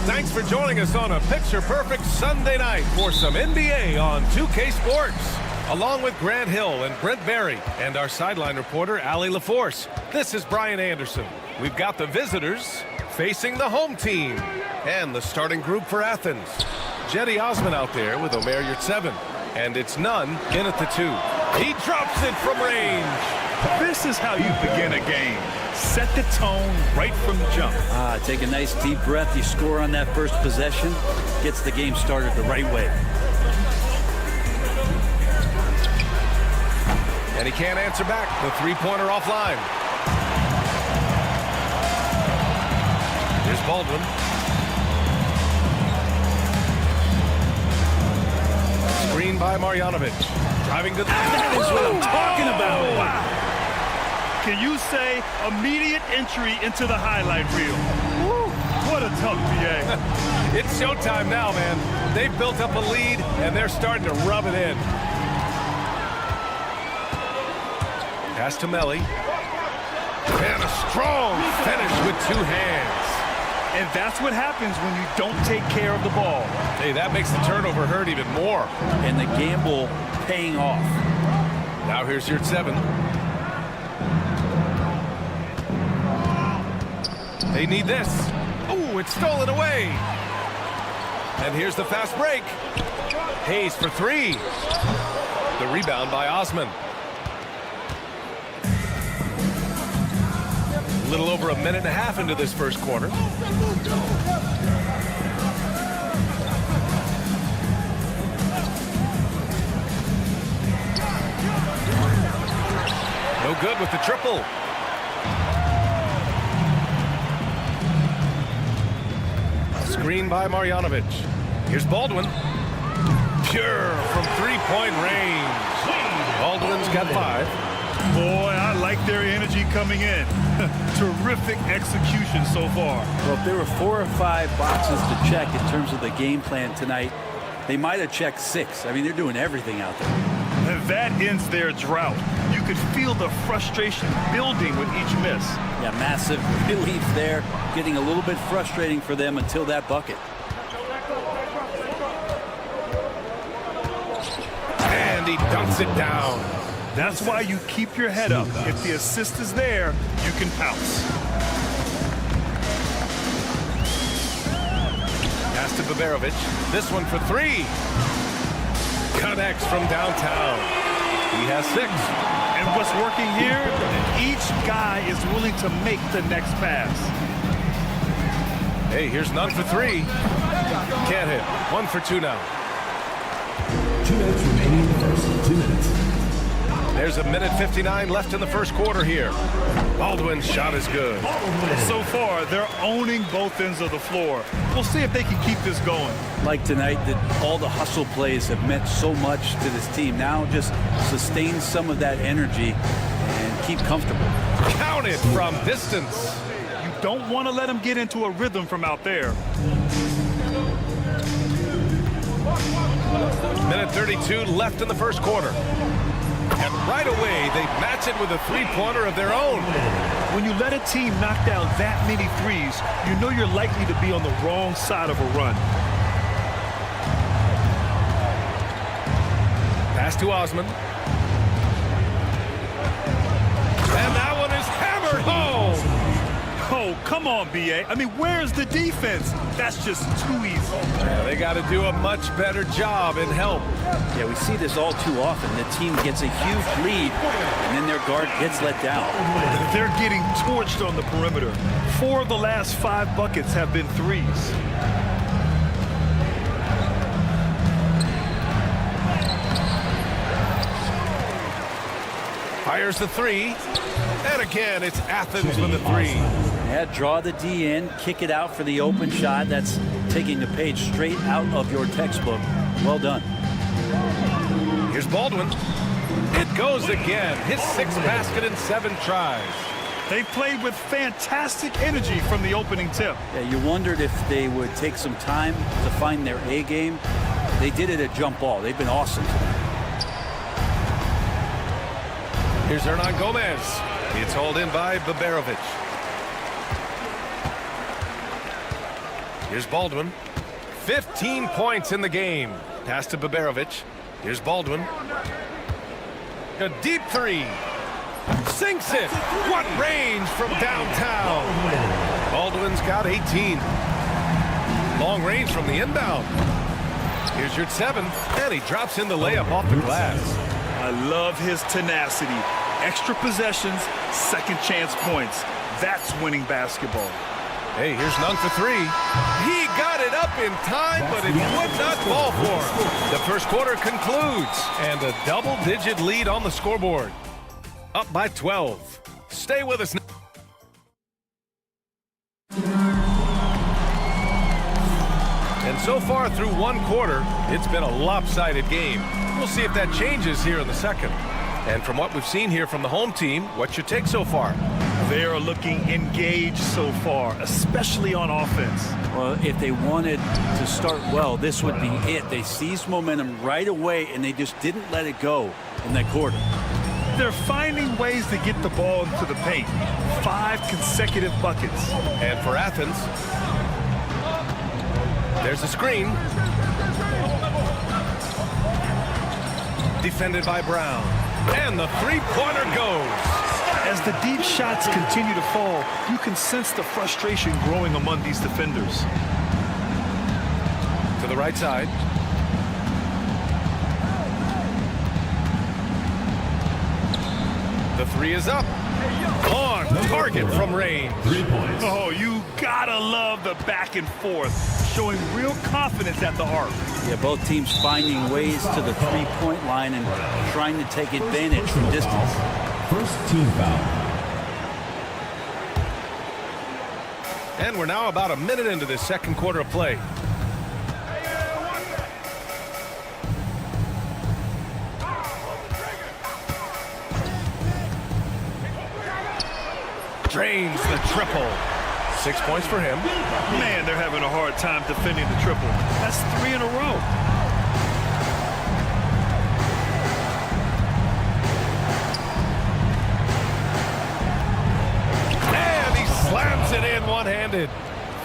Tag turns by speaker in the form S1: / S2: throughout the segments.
S1: Thanks for joining us on a picture-perfect Sunday night for some NBA on 2K Sports. Along with Grant Hill and Brent Berry and our sideline reporter, Allie LaForce, this is Brian Anderson. We've got the visitors facing the home team and the starting group for Athens. Jetty Osman out there with Omer Yurtseven, and it's Nunn in at the 2. He drops it from range.
S2: This is how you begin a game. Set the tone right from the jump.
S3: Take a nice deep breath. You score on that first possession. Gets the game started the right way.
S1: And he can't answer back. The three-pointer offline. Here's Baldwin. Screen by Marjanovic. Driving to the...
S2: That is what I'm talking about. Wow. Can you say immediate entry into the highlight reel? Woo, what a tough PA.
S1: It's showtime now, man. They've built up a lead, and they're starting to rub it in. Pass to Melly. And a strong finish with 2 hands.
S2: And that's what happens when you don't take care of the ball.
S1: Hey, that makes the turnover hurt even more.
S3: And the gamble paying off.
S1: Now here's Yurtseven. They need this. Ooh, it's stolen away. And here's the fast break. Hayes for 3. The rebound by Osman. A little over a minute and a half into this first quarter. No good with the triple. Screen by Marjanovic. Here's Baldwin. Pure from three-point range. Baldwin's got 5.
S2: Boy, I like their energy coming in. Terrific execution so far.
S3: Well, if there were 4 or 5 boxes to check in terms of the game plan tonight, they might have checked 6. I mean, they're doing everything out there.
S2: And that ends their drought. You could feel the frustration building with each miss.
S3: Yeah, massive relief there. Getting a little bit frustrating for them until that bucket.
S1: And he dunks it down.
S2: That's why you keep your head up. If the assist is there, you can pounce.
S1: Pass to Baberovic. This one for 3. Connects from downtown. He has 6.
S2: And what's working here, each guy is willing to make the next pass.
S1: Hey, here's Nunn for 3. Can't hit. 1 for 2 now.
S4: 2 minutes remaining in the first. 2 minutes.
S1: There's a minute 59 left in the first quarter here. Baldwin's shot is good.
S2: So far, they're owning both ends of the floor. We'll see if they can keep this going.
S3: Like tonight, that all the hustle plays have meant so much to this team. Now just sustain some of that energy and keep comfortable.
S1: Count it from distance.
S2: You don't want to let them get into a rhythm from out there.
S1: Minute 32 left in the first quarter. And right away, they match it with a three-pointer of their own.
S2: When you let a team knock down that many threes, you know you're likely to be on the wrong side of a run.
S1: Pass to Osman. And that one is hammered home.
S2: Oh, come on, B.A. I mean, where's the defense? That's just too easy.
S1: Yeah, they got to do a much better job in help.
S3: Yeah, we see this all too often. The team gets a huge lead, and then their guard gets let down.
S2: They're getting torched on the perimeter. 4 of the last 5 buckets have been threes.
S1: Fires the 3. And again, it's Athens with the 3.
S3: Yeah, draw the D in, kick it out for the open shot. That's taking the page straight out of your textbook. Well done.
S1: Here's Baldwin. It goes again. His 6th basket in 7 tries.
S2: They played with fantastic energy from the opening tip.
S3: Yeah, you wondered if they would take some time to find their A game. They did it at jump ball. They've been awesome tonight.
S1: Here's Hernan Gomez. It's hauled in by Baberovic. Here's Baldwin. 15 points in the game. Pass to Baberovic. Here's Baldwin. A deep three. Sinks it. What range from downtown. Baldwin's got 18. Long range from the inbound. Here's your 7. And he drops in the layup off the glass.
S2: I love his tenacity. Extra possessions, second chance points. That's winning basketball.
S1: Hey, here's none for 3. He got it up in time, but it would not fall for him. The first quarter concludes, and a double-digit lead on the scoreboard. Up by 12. Stay with us now. And so far through one quarter, it's been a lopsided game. We'll see if that changes here in the second. And from what we've seen here from the home team, what's your take so far?
S2: They are looking engaged so far, especially on offense.
S3: Well, if they wanted to start well, this would be it. They seized momentum right away, and they just didn't let it go in that quarter.
S2: They're finding ways to get the ball into the paint. 5 consecutive buckets.
S1: And for Athens, there's a screen. Defended by Brown. And the three-pointer goes.
S2: As the deep shots continue to fall, you can sense the frustration growing among these defenders.
S1: To the right side. The 3 is up. On target from range.
S4: 3 points.
S2: Oh, you gotta love the back and forth, showing real confidence at the arc.
S3: Yeah, both teams finding ways to the three-point line and trying to take advantage from distance.
S4: First team foul.
S1: And we're now about a minute into this second quarter of play. Drains the triple. 6 points for him.
S2: Man, they're having a hard time defending the triple. That's 3 in a row.
S1: And he slams it in one-handed.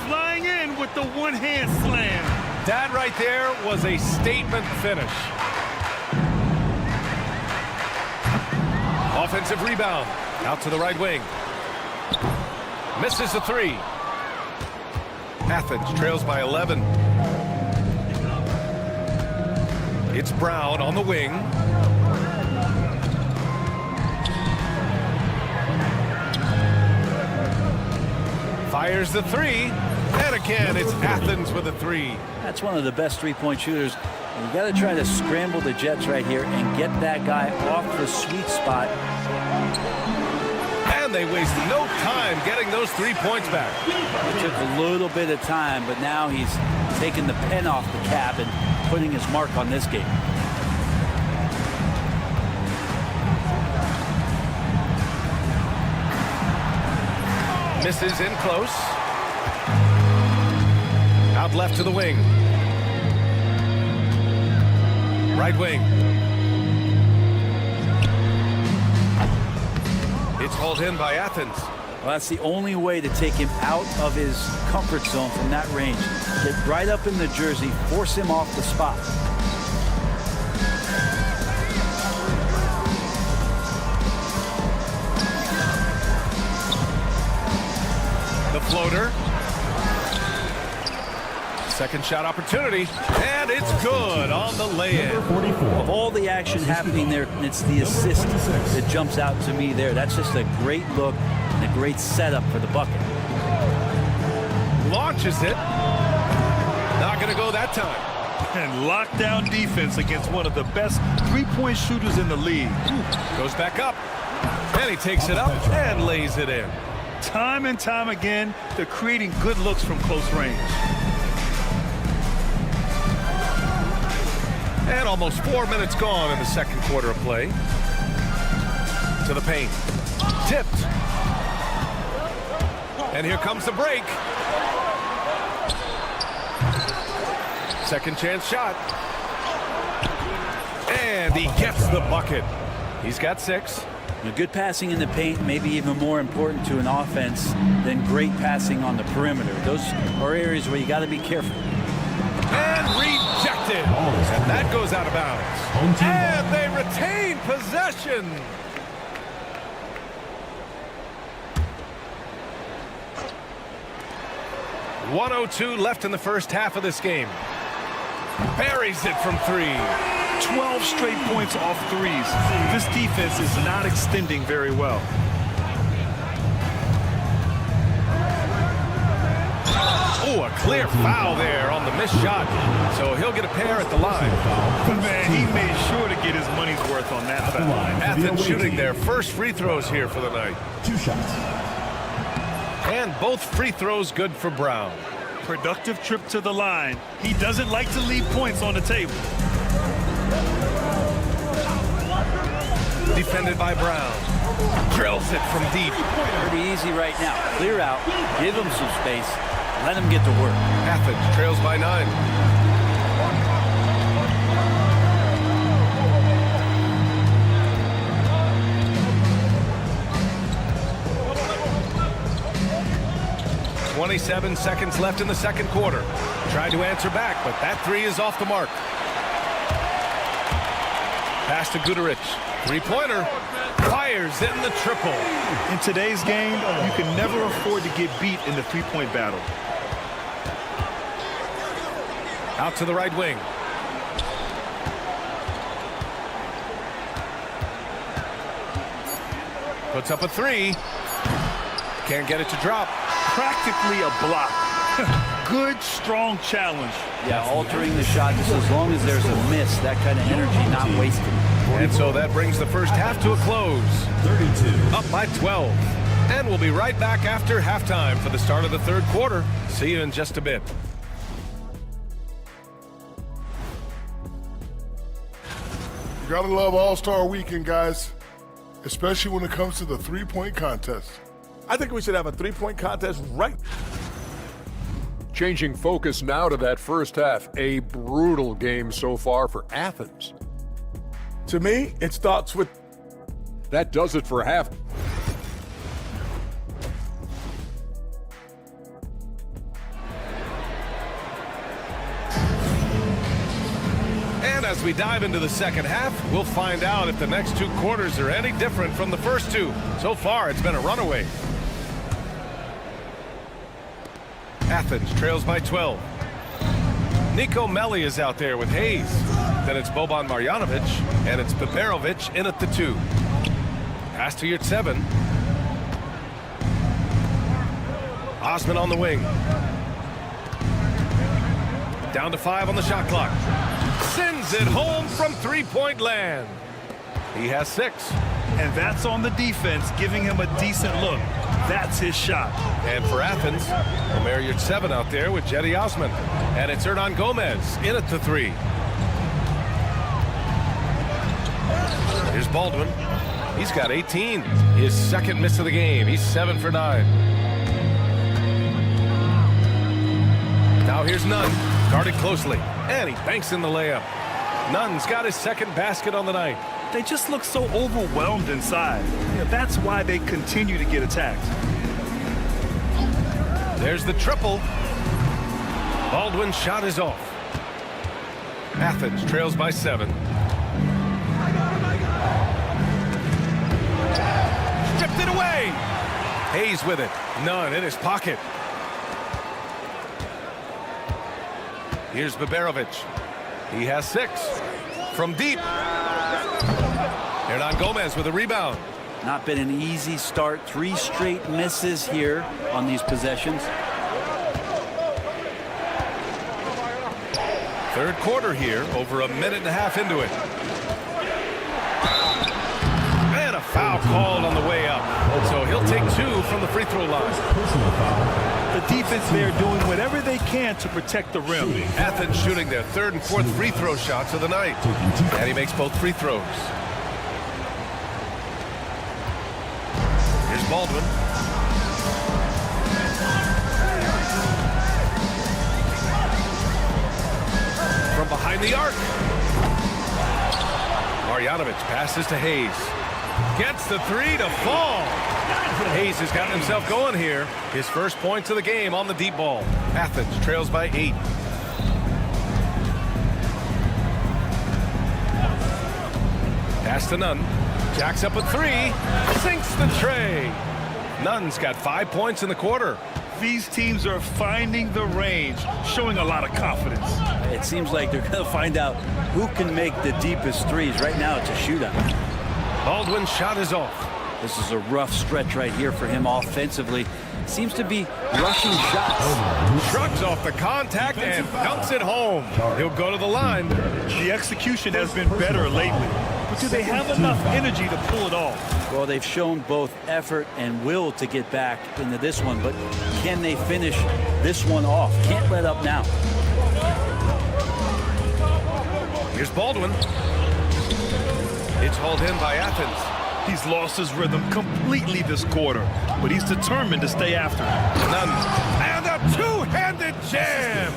S2: Flying in with the one-hand slam.
S1: That right there was a statement finish. Offensive rebound. Out to the right wing. Misses the 3. Athens trails by 11. It's Brown on the wing. Fires the 3. And again, it's Athens with a 3.
S3: That's one of the best three-point shooters. You got to try to scramble the Jets right here and get that guy off the sweet spot.
S1: And they wasted no time getting those 3 points back.
S3: It took a little bit of time, but now he's taking the pen off the cap and putting his mark on this game.
S1: Misses in close. Out left to the wing. Right wing. It's hauled in by Athens.
S3: Well, that's the only way to take him out of his comfort zone from that range. Get right up in the jersey, force him off the spot.
S1: The floater. Second shot opportunity, and it's good on the lay-in.
S3: Of all the action happening there, it's the assist that jumps out to me there. That's just a great look and a great setup for the bucket.
S1: Launches it. Not going to go that time.
S2: And lockdown defense against one of the best three-point shooters in the league.
S1: Goes back up. And he takes it up and lays it in.
S2: Time and time again, they're creating good looks from close range.
S1: And almost 4 minutes gone in the second quarter of play. To the paint. Tipped. And here comes the break. Second chance shot. And he gets the bucket. He's got 6.
S3: Good passing in the paint, maybe even more important to an offense than great passing on the perimeter. Those are areas where you got to be careful.
S1: And rejected. And that goes out of bounds. And they retain possession. .102 left in the first half of this game. Buries it from 3.
S2: 12 straight points off threes. This defense is not extending very well.
S1: Oh, a clear foul there on the missed shot. So he'll get a pair at the line.
S2: Man, he made sure to get his money's worth on that foul.
S1: Athens shooting their first free throws here for the night.
S4: 2 shots.
S1: And both free throws good for Brown.
S2: Productive trip to the line. He doesn't like to leave points on the table.
S1: Defended by Brown. Drills it from deep.
S3: Pretty easy right now. Clear out, give him some space, let him get to work.
S1: Athens trails by 9. .27 seconds left in the second quarter. Tried to answer back, but that 3 is off the mark. Pass to Guduric. Three-pointer. Fires in the triple.
S2: In today's game, you can never afford to get beat in the three-point battle.
S1: Out to the right wing. Puts up a 3. Can't get it to drop.
S2: Practically a block. Good, strong challenge.
S3: Yeah, altering the shot just as long as there's a miss, that kind of energy not wasted.
S1: And so that brings the first half to a close.
S4: 32.
S1: Up by 12. And we'll be right back after halftime for the start of the third quarter. See you in just a bit.
S5: You gotta love All-Star Weekend, guys, especially when it comes to the three-point contest.
S6: I think we should have a three-point contest right. Changing focus now to that first half. A brutal game so far for Athens.
S5: To me, it starts with
S6: That does it for half.
S1: And as we dive into the second half, we'll find out if the next 2 quarters are any different from the first 2. So far, it's been a runaway. Athens trails by 12. Nico Melli is out there with Hayes. Then it's Boban Marjanovic, and it's Beberovic in at the 2. Pass to Yurtseven. Osman on the wing. Down to 5 on the shot clock. Sends it home from three-point land. He has 6.
S2: And that's on the defense, giving him a decent look. That's his shot.
S1: And for Athens, Omer Yurtseven out there with Jetty Osman. And it's Hernan Gomez in at the 3. Here's Baldwin. He's got 18. His second miss of the game. He's 7 for 9. Now here's Nunn. Guarded closely. And he banks in the layup. Nunn's got his second basket on the night.
S2: They just look so overwhelmed inside. Yeah, that's why they continue to get attacked.
S1: There's the triple. Baldwin's shot is off. Athens trails by 7. Stripped it away. Hayes with it. Nunn in his pocket. Here's Beberovic. He has 6. From deep. Hernan Gomez with a rebound.
S3: Not been an easy start. 3 straight misses here on these possessions.
S1: Third quarter here, over a minute and a half into it. And a foul called on the way up. So he'll take 2 from the free throw line.
S4: Personal foul.
S2: The defense there doing whatever they can to protect the rim.
S1: Athens shooting their 3rd and 4th free throw shots of the night. And he makes both free throws. Here's Baldwin. behind the arc. Marjanovic passes to Hayes. Gets the three to fall. Hayes has gotten himself going here. His first points of the game on the deep ball. Athens trails by 8. Pass to Nunn. Jacks up a 3. Sinks the tray. Nunn's got 5 points in the quarter.
S2: These teams are finding the range, showing a lot of confidence.
S3: It seems like they're going to find out who can make the deepest threes. Right now, it's a shootout.
S1: Baldwin's shot is off.
S3: This is a rough stretch right here for him offensively. Seems to be rushing shots.
S1: Shrugs off the contact and dunks it home. He'll go to the line.
S2: The execution has been better lately, but do they have enough energy to pull it off?
S3: Well, they've shown both effort and will to get back into this one, but can they finish this one off? Can't let up now.
S1: Here's Baldwin. It's hauled in by Athens.
S2: He's lost his rhythm completely this quarter, but he's determined to stay after it.
S1: Nunn. And a two-handed jam.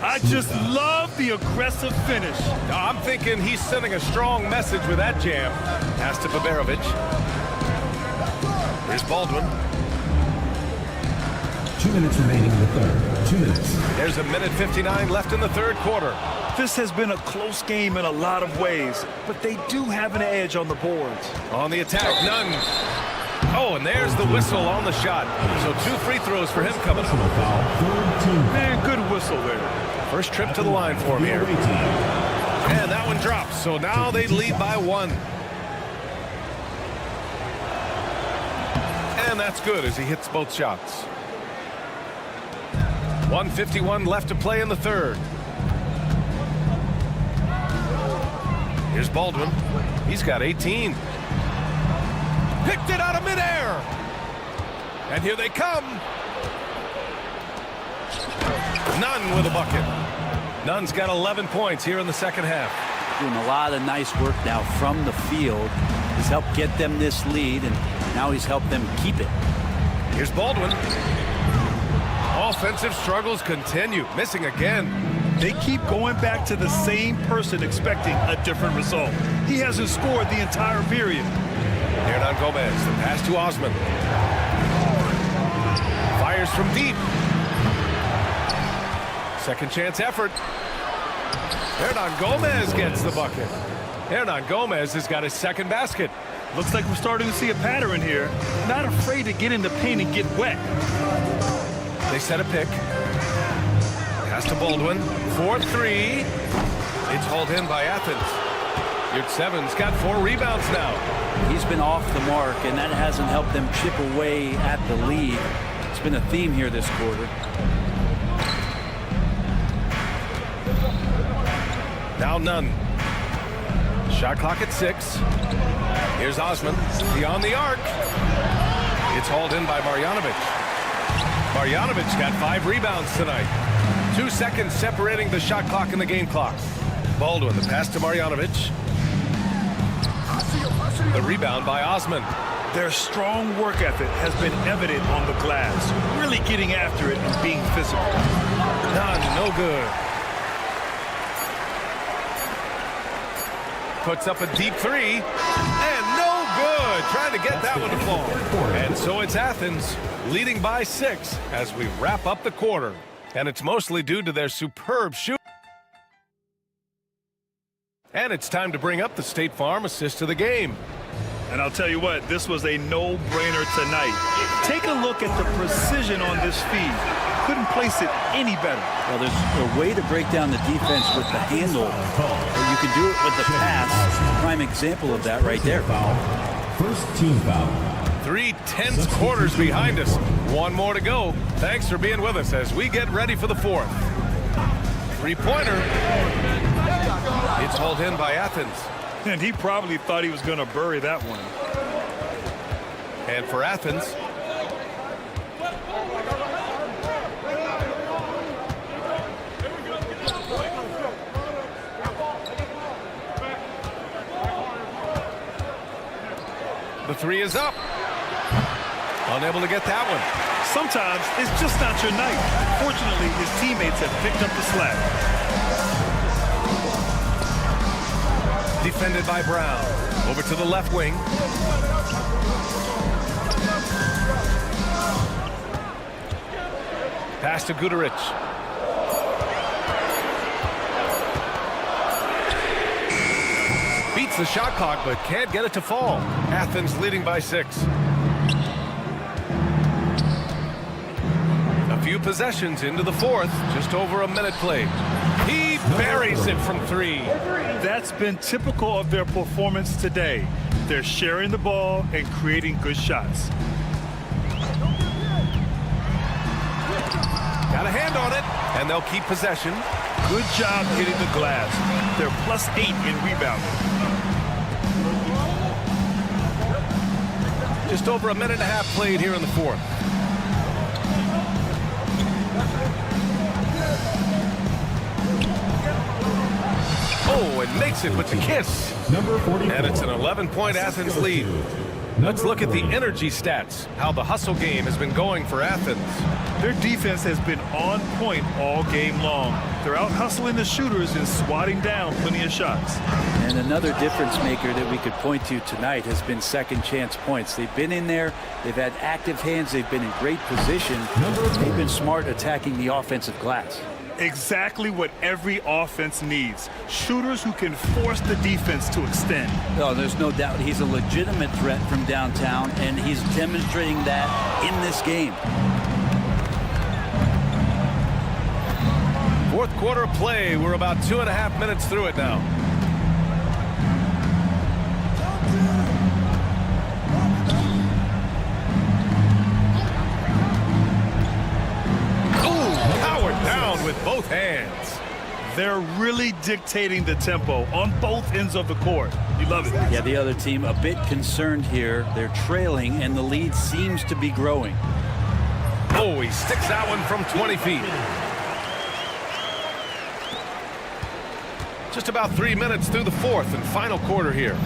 S2: I just love the aggressive finish.
S1: I'm thinking he's sending a strong message with that jam. Pass to Baberovic. Here's Baldwin.
S4: 2 minutes remaining in the third. 2 minutes.
S1: There's a minute 59 left in the third quarter.
S2: This has been a close game in a lot of ways, but they do have an edge on the boards.
S1: On the attack, Nunn. Oh, and there's the whistle on the shot. So 2 free throws for him coming up.
S2: Man, good whistle there.
S1: First trip to the line for him here. And that one drops. So now they lead by 1. And that's good as he hits both shots. 1:51 left to play in the third. Here's Baldwin. He's got 18. Picked it out of midair. And here they come. Nunn with a bucket. Nunn's got 11 points here in the second half.
S3: Doing a lot of nice work now from the field. He's helped get them this lead, and now he's helped them keep it.
S1: Here's Baldwin. Offensive struggles continue. Missing again.
S2: They keep going back to the same person expecting a different result. He hasn't scored the entire period.
S1: Hernan Gomez, the pass to Osman. Fires from deep. Second chance effort. Hernan Gomez gets the bucket. Hernan Gomez has got his second basket.
S2: Looks like we're starting to see a pattern here. Not afraid to get in the paint and get wet.
S1: They set a pick. Pass to Baldwin. 4-3. It's hauled in by Athens. Yurtseven's got 4 rebounds now.
S3: He's been off the mark, and that hasn't helped them chip away at the lead. It's been a theme here this quarter.
S1: Now Nunn. Shot clock at 6. Here's Osman. Beyond the arc. It's hauled in by Marjanovic. Marjanovic got 5 rebounds tonight. 2 seconds separating the shot clock and the game clock. Baldwin, the pass to Marjanovic. The rebound by Osman.
S2: Their strong work ethic has been evident on the glass, really getting after it and being physical.
S1: None, no good. Puts up a deep 3, and no good. Trying to get that one to fall. And so it's Athens leading by 6 as we wrap up the quarter. And it's mostly due to their superb shooting. And it's time to bring up the State Farm assist of the game.
S2: And I'll tell you what, this was a no-brainer tonight. Take a look at the precision on this feed. Couldn't place it any better.
S3: Well, there's a way to break down the defense with the handle, or you can do it with the pass. Prime example of that right there.
S4: First team foul.
S1: 3 tense quarters behind us. 1 more to go. Thanks for being with us as we get ready for the 4th. 3-pointer. It's hauled in by Athens.
S2: And he probably thought he was going to bury that one.
S1: And for Athens, the 3 is up. Unable to get that one.
S2: Sometimes it's just not your night. Fortunately, his teammates have picked up the slack.
S1: defended by Brown. Over to the left wing. Pass to Guduric. Beats the shot clock, but can't get it to fall. Athens leading by 6. A few possessions into the fourth, just over a minute played. He buries it from 3.
S2: That's been typical of their performance today. They're sharing the ball and creating good shots.
S1: Got a hand on it, and they'll keep possession.
S2: Good job hitting the glass. They're +8 in rebounding.
S1: Just over a minute and a half played here in the fourth. Oh, and makes it with the kiss.
S4: Number 44.
S1: And it's an 11-point Athens lead. Let's look at the energy stats, how the hustle game has been going for Athens.
S2: Their defense has been on point all game long. They're out hustling the shooters and swatting down plenty of shots.
S3: And another difference maker that we could point to tonight has been second chance points. They've been in there. They've had active hands. They've been in great position. They've been smart attacking the offensive glass.
S2: Exactly what every offense needs. Shooters who can force the defense to extend.
S3: No, there's no doubt he's a legitimate threat from downtown, and he's demonstrating that in this game.
S1: Fourth quarter of play. We're about 2.5 minutes through it now. With both hands.
S2: They're really dictating the tempo on both ends of the court. You love it.
S3: Yeah, the other team a bit concerned here. They're trailing, and the lead seems to be growing.
S1: Oh, he sticks that one from 20 feet. Just about 3 minutes through the fourth and final quarter here.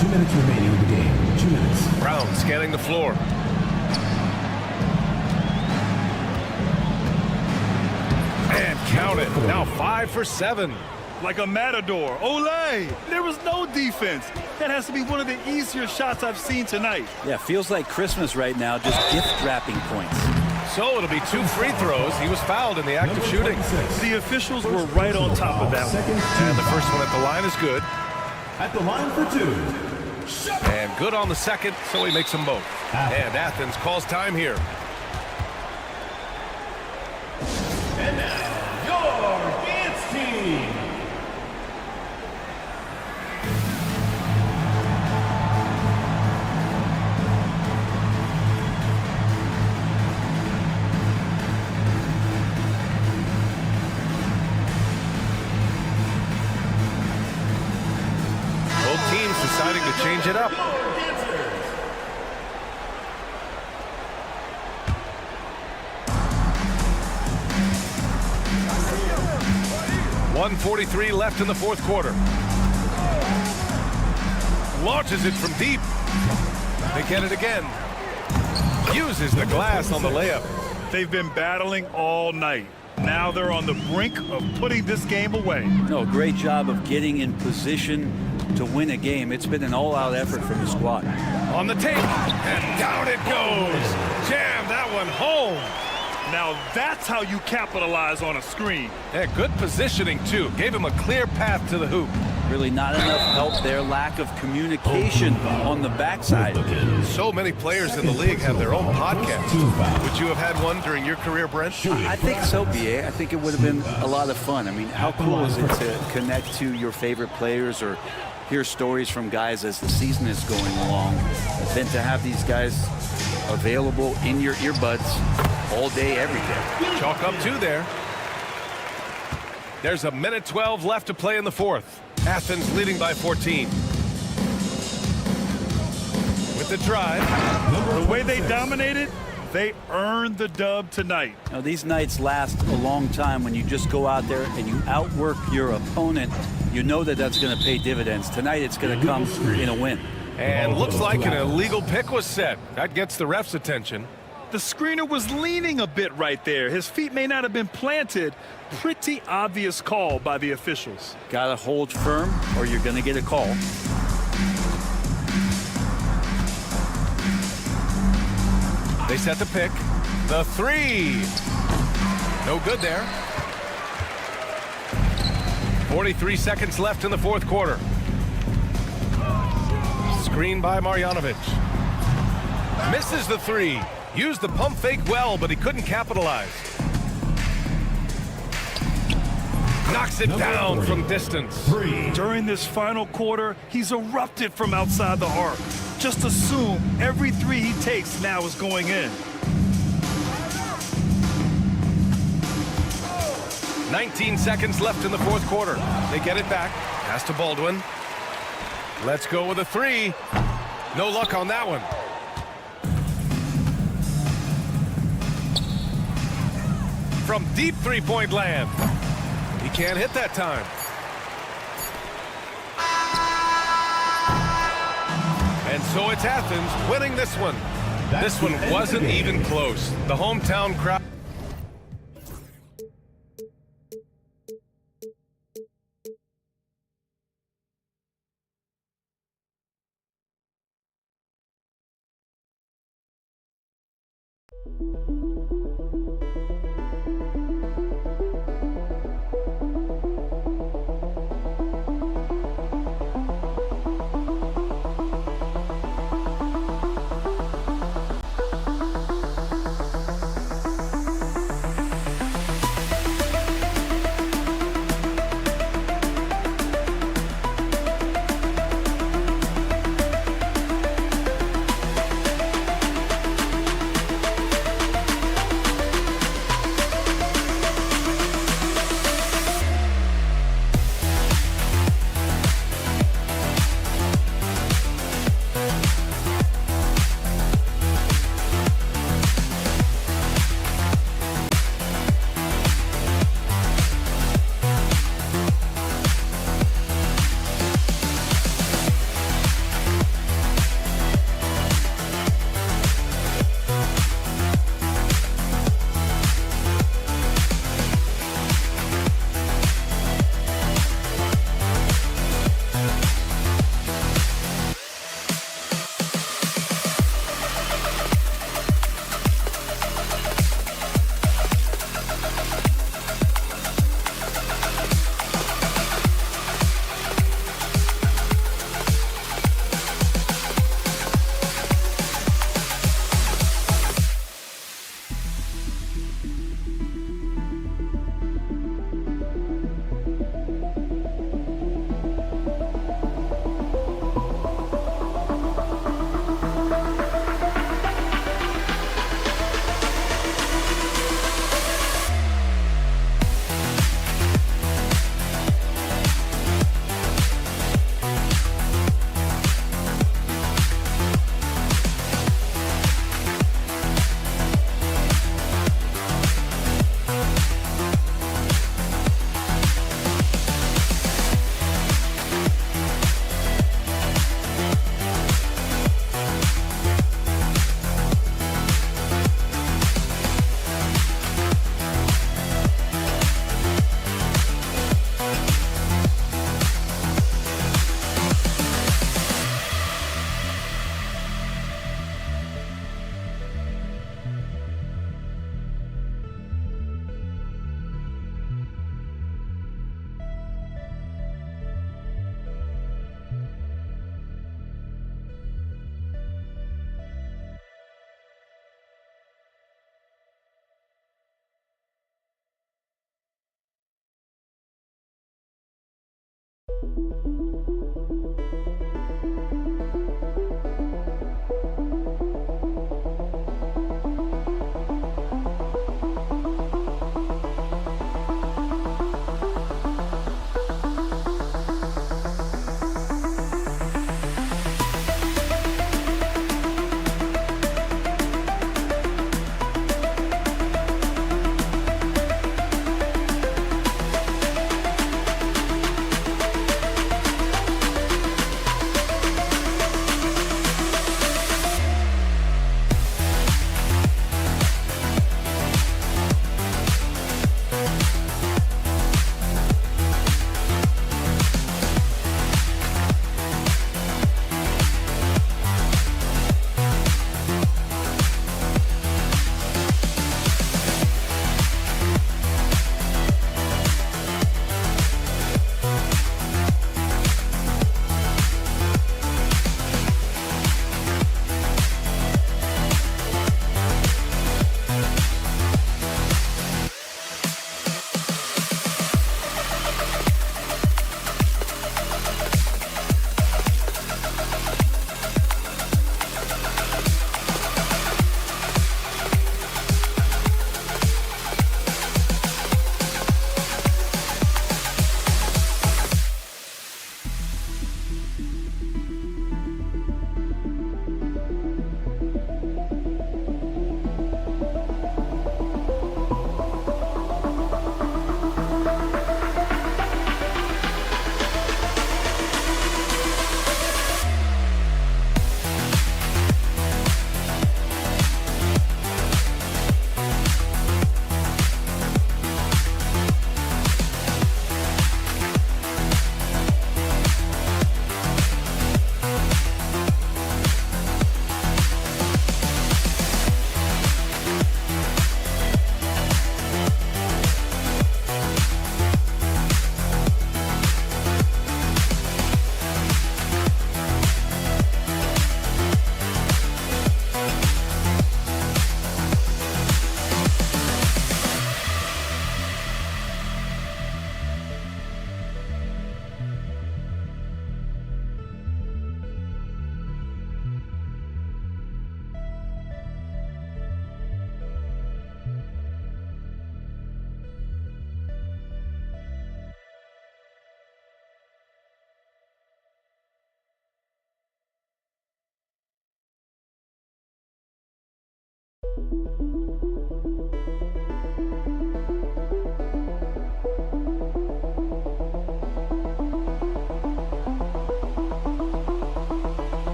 S4: 2 minutes remaining in the game. 2 minutes.
S1: Brown scanning the floor. And count it. Now 5 for 7.
S2: Like a matador. Olay! There was no defense. That has to be one of the easier shots I've seen tonight.
S3: Yeah, feels like Christmas right now, just gift wrapping points.
S1: So it'll be 2 free throws. He was fouled in the act of shooting.
S2: The officials were right on top of that one.
S1: And the first one at the line is good.
S4: At the line for 2.
S1: And good on the second, so he makes them both. And Athens calls time here.
S4: And now, your dance team.
S1: Both teams deciding to change it up. 1:43 left in the fourth quarter. Launches it from deep. They get it again. Uses the glass on the layup.
S2: They've been battling all night. Now they're on the brink of putting this game away.
S3: No, great job of getting in position to win a game. It's been an all-out effort from the squad.
S1: On the take, and down it goes. Jam that one home.
S2: Now that's how you capitalize on a screen.
S1: Yeah, good positioning, too. Gave him a clear path to the hoop.
S3: Really not enough help there. Lack of communication on the backside.
S1: So many players in the league have their own podcast. Would you have had one during your career, Brent?
S3: I think so, B.A. I think it would have been a lot of fun. I mean, how cool is it to connect to your favorite players or hear stories from guys as the season is going along, than to have these guys available in your earbuds all day, every day.
S1: Chalk up 2 there. There's a minute 12 left to play in the fourth. Athens leading by 14. With the drive.
S2: The way they dominated, they earned the dub tonight.
S3: Now, these nights last a long time. When you just go out there and you outwork your opponent, you know that that's going to pay dividends. Tonight it's going to come in a win.
S1: And looks like an illegal pick was set. That gets the ref's attention.
S2: The screener was leaning a bit right there. His feet may not have been planted. Pretty obvious call by the officials.
S3: Gotta hold firm or you're gonna get a call.
S1: They set the pick. The three. No good there. 43 seconds left in the fourth quarter. Screen by Marjanovic. Misses the three. Used the pump fake well, but he couldn't capitalize. Knocks it down from distance.
S2: During this final quarter, he's erupted from outside the arc. Just assume every three he takes now is going in.
S1: 19 seconds left in the fourth quarter. They get it back. Pass to Baldwin. Let's go with a three. No luck on that one. From deep three-point land. He can't hit that time. And so it's Athens winning this one. This one wasn't even close. The hometown crowd.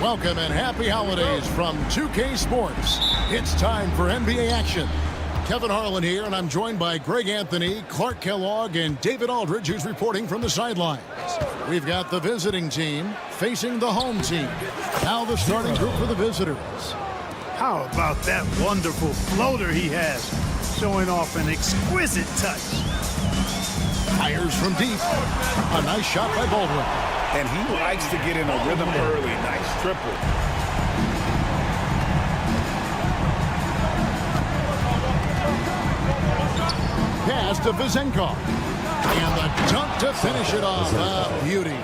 S7: Welcome and happy holidays from 2K Sports. It's time for NBA action. Kevin Harlan here, and I'm joined by Greg Anthony, Clark Kellogg, and David Aldridge, who's reporting from the sidelines. We've got the visiting team facing the home team. Now the starting group for the visitors.
S2: How about that wonderful floater he has, showing off an exquisite touch.
S7: Fires from deep. A nice shot by Baldwin.
S8: And he likes to get in a rhythm early. Nice triple.
S7: Pass to Vezenkov. And the dunk to finish it off. Beauty.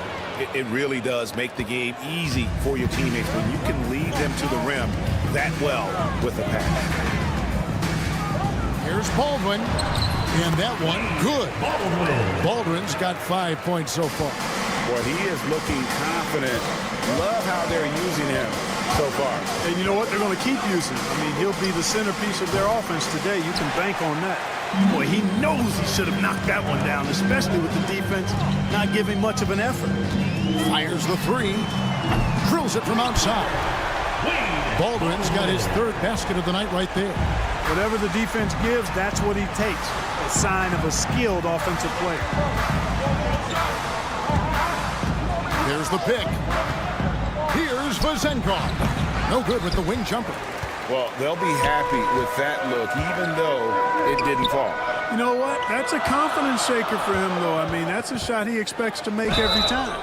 S8: It really does make the game easy for your teammates when you can lead them to the rim that well with a pass.
S7: Here's Baldwin. And that one, good. Baldwin's got 5 points so far.
S8: Boy, he is looking confident. Love how they're using him so far.
S2: And you know what? They're going to keep using him. I mean, he'll be the centerpiece of their offense today. You can bank on that. Boy, he knows he should have knocked that one down, especially with the defense not giving much of an effort.
S7: Fires the three. Drills it from outside. Baldwin's got his third basket of the night right there.
S2: Whatever the defense gives, that's what he takes. A sign of a skilled offensive player.
S7: Here's the pick. Here's Vezenkov. No good with the wing jumper.
S8: Well, they'll be happy with that look, even though it didn't fall.
S2: You know what? That's a confidence shaker for him, though. I mean, that's a shot he expects to make every time.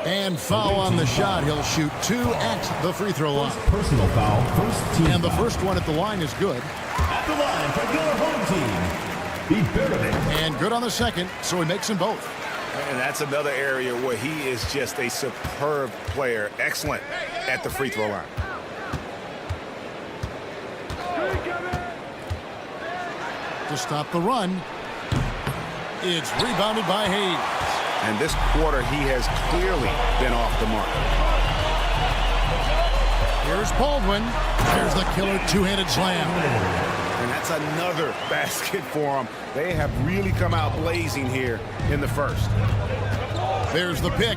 S7: And foul on the shot. He'll shoot 2 at the free throw line.
S4: Personal foul, first team.
S7: And the first one at the line is good.
S4: At the line for your home team, Fenerbahce.
S7: And good on the second, so he makes them both.
S8: And that's another area where he is just a superb player. Excellent at the free throw line.
S7: To stop the run, it's rebounded by Hayes.
S8: And this quarter, he has clearly been off the mark.
S7: Here's Baldwin. There's the killer two-handed slam.
S8: And that's another basket for him. They have really come out blazing here in the first.
S7: There's the pick.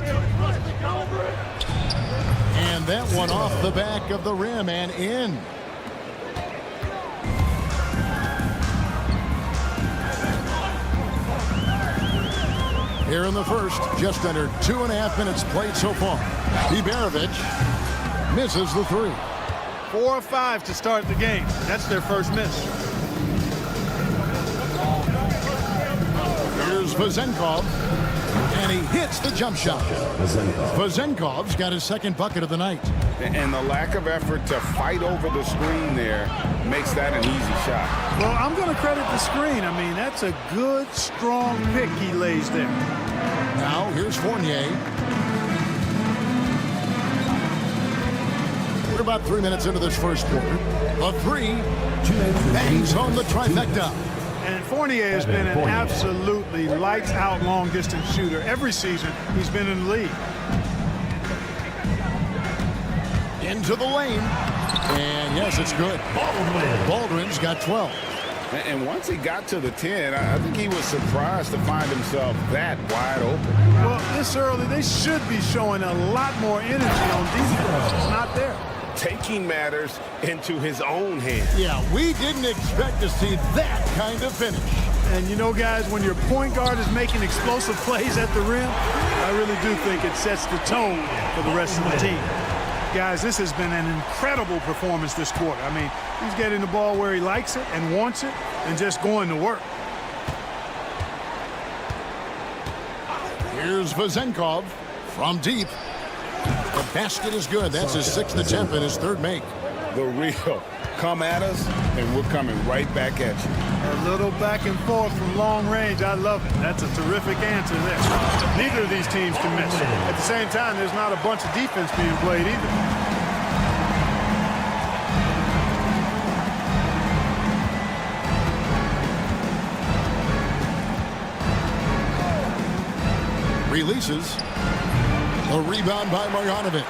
S7: And that one off the back of the rim and in. Here in the first, just under 2.5 minutes played so far. Fenerbahce misses the three.
S2: 4 of 5 to start the game. That's their first miss.
S7: Here's Vezenkov, and he hits the jump shot. Vezenkov's got his second bucket of the night.
S8: And the lack of effort to fight over the screen there makes that an easy shot.
S2: Well, I'm going to credit the screen. I mean, that's a good, strong pick he lays there.
S7: Now, here's Fournier. We're about 3 minutes into this first quarter. A three. Bangs home the trifecta.
S2: And Fournier has been an absolutely lights-out long-distance shooter. Every season, he's been in the league.
S7: Into the lane. And yes, it's good. Baldwin's got 12.
S8: And once he got to the 10, I think he was surprised to find himself that wide open.
S2: Well, this early, they should be showing a lot more energy on defense. It's not there.
S8: Taking matters into his own hands.
S7: Yeah, we didn't expect to see that kind of finish.
S2: And you know, guys, when your point guard is making explosive plays at the rim, I really do think it sets the tone for the rest of the team. Guys, this has been an incredible performance this quarter. I mean, he's getting the ball where he likes it and wants it and just going to work.
S7: Here's Vezenkov from deep. The basket is good. That's his 6th attempt and his 3rd make.
S8: The real. Come at us, and we're coming right back at you.
S2: A little back and forth from long range. I love it. That's a terrific answer there. Neither of these teams can miss. At the same time, there's not a bunch of defense being played either.
S7: Releases. A rebound by Marjanovic.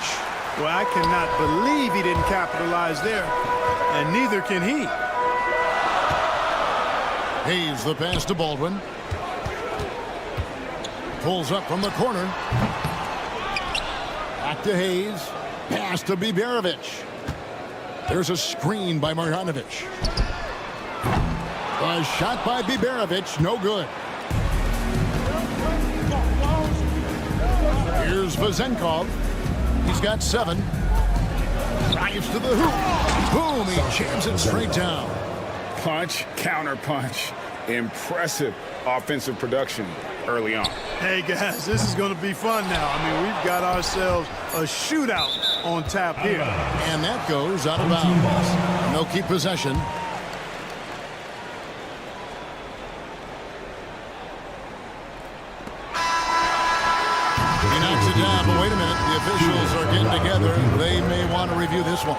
S2: Well, I cannot believe he didn't capitalize there, and neither can he.
S7: Hayes the pass to Baldwin. Pulls up from the corner. Back to Hayes. Pass to Biberovic. There's a screen by Marjanovic. A shot by Biberovic, no good. Here's Vezenkov. He's got 7. Drives to the hoop. Boom, he jams it straight down.
S8: Punch, counter punch. Impressive offensive production early on.
S2: Hey, guys, this is going to be fun now. I mean, we've got ourselves a shootout on tap here.
S7: And that goes out of bounds. No keep possession. He knocks it down, but wait a minute. The officials are getting together. They may want to review this one.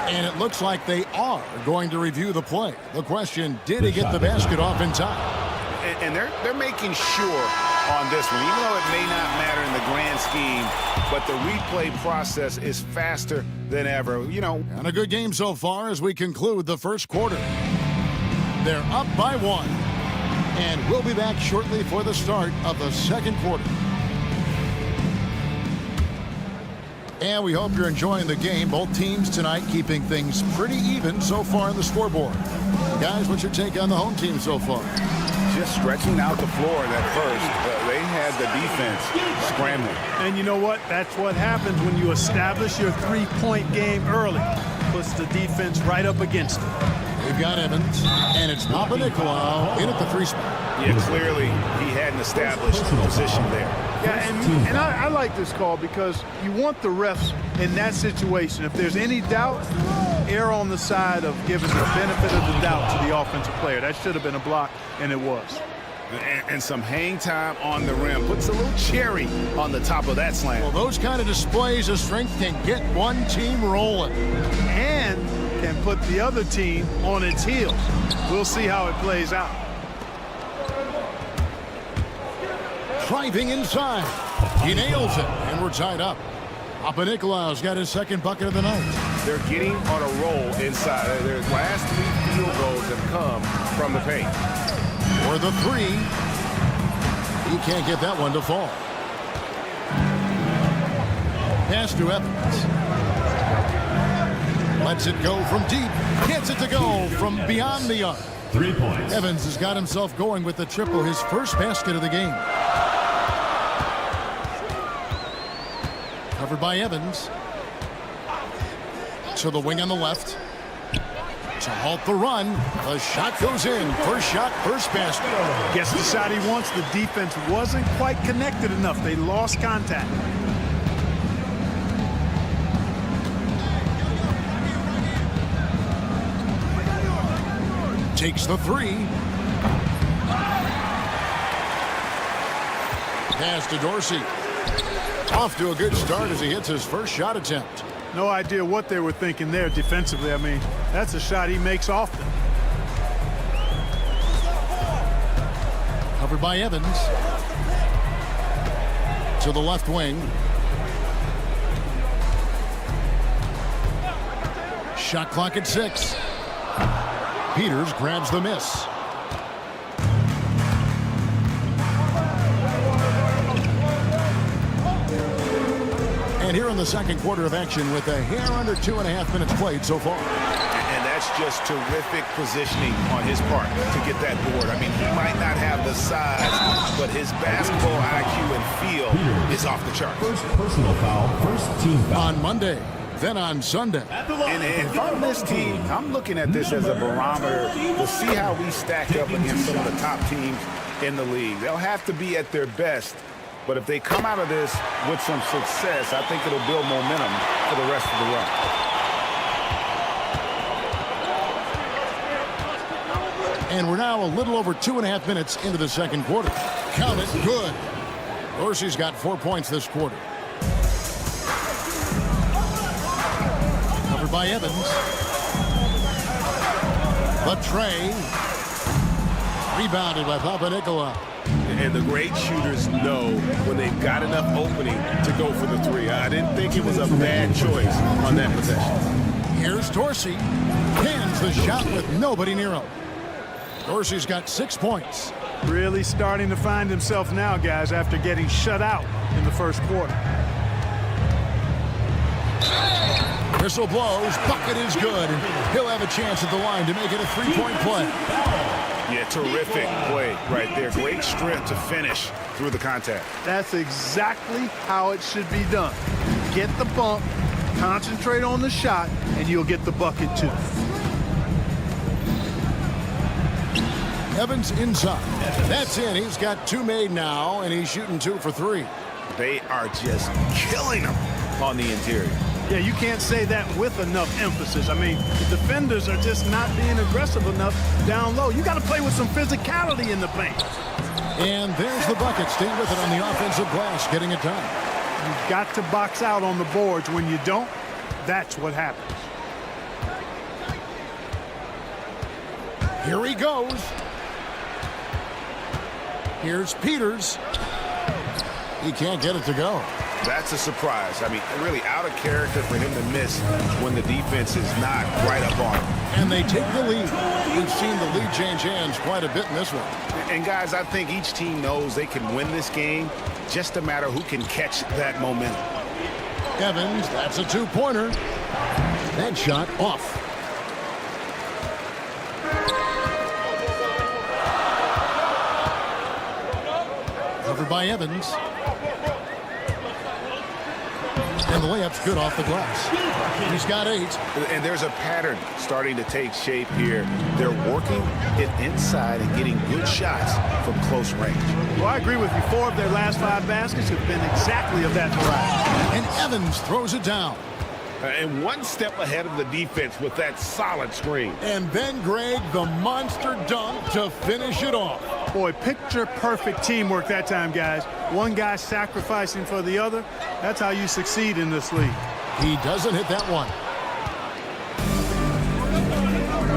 S7: And it looks like they are going to review the play. The question, did he get the basket off in time?
S8: And they're making sure on this one, even though it may not matter in the grand scheme, but the replay process is faster than ever. You know.
S7: And a good game so far as we conclude the first quarter. They're up by 1. And we'll be back shortly for the start of the second quarter. And we hope you're enjoying the game. Both teams tonight keeping things pretty even so far on the scoreboard. Guys, what's your take on the home team so far?
S8: Just stretching out the floor at first. They had the defense scrambling.
S2: And you know what? That's what happens when you establish your three-point game early. Puts the defense right up against it.
S7: They've got Evans, and it's Panathinaikos in at the 3 spot.
S8: Yeah, clearly he hadn't established the position there.
S2: Yeah, and I like this call because you want the refs in that situation. If there's any doubt, err on the side of giving the benefit of the doubt to the offensive player. That should have been a block, and it was.
S8: And some hang time on the rim. Puts a little cherry on the top of that slam.
S7: Well, those kind of displays of strength can get one team rolling.
S2: And can put the other team on its heels. We'll see how it plays out.
S7: Driving inside. He nails it, and we're tied up. Panathinaikos got his 2nd bucket of the night.
S1: They're getting on a roll inside. Their last 3 field goals have come from the paint.
S7: For the 3. He can't get that one to fall. Pass to Evans. Lets it go from deep. Gets it to go from beyond the arc.
S4: 3 points.
S7: Evans has got himself going with the triple, his first basket of the game. Covered by Evans. To the wing on the left. To halt the run. The shot goes in. First shot, first basket.
S2: Gets the shot he wants. The defense wasn't quite connected enough. They lost contact.
S7: Takes the 3. Pass to Dorsey. Off to a good start as he hits his first shot attempt.
S2: No idea what they were thinking there defensively. I mean, that's a shot he makes often.
S7: Covered by Evans. To the left wing. Shot clock at 6. Peters grabs the miss. And here in the second quarter of action with a hair under 2.5 minutes played so far.
S8: And that's just terrific positioning on his part to get that board. I mean, he might not have the size, but his basketball IQ and feel is off the charts.
S4: First personal foul, first team foul.
S7: On Monday, then on Sunday.
S8: And if I'm this team, I'm looking at this as a barometer to see how we stack up against some of the top teams in the league. They'll have to be at their best, but if they come out of this with some success, I think it'll build momentum for the rest of the run.
S7: And we're now a little over 2.5 minutes into the second quarter. Count it, good. Dorsey's got 4 points this quarter. Covered by Evans. The tray. Rebounded by Panathinaikos.
S9: And the great shooters know when they've got enough opening to go for the three. I didn't think it was a bad choice on that possession.
S7: Here's Dorsey. Pins the shot with nobody near him. Dorsey's got 6 points.
S2: Really starting to find himself now, guys, after getting shut out in the first quarter.
S7: Whistle blows. Bucket is good. He'll have a chance at the line to make it a 3-point play.
S8: Yeah, terrific play right there. Great strength to finish through the contact.
S2: That's exactly how it should be done. Get the bump, concentrate on the shot, and you'll get the bucket too.
S7: Evans inside. That's in. He's got 2 made now, and he's shooting 2 for 3.
S8: They are just killing them on the interior.
S2: Yeah, you can't say that with enough emphasis. I mean, the defenders are just not being aggressive enough down low. You got to play with some physicality in the paint.
S7: And there's the bucket. Stay with it on the offensive glass, getting it done.
S2: You've got to box out on the boards. When you don't, that's what happens.
S7: Here he goes. Here's Peters. He can't get it to go.
S8: That's a surprise. I mean, really out of character for him to miss when the defense is not right up on him.
S7: And they take the lead. We've seen the lead change hands quite a bit in this one.
S8: And guys, I think each team knows they can win this game. Just a matter who can catch that momentum.
S7: Evans, that's a 2-pointer. That shot off. Covered by Evans. And the layup's good off the glass. He's got 8.
S8: And there's a pattern starting to take shape here. They're working it inside and getting good shots from close range.
S2: Well, I agree with you. 4 of their last 5 baskets have been exactly of that variety.
S7: And Evans throws it down.
S9: And one step ahead of the defense with that solid screen.
S7: And then, Greg, the monster dunk to finish it off.
S2: Boy, picture-perfect teamwork that time, guys. One guy sacrificing for the other. That's how you succeed in this league.
S7: He doesn't hit that one.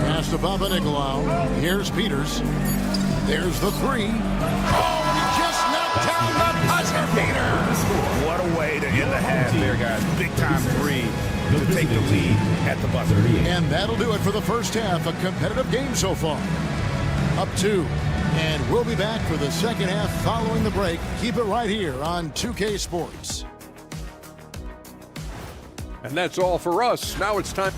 S7: Pass to Panathinaikos. Here's Peters. There's the 3. Oh, and he just knocked down the buzzer beater.
S8: What a way to end the half there, guys. Big-time 3 to take the lead at the buzzer.
S7: And that'll do it for the first half. A competitive game so far. Up 2. And we'll be back for the second half following the break. Keep it right here on 2K Sports.
S6: And that's all for us. Now it's time.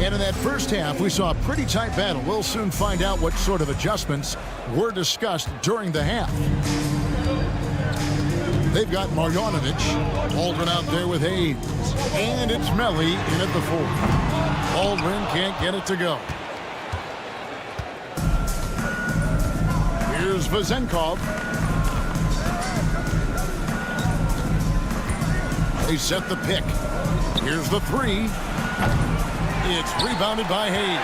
S7: And in that first half, we saw a pretty tight battle. We'll soon find out what sort of adjustments were discussed during the half. They've got Marjanovic, Aldrin out there with Hayes, and it's Melly in at the 4. Aldrin can't get it to go. Here's Vazenkov. They set the pick. Here's the 3. It's rebounded by Hayes.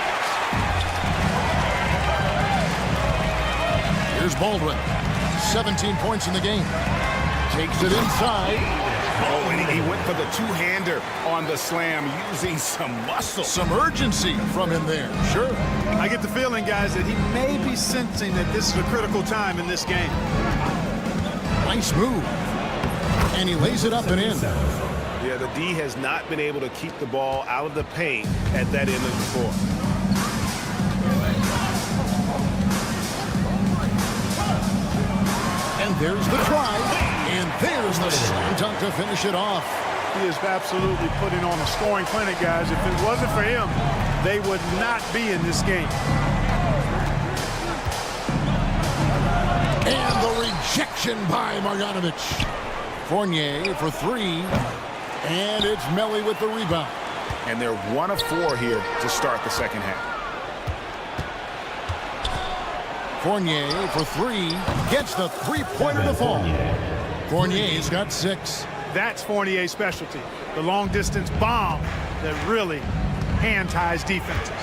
S7: Here's Baldwin. 17 points in the game. Takes it inside.
S8: Oh, and he went for the 2-hander on the slam, using some muscle.
S7: Some urgency from him there. Sure.
S2: I get the feeling, guys, that he may be sensing that this is a critical time in this game.
S7: Nice move. And he lays it up and in.
S9: Yeah, the D has not been able to keep the ball out of the paint at that end of the floor.
S7: There's the drive, and there's the slam dunk to finish it off.
S2: He is absolutely putting on a scoring clinic, guys. If it wasn't for him, they would not be in this game.
S7: And the rejection by Marjanovic. Fournier for three, and it's Melli with the rebound.
S8: And they're 1 of 4 here to start the second half.
S7: Fournier for three, gets the three-pointer to fall. Fournier's got 6.
S2: That's Fournier's specialty, the long-distance bomb that really hand-ties defenses.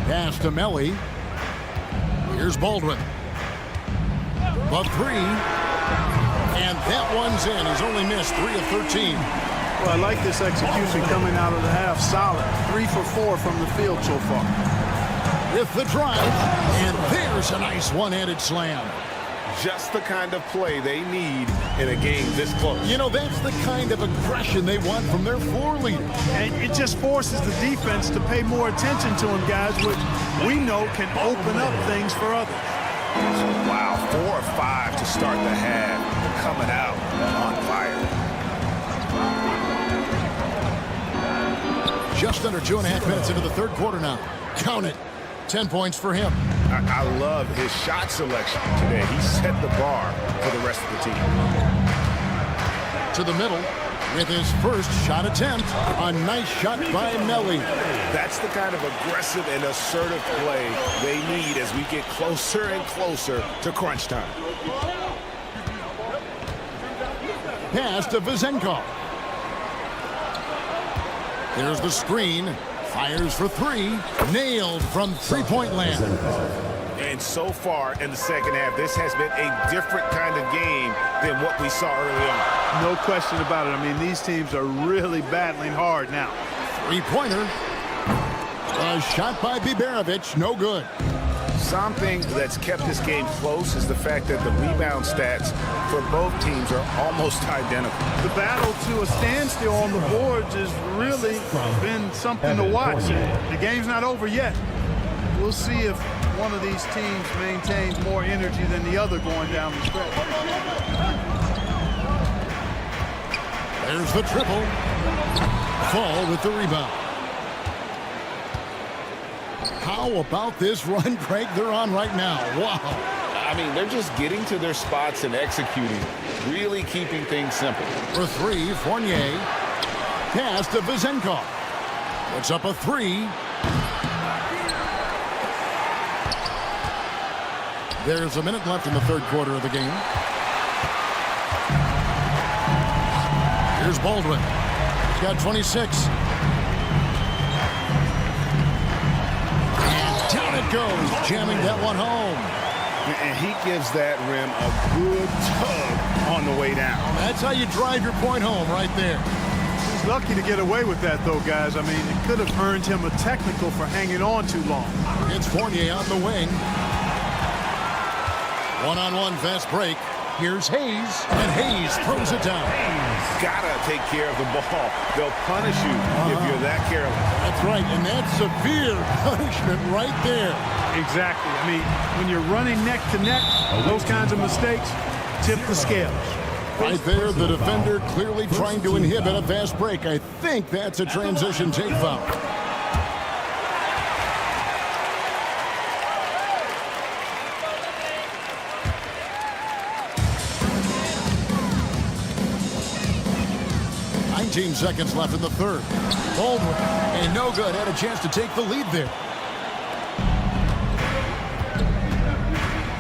S7: Pass to Melli. Here's Baldwin. The three, and that one's in. He's only missed 3 of 13.
S2: Well, I like this execution coming out of the half. Solid. 3 for 4 from the field so far.
S7: With the drive, and there's a nice one-handed slam.
S9: Just the kind of play they need in a game this close.
S7: You know, that's the kind of aggression they want from their floor leader.
S2: And it just forces the defense to pay more attention to him, guys, which we know can open up things for others.
S8: Wow, 4 or 5 to start the half. Coming out on fire.
S7: Just under 2.5 minutes into the third quarter now. Count it. 10 points for him.
S8: I love his shot selection today. He set the bar for the rest of the team.
S7: To the middle with his first shot attempt. A nice shot by Melli.
S8: That's the kind of aggressive and assertive play they need as we get closer and closer to crunch time.
S7: Pass to Vezenkov. There's the screen. Fires for three. Nailed from three-point land.
S8: And so far in the second half, this has been a different kind of game than what we saw early on.
S2: No question about it. I mean, these teams are really battling hard now.
S7: Three-pointer. A shot by Biberovic. No good.
S8: Something that's kept this game close is the fact that the rebound stats for both teams are almost identical.
S2: The battle to a standstill on the boards has really been something to watch. The game's not over yet. We'll see if one of these teams maintains more energy than the other going down the stretch.
S7: There's the triple. Fall with the rebound. How about this run, Craig, they're on right now? Wow.
S9: I mean, they're just getting to their spots and executing, really keeping things simple.
S7: For three, Fournier. Pass to Vezenkov. Puts up a three. There's a minute left in the third quarter of the game. Here's Baldwin. He's got 26. Down it goes, jamming that one home.
S8: And he gives that rim a good tug on the way down.
S7: That's how you drive your point home right there.
S2: He's lucky to get away with that, though, guys. I mean, it could have earned him a technical for hanging on too long.
S7: It's Fournier on the wing. One-on-one fast break. Here's Hayes, and Hayes throws it down.
S8: Gotta take care of the ball. They'll punish you if you're that careless.
S7: That's right, and that's severe punishment right there.
S2: Exactly. I mean, when you're running neck to neck, those kinds of mistakes tip the scales.
S7: Right there, the defender clearly trying to inhibit a fast break. I think that's a transition take foul. Seconds left in the third. Baldwin, and no good, had a chance to take the lead there.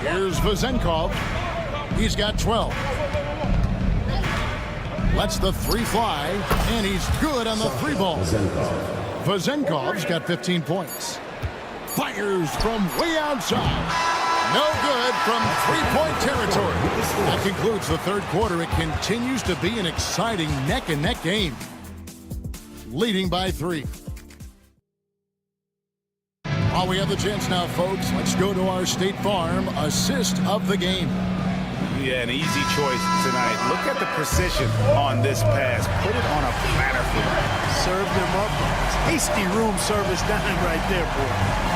S7: Here's Vezenkov. He's got 12. Lets the three fly, and he's good on the three ball. Vezenkov's got 15 points. Fires from way outside. No good from three-point territory. That concludes the third quarter. It continues to be an exciting neck-and-neck game. Leading by 3. While we have the chance now, folks, let's go to our State Farm assist of the game.
S8: Yeah, an easy choice tonight. Look at the precision on this pass. Put it on a platter for him.
S2: Served him up. Tasty room service dime right there, boy.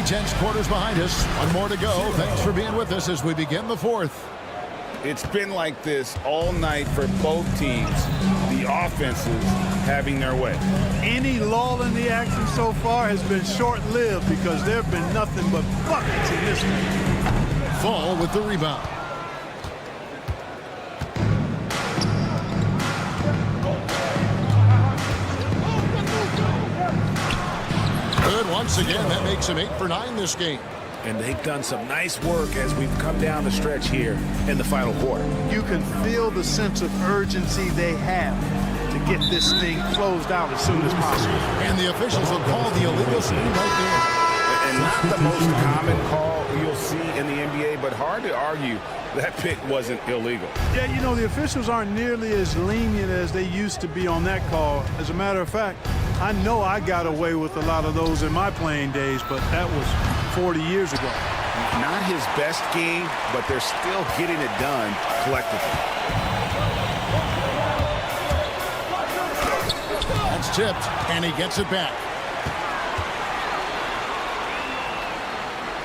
S7: tense quarters behind us. One more to go. Thanks for being with us as we begin the fourth.
S8: It's been like this all night for both teams. The offenses having their way.
S2: Any lull in the action so far has been short-lived because there have been nothing but buckets in this game.
S7: Fall with the rebound. Good once again. That makes him 8 for 9 this game.
S9: And they've done some nice work as we've come down the stretch here in the final quarter.
S2: You can feel the sense of urgency they have to get this thing closed out as soon as possible.
S7: And the officials will call the illegal screen right there.
S8: And not the most common call you'll see in the NBA, but hard to argue that pick wasn't illegal.
S2: Yeah, you know, the officials aren't nearly as lenient as they used to be on that call. As a matter of fact, I know I got away with a lot of those in my playing days, but that was 40 years ago.
S8: Not his best game, but they're still getting it done collectively.
S7: That's tipped, and he gets it back.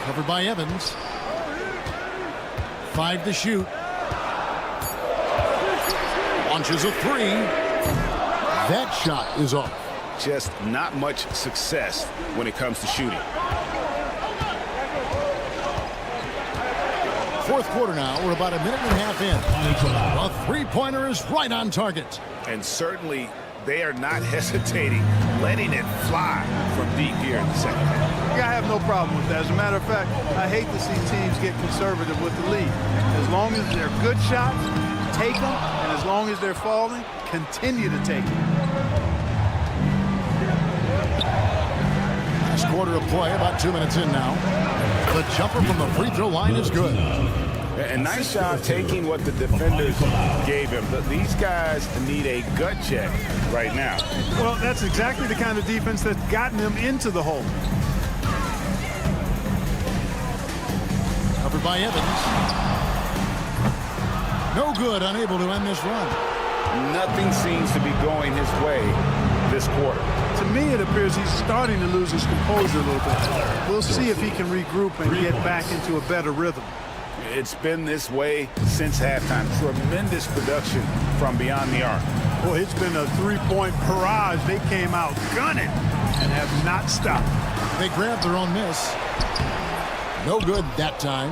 S7: Covered by Evans. 5 to shoot. Launches a 3. That shot is off.
S8: Just not much success when it comes to shooting.
S7: Fourth quarter now. We're about a minute and a half in. A three-pointer is right on target.
S8: And certainly they are not hesitating, letting it fly from deep here in the second half.
S2: Yeah, I have no problem with that. As a matter of fact, I hate to see teams get conservative with the lead. As long as they're good shots, take them. And as long as they're falling, continue to take them.
S7: Last quarter of play, about 2 minutes in now. The jumper from the free throw line is good.
S8: And nice job taking what the defenders gave him. But these guys need a gut check right now.
S2: Well, that's exactly the kind of defense that's gotten them into the hole.
S7: Covered by Evans. No good, unable to end this run.
S8: Nothing seems to be going his way this quarter.
S2: To me, it appears he's starting to lose his composure a little bit. We'll see if he can regroup and get back into a better rhythm.
S8: It's been this way since halftime. Tremendous production from beyond the arc.
S2: Boy, it's been a three-point barrage. They came out gunning and have not stopped.
S7: They grabbed their own miss. No good that time.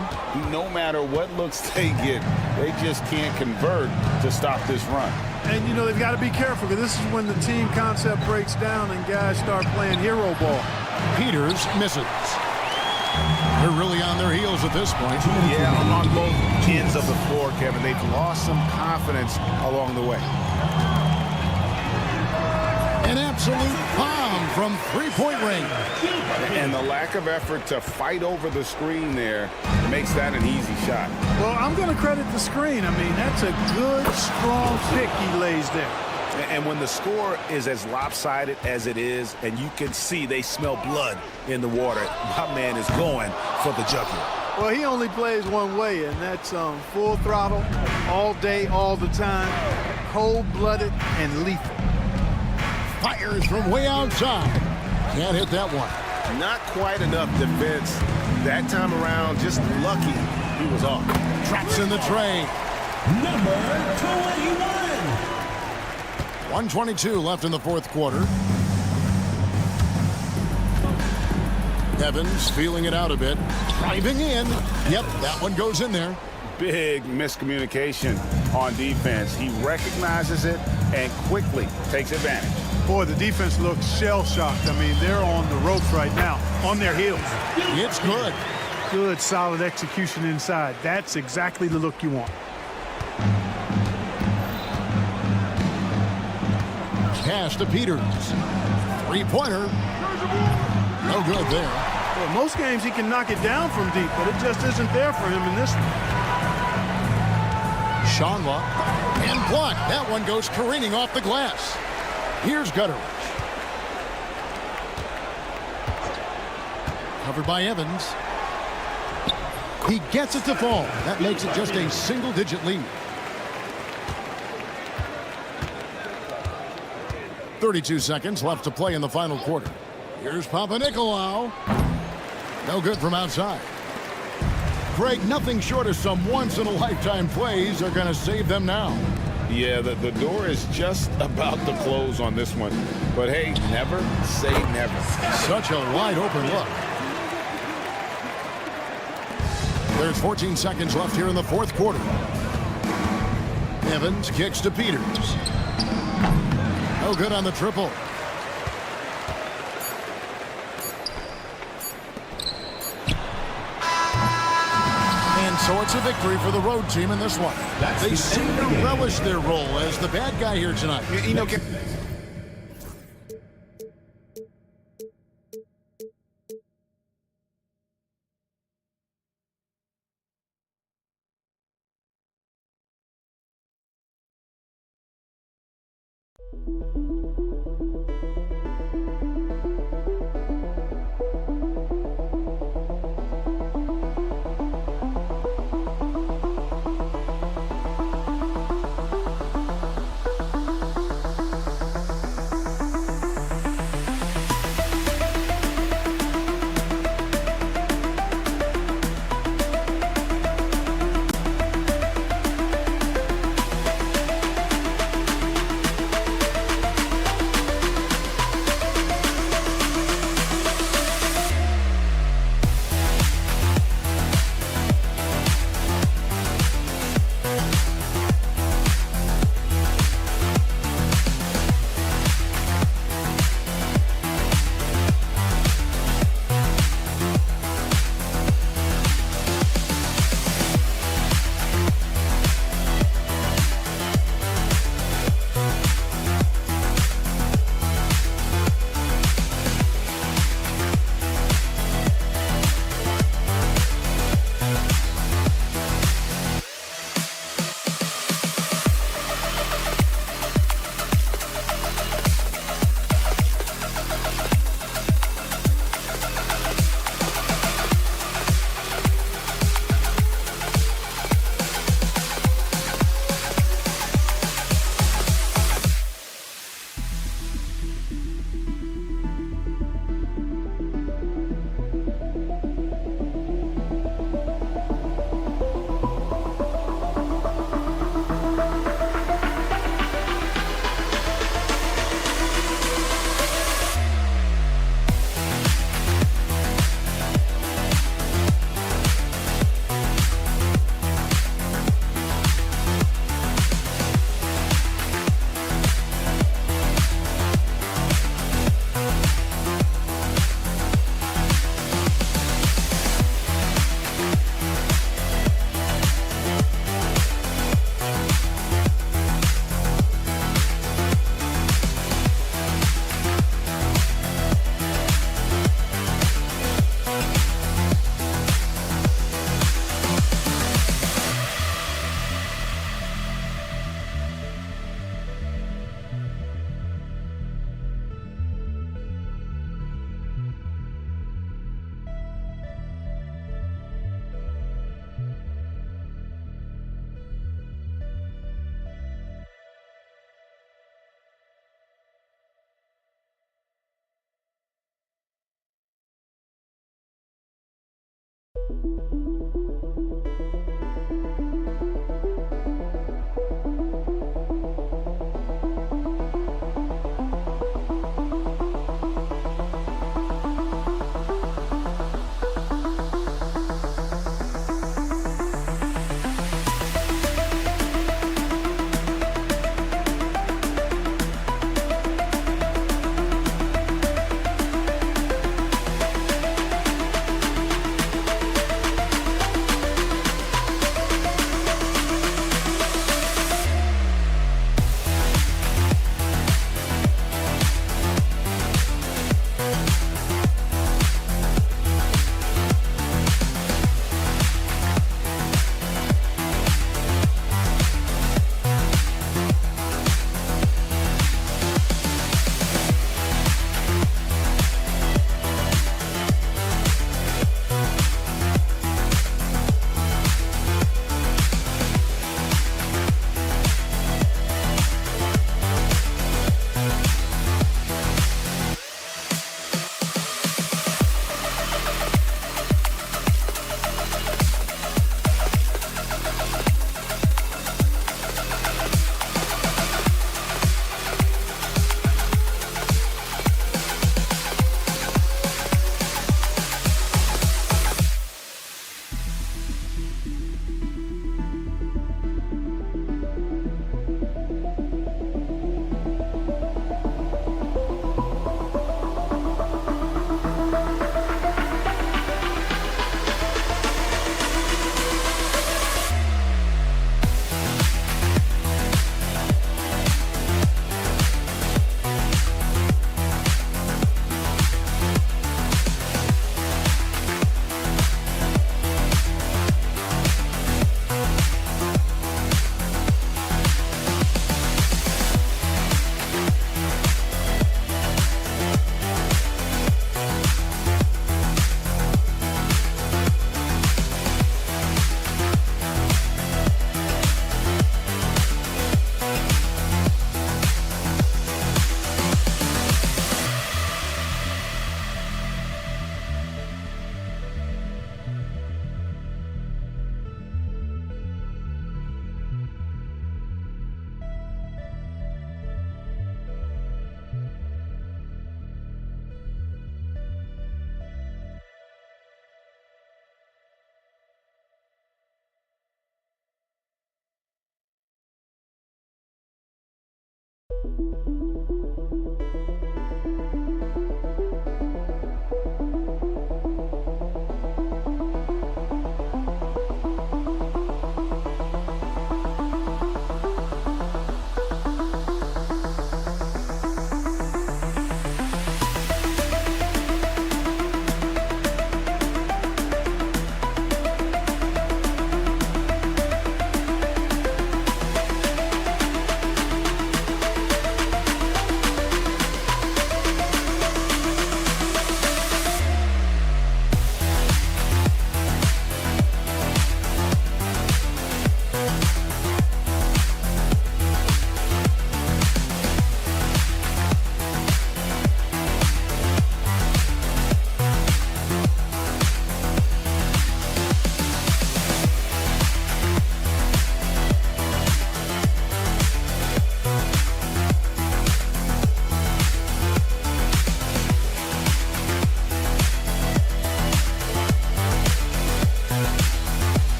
S8: No matter what looks they get, they just can't convert to stop this run.
S2: And, you know, they've got to be careful because this is when the team concept breaks down and guys start playing hero ball.
S7: Peters misses. They're really on their heels at this point.
S8: Yeah, on both ends of the floor, Kevin. They've lost some confidence along the way.
S7: An absolute bomb from three-point range.
S8: And the lack of effort to fight over the screen there makes that an easy shot.
S2: Well, I'm going to credit the screen. I mean, that's a good, strong pick he lays there.
S9: And when the score is as lopsided as it is, and you can see they smell blood in the water, my man is going for the jugular.
S2: Well, he only plays one way, and that's full throttle, all day, all the time, cold-blooded and lethal.
S7: Fires from way outside. Can't hit that one.
S9: Not quite enough defense that time around. Just lucky he was off.
S7: Traps in the tray.
S4: Number 21.
S7: 1:22 left in the fourth quarter. Evans feeling it out a bit. Driving in. Yep, that one goes in there.
S8: Big miscommunication on defense. He recognizes it and quickly takes advantage.
S2: Boy, the defense looks shell-shocked. I mean, they're on the ropes right now, on their heels.
S7: It's good.
S2: Good, solid execution inside. That's exactly the look you want.
S7: Pass to Peters. Three-pointer. No good there.
S2: Well, most games he can knock it down from deep, but it just isn't there for him in this one.
S7: Shanwa. And blocked. That one goes careening off the glass. Here's Gutteridge. Covered by Evans. He gets it to fall. That makes it just a single-digit lead. 32 seconds left to play in the final quarter. Here's Panathinaikos. No good from outside. Greg, nothing short of some once-in-a-lifetime plays are going to save them now.
S9: Yeah, the door is just about to close on this one. But hey, never say never.
S7: Such a wide-open look. There's 14 seconds left here in the fourth quarter. Evans kicks to Peters. No good on the triple. And so it's a victory for the road team in this one. They seem to relish their role as the bad guy here tonight.
S8: You know,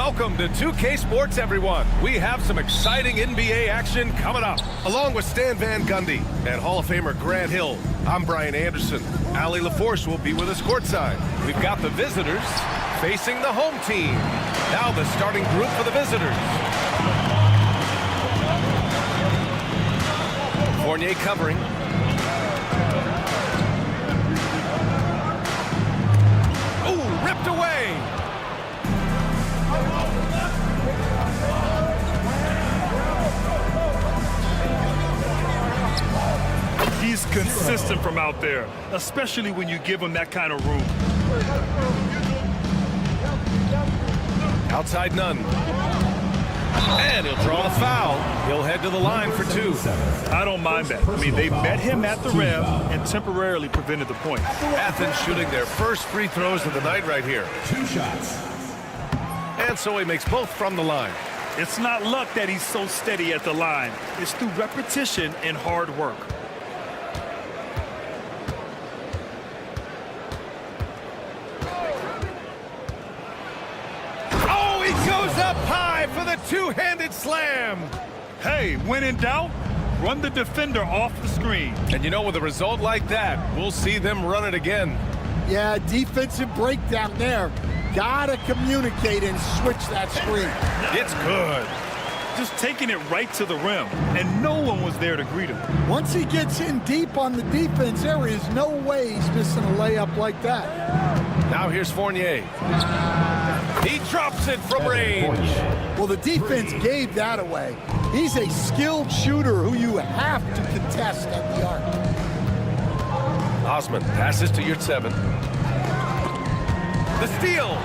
S1: Welcome to 2K Sports, everyone. We have some exciting NBA action coming up. Along with Stan Van Gundy and Hall of Famer Grant Hill, I'm Brian Anderson. Allie LaForce will be with us courtside. We've got the visitors facing the home team. Now the starting group for the visitors. Fournier covering. Ooh, ripped away.
S10: He's consistent from out there, especially when you give him that kind of room.
S1: Outside none. And he'll draw the foul. He'll head to the line for two.
S10: I don't mind that. I mean, they met him at the rim and temporarily prevented the point.
S1: Athens shooting their first free throws of the night right here.
S4: 2 shots.
S1: And so he makes both from the line.
S10: It's not luck that he's so steady at the line. It's through repetition and hard work.
S1: Up high for the two-handed slam.
S10: Hey, when in doubt, run the defender off the screen.
S1: And you know, with a result like that, we'll see them run it again.
S11: Yeah, defensive breakdown there. Gotta communicate and switch that screen.
S1: It's good.
S10: Just taking it right to the rim, and no one was there to greet him.
S11: Once he gets in deep on the defense, there is no way he's missing a layup like that.
S1: Now here's Fournier. He drops it from range.
S11: Well, the defense gave that away. He's a skilled shooter who you have to contest at the arc.
S1: Osman passes to Yurtseven. The steal.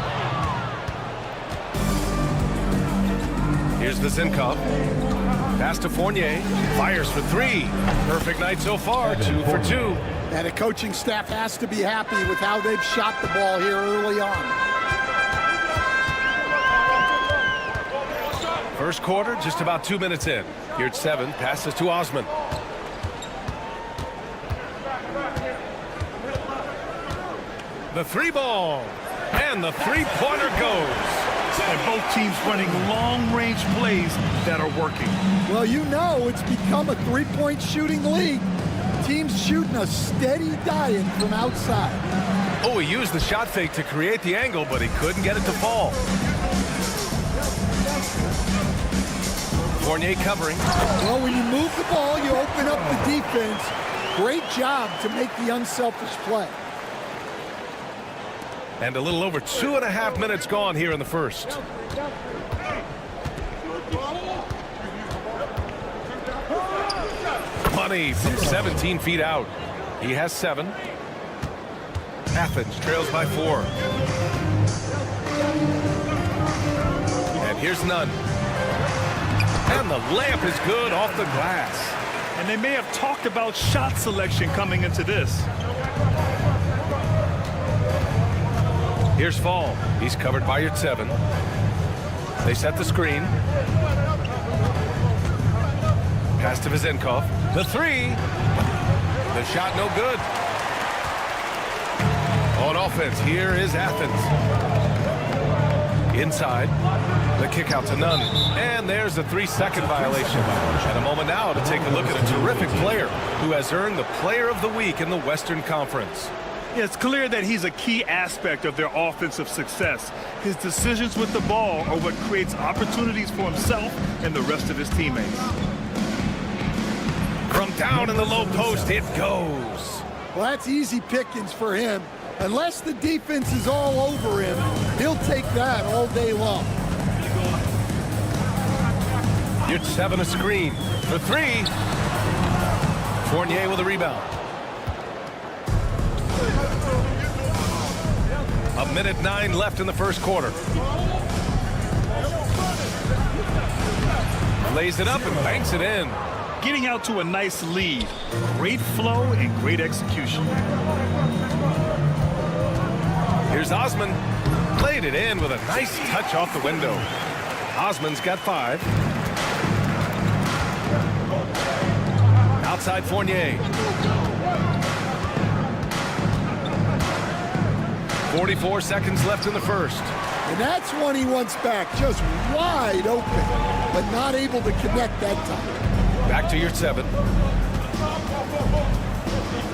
S1: Here's the Zinkov. Pass to Fournier. Fires for three. Perfect night so far. 2 for 2.
S11: And the coaching staff has to be happy with how they've shot the ball here early on.
S1: First quarter, just about 2 minutes in. Yurtseven passes to Osman. The three ball. And the three-pointer goes.
S10: And both teams running long-range plays that are working.
S11: Well, you know it's become a three-point shooting league. Teams shooting a steady diet from outside.
S1: Oh, he used the shot fake to create the angle, but he couldn't get it to fall. Fournier covering.
S11: Well, when you move the ball, you open up the defense. Great job to make the unselfish play.
S1: And a little over 2.5 minutes gone here in the first. Money from 17 feet out. He has 7. Athens trails by 4. And here's none. And the layup is good off the glass.
S10: And they may have talked about shot selection coming into this.
S1: Here's Fall. He's covered by Yurtseven. They set the screen. Pass to Vizenkov. The three. The shot no good. On offense, here is Athens. Inside. The kick out to none. And there's a 3-second violation. And a moment now to take a look at a terrific player who has earned the Player of the Week in the Western Conference.
S10: Yeah, it's clear that he's a key aspect of their offensive success. His decisions with the ball are what creates opportunities for himself and the rest of his teammates.
S1: From down in the low post, it goes.
S11: Well, that's easy pickings for him. Unless the defense is all over him, he'll take that all day long.
S1: Yurtseven a screen for 3. Fournier with a rebound. 1:09 left in the first quarter. Lays it up and banks it in.
S10: Getting out to a nice lead. Great flow and great execution.
S1: Here's Osman. Played it in with a nice touch off the window. Osman's got 5. Outside Fournier. 44 seconds left in the first.
S11: And that's one he wants back, just wide open, but not able to connect that time.
S1: Back to your 7.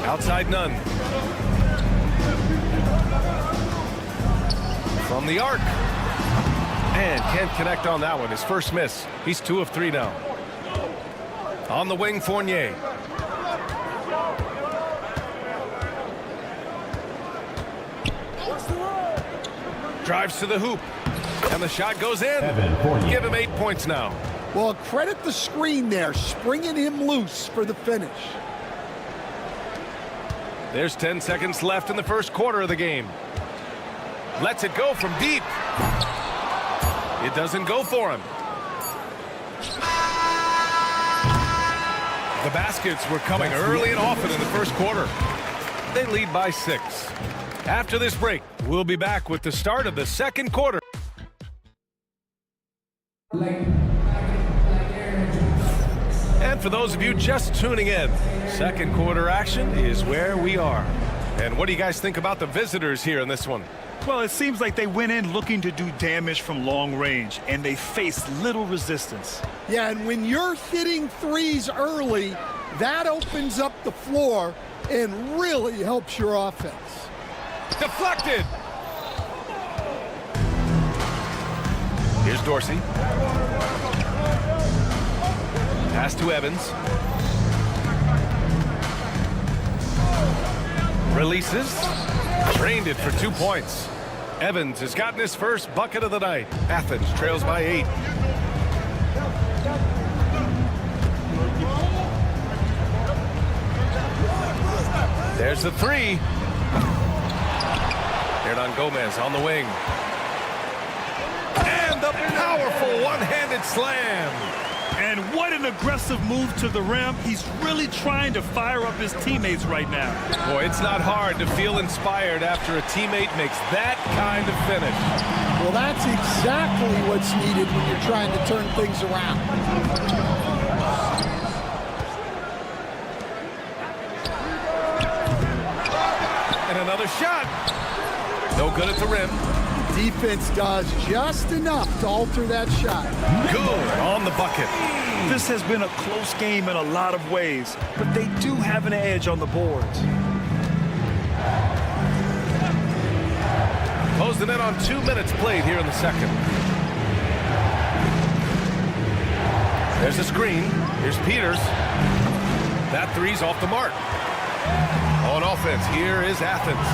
S1: Outside none. From the arc. And can't connect on that one. His first miss. He's 2 of 3 now. On the wing, Fournier. Drives to the hoop. And the shot goes in. Give him 8 points now.
S11: Well, credit the screen there, springing him loose for the finish.
S1: There's 10 seconds left in the first quarter of the game. Lets it go from deep. It doesn't go for him. The baskets were coming early and often in the first quarter. They lead by 6. After this break, we'll be back with the start of the second quarter. And for those of you just tuning in, second quarter action is where we are. And what do you guys think about the visitors here in this one?
S10: Well, it seems like they went in looking to do damage from long range, and they faced little resistance.
S11: Yeah, and when you're hitting threes early, that opens up the floor and really helps your offense.
S1: Deflected. Here's Dorsey. Pass to Evans. Releases. Drained it for 2 points. Evans has gotten his first bucket of the night. Athens trails by 8. There's the 3. Hernan Gomez on the wing. And the powerful one-handed slam.
S10: And what an aggressive move to the rim. He's really trying to fire up his teammates right now.
S1: Boy, it's not hard to feel inspired after a teammate makes that kind of finish.
S11: Well, that's exactly what's needed when you're trying to turn things around.
S1: And another shot. No good at the rim.
S11: Defense does just enough to alter that shot.
S1: Good on the bucket.
S10: This has been a close game in a lot of ways, but they do have an edge on the boards.
S1: Closing in on 2 minutes played here in the second. There's a screen. Here's Peters. That three's off the mark. On offense, here is Athens.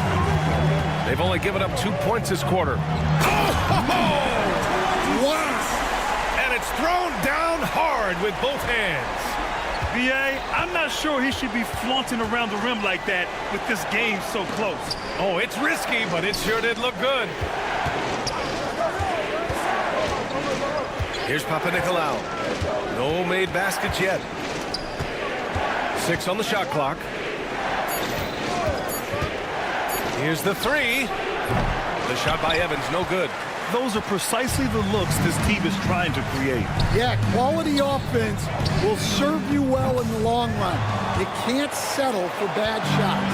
S1: They've only given up 2 points this quarter. Oh!
S11: Wow!
S1: And it's thrown down hard with both hands.
S10: B.A., I'm not sure he should be flaunting around the rim like that with this game so close.
S1: Oh, it's risky, but it sure did look good. Here's Papanikolaou. No made baskets yet. 6 on the shot clock. Here's the 3. The shot by Evans, no good.
S10: Those are precisely the looks this team is trying to create.
S11: Yeah, quality offense will serve you well in the long run. You can't settle for bad shots.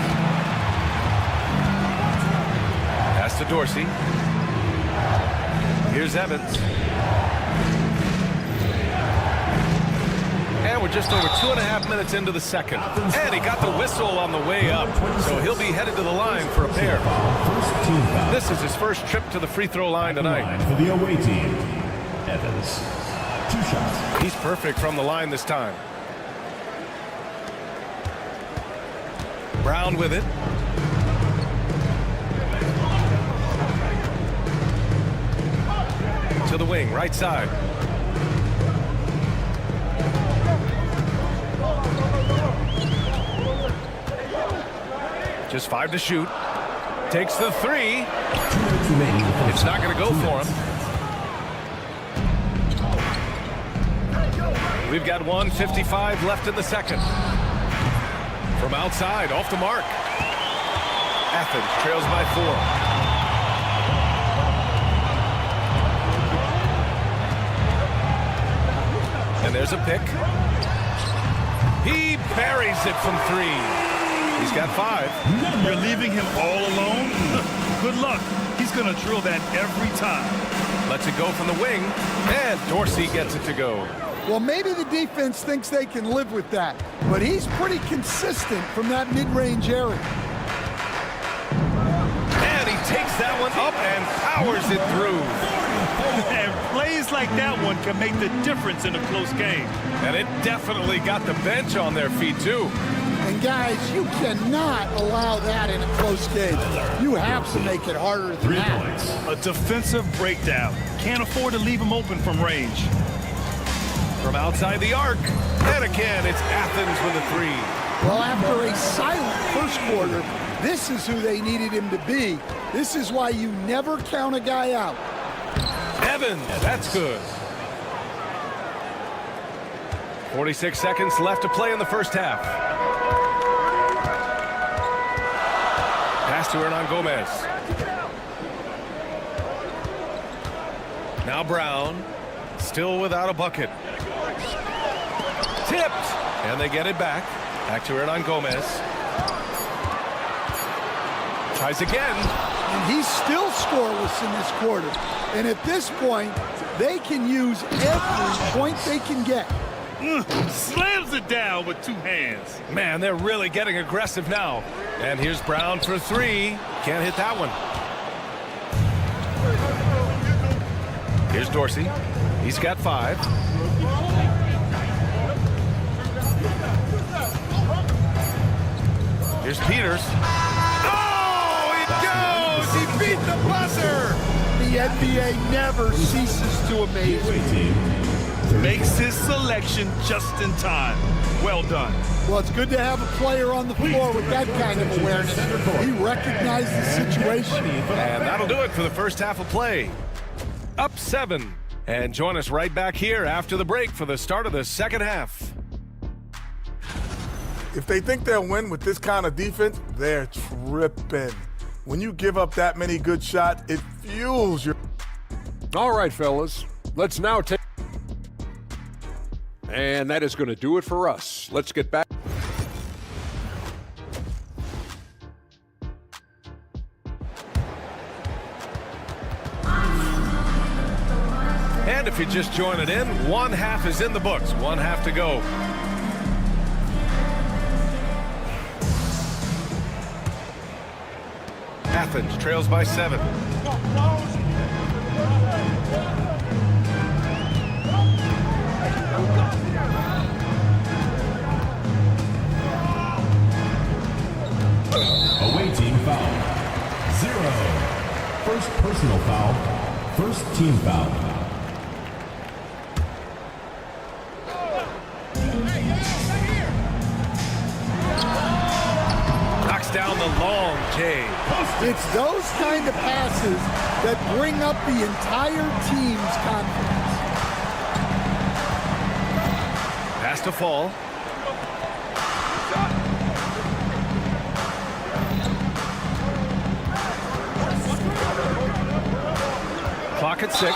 S1: Pass to Dorsey. Here's Evans. And we're just over 2.5 minutes into the second. And he got the whistle on the way up. So he'll be headed to the line for a pair. This is his first trip to the free throw line tonight.
S4: For the away team, Evans. 2 shots.
S1: He's perfect from the line this time. Brown with it. To the wing, right side. Just 5 to shoot. Takes the 3. It's not going to go for him. We've got 1:55 left in the second. From outside, off the mark. Athens trails by 4. And there's a pick. He buries it from 3. He's got 5.
S10: You're leaving him all alone? Good luck. He's going to drill that every time.
S1: Lets it go from the wing, and Dorsey gets it to go.
S11: Well, maybe the defense thinks they can live with that, but he's pretty consistent from that mid-range area.
S1: And he takes that one up and powers it through.
S10: And plays like that one can make the difference in a close game.
S1: And it definitely got the bench on their feet, too.
S11: And guys, you cannot allow that in a close game. You have to make it harder than that.
S10: A defensive breakdown. Can't afford to leave him open from range.
S1: From outside the arc. And again, it's Athens with a three.
S11: Well, after a silent first quarter, this is who they needed him to be. This is why you never count a guy out.
S1: Evans, that's good. 46 seconds left to play in the first half. Pass to Hernan Gomez. Now Brown, still without a bucket. Tipped, and they get it back. Back to Hernan Gomez. Tries again.
S11: And he's still scoreless in this quarter. And at this point, they can use every point they can get.
S10: Slams it down with two hands.
S1: Man, they're really getting aggressive now. And here's Brown for three. Can't hit that one. Here's Dorsey. He's got 5. Here's Peters. Oh, it goes! He beat the buzzer!
S11: The NBA never ceases to amaze me.
S10: Makes his selection just in time. Well done.
S11: Well, it's good to have a player on the floor with that kind of awareness. He recognized the situation.
S1: And that'll do it for the first half of play. Up 7. And join us right back here after the break for the start of the second half.
S12: If they think they'll win with this kind of defense, they're tripping. When you give up that many good shots, it fuels your...
S6: All right, fellas. Let's now take... And that is going to do it for us. Let's get back.
S1: And if you're just joining in, one half is in the books. One half to go. Athens trails by 7.
S4: Away team foul. 0. First personal foul. First team foul.
S1: Knocks down the long J.
S11: It's those kind of passes that bring up the entire team's confidence.
S1: Pass to Fall. Clock at 6.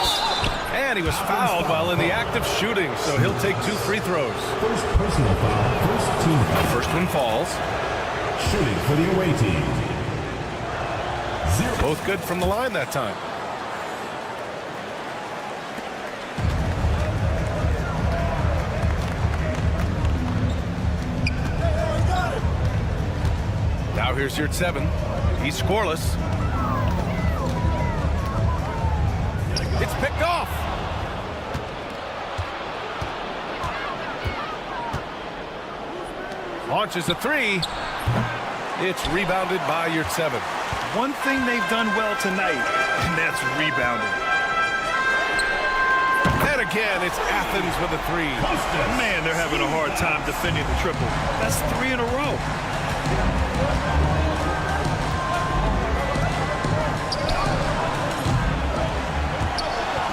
S1: And he was fouled while in the act of shooting, so he'll take 2 free throws.
S4: First personal foul. First team foul.
S1: First one falls.
S4: Shooting for the away team. 0.
S1: Both good from the line that time. Now here's your 7. He's scoreless. It's picked off. Launches a 3. It's rebounded by your 7.
S10: One thing they've done well tonight, and that's rebounding.
S1: And again, it's Athens with a 3.
S10: Man, they're having a hard time defending the triple. That's 3 in a row.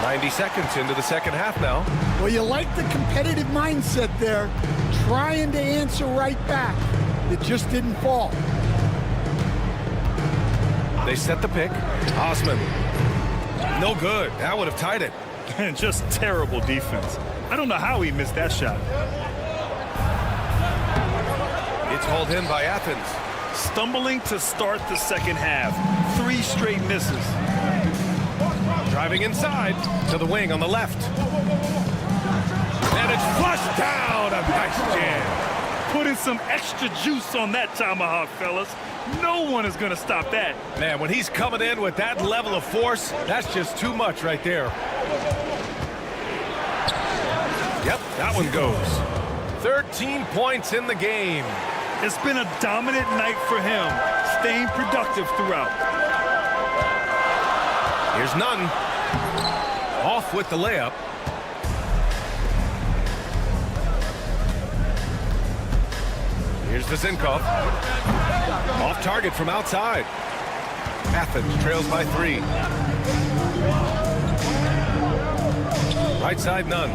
S1: .90 seconds into the second half now.
S11: Well, you like the competitive mindset there, trying to answer right back. It just didn't fall.
S1: They set the pick. Osman. No good. That would have tied it.
S10: And just terrible defense. I don't know how he missed that shot.
S1: It's hauled in by Athens.
S10: Stumbling to start the second half. 3 straight misses.
S1: Driving inside to the wing on the left. And it's flushed down. A nice jam.
S10: Put in some extra juice on that tomahawk, fellas. No one is going to stop that.
S1: Man, when he's coming in with that level of force, that's just too much right there. Yep, that one goes. 13 points in the game.
S10: It's been a dominant night for him, staying productive throughout.
S1: Here's Nunn. Off with the layup. Here's Vizinkov. Off target from outside. Athens trails by 3. Right side, Nunn.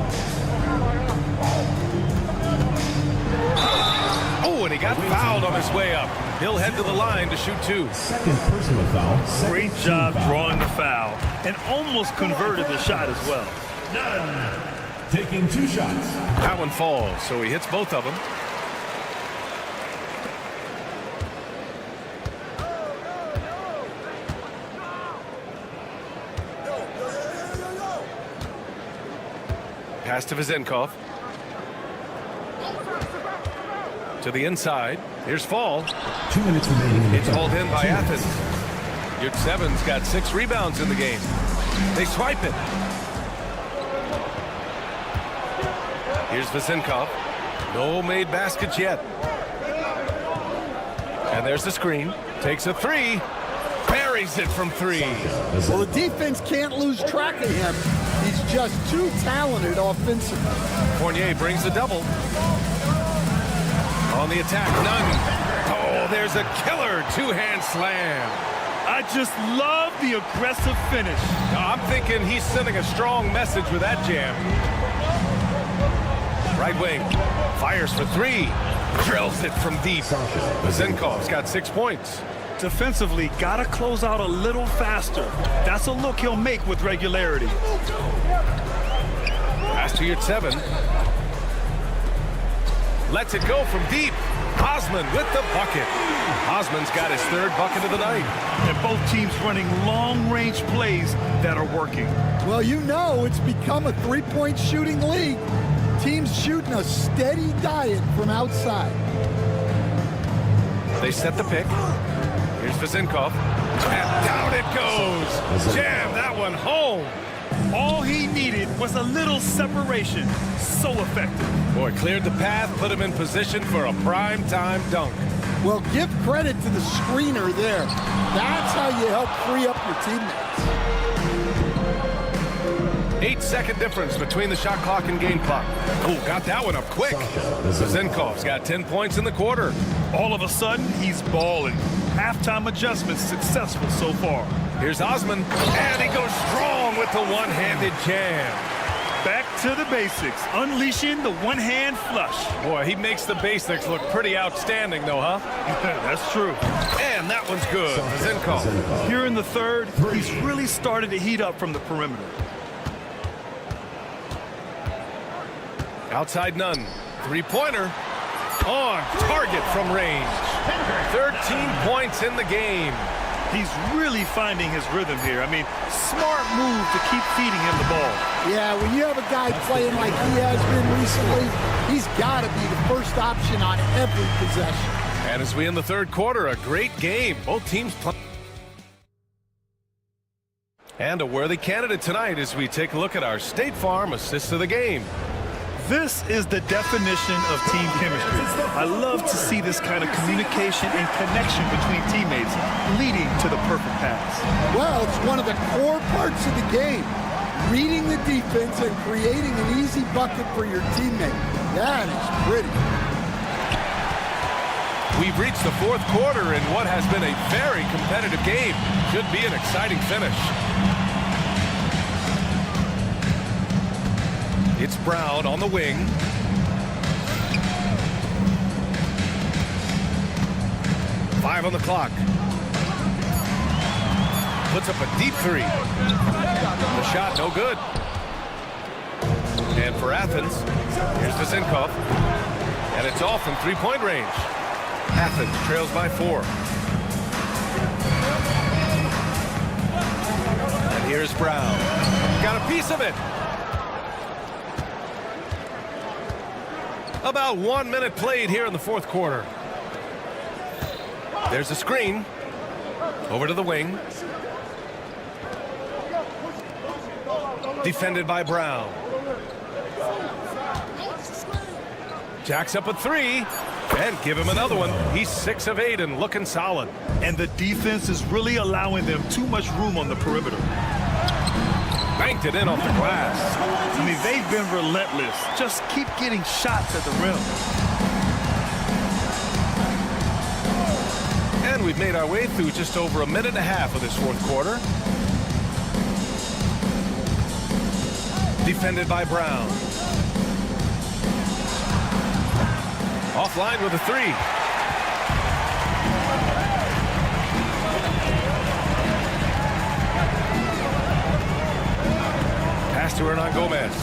S1: Oh, and he got fouled on his way up. He'll head to the line to shoot 2.
S4: Second personal foul.
S10: Great job drawing the foul and almost converted the shot as well.
S4: Taking 2 shots.
S1: That one falls, so he hits both of them. Pass to Vizinkov. To the inside. Here's Fall.
S4: 2 minutes remaining.
S1: It's hauled in by Athens. Yurtseven's got 6 rebounds in the game. They swipe it. Here's Vizinkov. No made baskets yet. And there's the screen. Takes a 3. Buries it from 3.
S11: Well, the defense can't lose track of him. He's just too talented offensively.
S1: Fournier brings the double. On the attack, Nunn. Oh, there's a killer 2-hand slam.
S10: I just love the aggressive finish.
S1: I'm thinking he's sending a strong message with that jam. Right wing, fires for 3. Drills it from deep. Vizinkov's got 6 points.
S10: Defensively, gotta close out a little faster. That's a look he'll make with regularity.
S1: Pass to Yurtseven. Lets it go from deep. Osman with the bucket. Osman's got his 3rd bucket of the night.
S10: And both teams running long-range plays that are working.
S11: Well, you know it's become a 3-point shooting league. Teams shooting a steady diet from outside.
S1: They set the pick. Here's Vizinkov. And down it goes. Jam that one home.
S10: All he needed was a little separation. So effective.
S1: Boy, cleared the path, put him in position for a prime-time dunk.
S11: Well, give credit to the screener there. That's how you help free up your teammates.
S1: 8-second difference between the shot clock and game clock. Oh, got that one up quick. Vizinkov's got 10 points in the quarter.
S10: All of a sudden, he's balling. Halftime adjustments successful so far.
S1: Here's Osman, and he goes strong with the one-handed jam.
S10: Back to the basics, unleashing the one-hand flush.
S1: Boy, he makes the basics look pretty outstanding, though, huh?
S10: That's true.
S1: And that one's good. Vizinkov.
S10: Here in the 3rd, he's really started to heat up from the perimeter.
S1: Outside Nunn. 3-pointer. On target from range. 13 points in the game.
S10: He's really finding his rhythm here. I mean, smart move to keep feeding him the ball.
S11: Yeah, when you have a guy playing like he has been recently, he's got to be the first option on every possession.
S1: And as we end the 3rd quarter, a great game. Both teams play. And a worthy candidate tonight as we take a look at our State Farm assist of the game.
S10: This is the definition of team chemistry. I love to see this kind of communication and connection between teammates leading to the perfect pass.
S11: Well, it's one of the core parts of the game. Reading the defense and creating an easy bucket for your teammate. That is pretty.
S1: We've reached the 4th quarter in what has been a very competitive game. Should be an exciting finish. It's Brown on the wing. Five on the clock. Puts up a deep 3. The shot no good. And for Athens, here's Vizinkov. And it's off from 3-point range. Athens trails by 4. And here's Brown. got a piece of it. About 1 minute played here in the fourth quarter. There's a screen. Over to the wing. Defended by Brown. Jacks up a three. And give him another one. He's 6 of 8 and looking solid.
S10: And the defense is really allowing them too much room on the perimeter.
S1: Banked it in off the glass.
S10: I mean, they've been relentless. Just keep getting shots at the rim.
S1: And we've made our way through just over a minute and a half of this fourth quarter. Defended by Brown. Offline with a three. Pass to Hernan Gomez.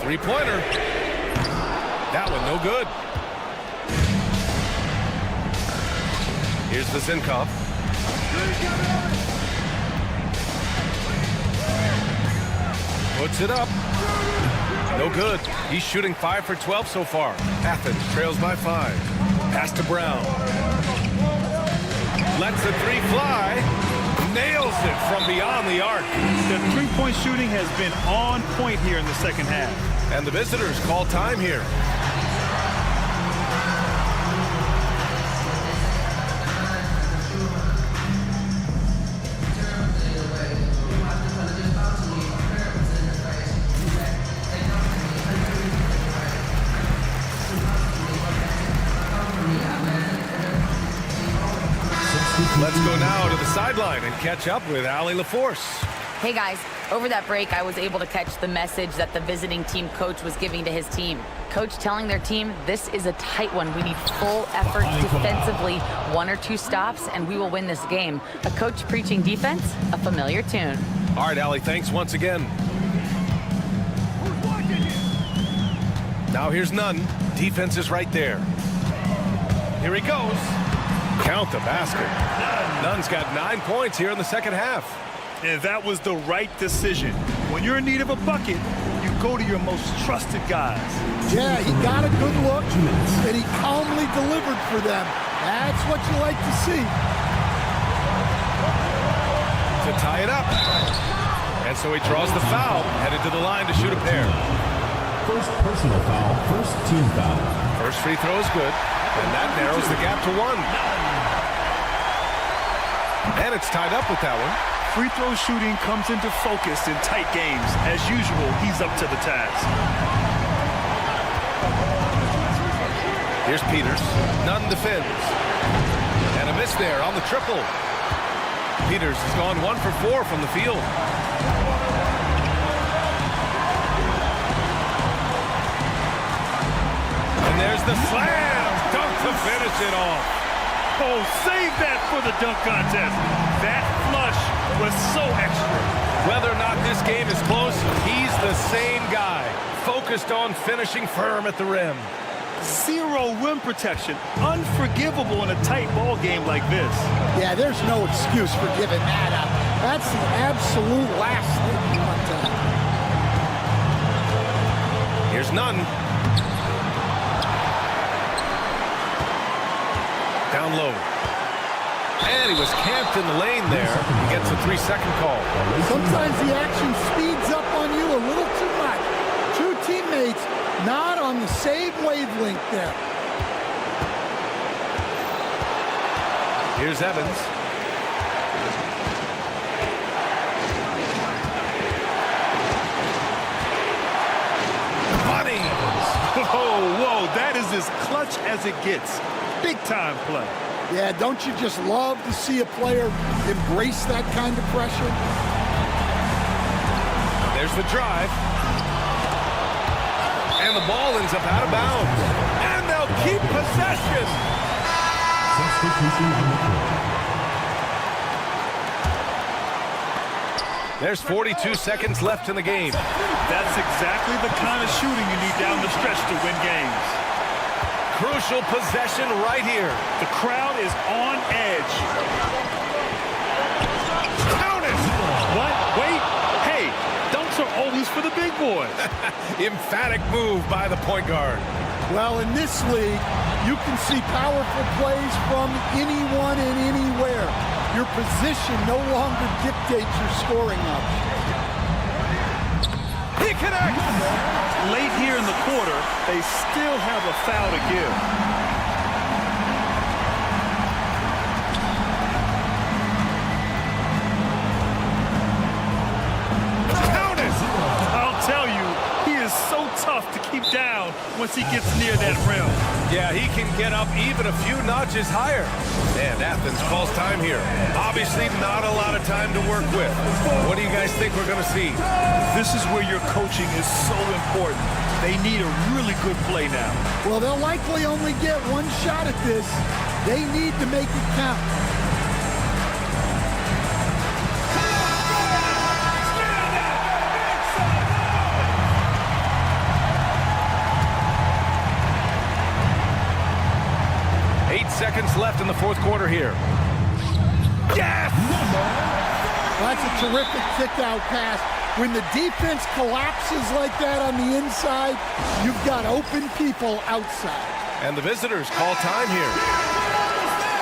S1: Three-pointer. That one no good. Here's the Zinkov. Puts it up. No good. He's shooting 5 for 12 so far. Athens trails by 5. Pass to Brown. Lets the three fly. Nails it from beyond the arc.
S10: The three-point shooting has been on point here in the second half.
S1: And the visitors call time here. Let's go now to the sideline and catch up with Allie LaForce.
S13: Hey guys, over that break I was able to catch the message that the visiting team coach was giving to his team. Coach telling their team, this is a tight one. We need full effort defensively, 1 or 2 stops, and we will win this game. A coach preaching defense, a familiar tune.
S1: All right, Allie, thanks once again. Now here's Nunn. Defense is right there. Here he goes. Count the basket. Nunn's got 9 points here in the second half.
S10: And that was the right decision. When you're in need of a bucket, you go to your most trusted guys.
S11: Yeah, he got a good look, and he calmly delivered for them. That's what you like to see.
S1: To tie it up. And so he draws the foul, headed to the line to shoot a pair.
S4: First personal foul, first team foul.
S1: First free throw is good, and that narrows the gap to 1. And it's tied up with that one.
S10: Free throw shooting comes into focus in tight games. As usual, he's up to the task.
S1: Here's Peters. Nunn defends. And a miss there on the triple. Peters has gone 1 for 4 from the field. And there's the slam. Dunk to finish it off.
S10: Oh, save that for the dunk contest. That flush was so extra.
S1: Whether or not this game is close, he's the same guy. Focused on finishing firm at the rim.
S10: 0 rim protection. Unforgivable in a tight ball game like this.
S11: Yeah, there's no excuse for giving that up. That's the absolute last thing you want to have.
S1: Here's Nunn. Down low. And he was camped in the lane there. He gets a 3-second call.
S11: Sometimes the action speeds up on you a little too much. 2 teammates not on the same wavelength there.
S1: Here's Evans. Money!
S10: Whoa, that is as clutch as it gets. Big time play.
S11: Yeah, don't you just love to see a player embrace that kind of pressure?
S1: There's the drive. And the ball ends up out of bounds. And they'll keep possession.
S4: Substitution on the court.
S1: There's 42 seconds left in the game.
S10: That's exactly the kind of shooting you need down the stretch to win games.
S1: crucial possession right here.
S10: The crowd is on edge.
S1: Count it!
S10: What? Wait. Hey, dunks are always for the big boys.
S1: Emphatic move by the point guard.
S11: Well, in this league, you can see powerful plays from anyone and anywhere. Your position no longer dictates your scoring options.
S1: He connects!
S10: Late here in the quarter, they still have a foul to give.
S1: Count it!
S10: I'll tell you, he is so tough to keep down once he gets near that rim.
S1: Yeah, he can get up even a few notches higher. And Athens calls time here. Obviously not a lot of time to work with. What do you guys think we're going to see?
S10: This is where your coaching is so important. They need a really good play now.
S11: Well, they'll likely only get one shot at this. They need to make it count.
S1: Seconds left in the fourth quarter here. Yes!
S11: That's a terrific kick-out pass. When the defense collapses like that on the inside, you've got open people outside.
S1: And the visitors call time here.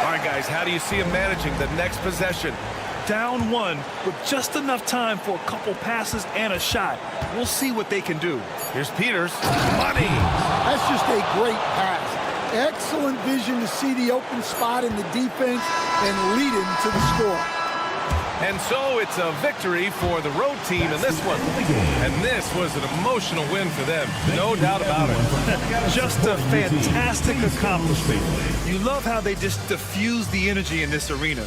S1: All right, guys, how do you see him managing the next possession?
S10: Down one with just enough time for a couple passes and a shot. We'll see what they can do.
S1: Here's Peters. Money!
S11: That's just a great pass. Excellent vision to see the open spot in the defense and lead him to the score.
S1: And so it's a victory for the road team in this one. And this was an emotional win for them, no doubt about it.
S10: Just a fantastic accomplishment. You love how they just diffuse the energy in this arena.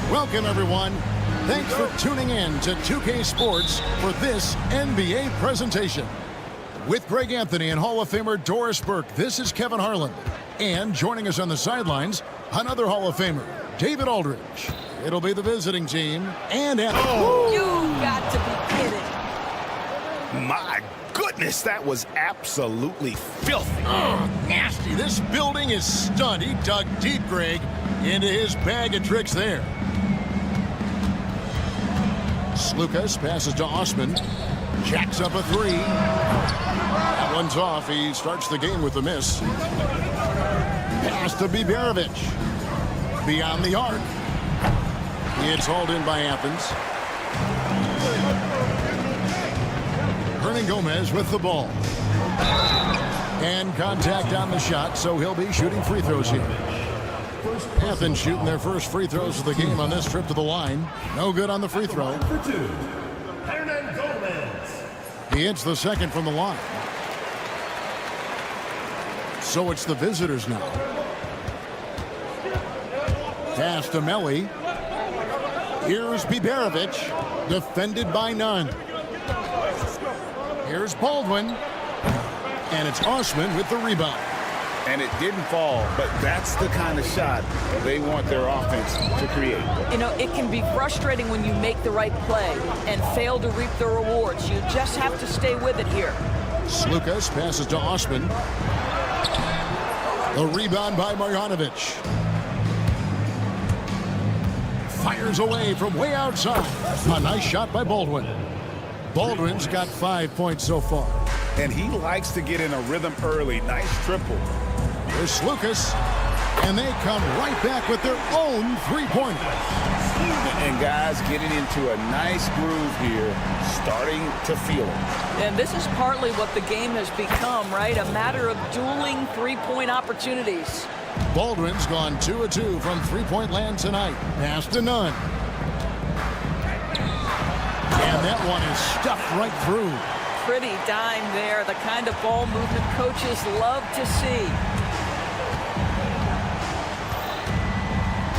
S7: Welcome, everyone. Thanks for tuning in to 2K Sports for this NBA presentation. With Greg Anthony and Hall of Famer Doris Burke, this is Kevin Harlan. And joining us on the sidelines, another Hall of Famer, David Aldridge. It'll be the visiting team and Anthony.
S14: You got to be kidding.
S9: My goodness, that was absolutely filthy.
S7: Oh, nasty. This building is stunned. He dug deep, Greg, into his bag of tricks there. Slukas passes to Osman. Jacks up a three. That one's off. He starts the game with a miss. Pass to Biberovic. Beyond the arc. It's hauled in by Athens. Hernan Gomez with the ball. And contact on the shot, so he'll be shooting free throws here. Athens shooting their first free throws of the game on this trip to the line. No good on the free throw. He hits the second from the line. So it's the visitors now. Pass to Melli. Here's Biberovic, defended by none. Here's Baldwin, and it's Osman with the rebound.
S9: And it didn't fall, but that's the kind of shot they want their offense to create.
S14: You know, it can be frustrating when you make the right play and fail to reap the rewards. You just have to stay with it here.
S7: Slukas passes to Osman. The rebound by Marjanovic. Fires away from way outside. A nice shot by Baldwin. Baldwin's got 5 points so far.
S9: And he likes to get in a rhythm early. Nice triple.
S7: Here's Slukas. And they come right back with their own three-pointer.
S9: And guys getting into a nice groove here, starting to feel it.
S14: And this is partly what the game has become, right? A matter of dueling three-point opportunities.
S7: Baldwin's gone 2 of 2 from three-point land tonight. Pass to none. And that one is stuffed right through.
S14: Pretty dime there, the kind of ball movement coaches love to see.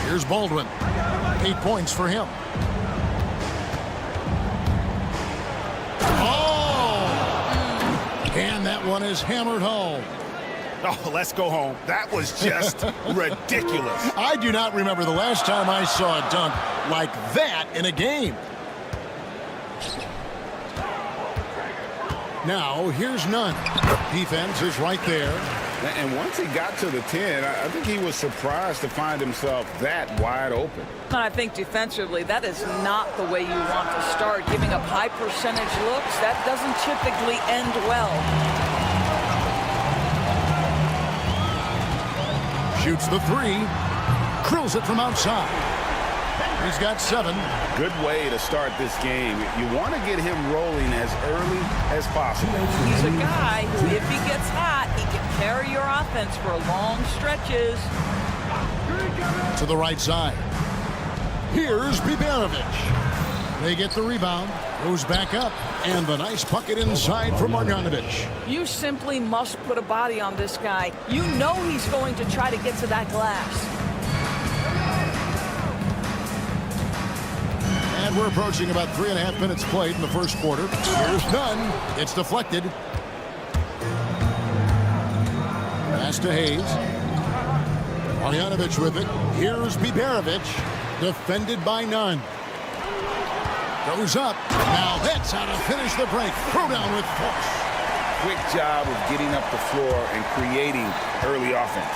S7: Here's Baldwin. 8 points for him. Oh! And that one is hammered home.
S9: Oh, let's go home. That was just ridiculous.
S7: I do not remember the last time I saw a dunk like that in a game. Now, here's none. Defense is right there.
S9: And once he got to the 10, I think he was surprised to find himself that wide open.
S14: I think defensively, that is not the way you want to start. Giving up high percentage looks, that doesn't typically end well.
S7: Shoots the three. Drills it from outside. He's got 7.
S9: Good way to start this game. You want to get him rolling as early as possible.
S14: He's a guy who, if he gets hot, he can carry your offense for long stretches.
S7: To the right side. Here's Biberovic. They get the rebound. Goes back up. And the nice bucket inside for Marjanovic.
S14: You simply must put a body on this guy. You know he's going to try to get to that glass.
S7: And we're approaching about 3.5 minutes played in the first quarter. Here's none. It's deflected. Pass to Hayes. Marjanovic with it. Here's Biberovic. Defended by none. Goes up. Now that's how to finish the break. Throw down with force.
S9: Quick job of getting up the floor and creating early offense.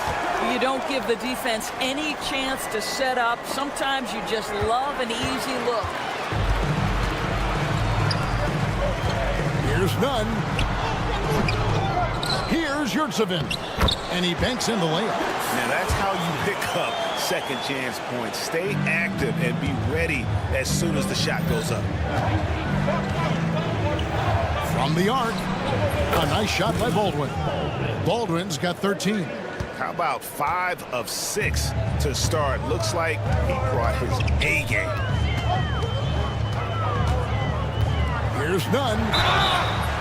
S14: You don't give the defense any chance to set up. Sometimes you just love an easy look.
S7: Here's none. Here's Yurtsevin. And he banks in the layup.
S9: Now that's how you pick up second chance points. Stay active and be ready as soon as the shot goes up.
S7: From the arc. A nice shot by Baldwin. Baldwin's got 13.
S9: How about 5 of 6 to start? Looks like he brought his A game.
S7: Here's none.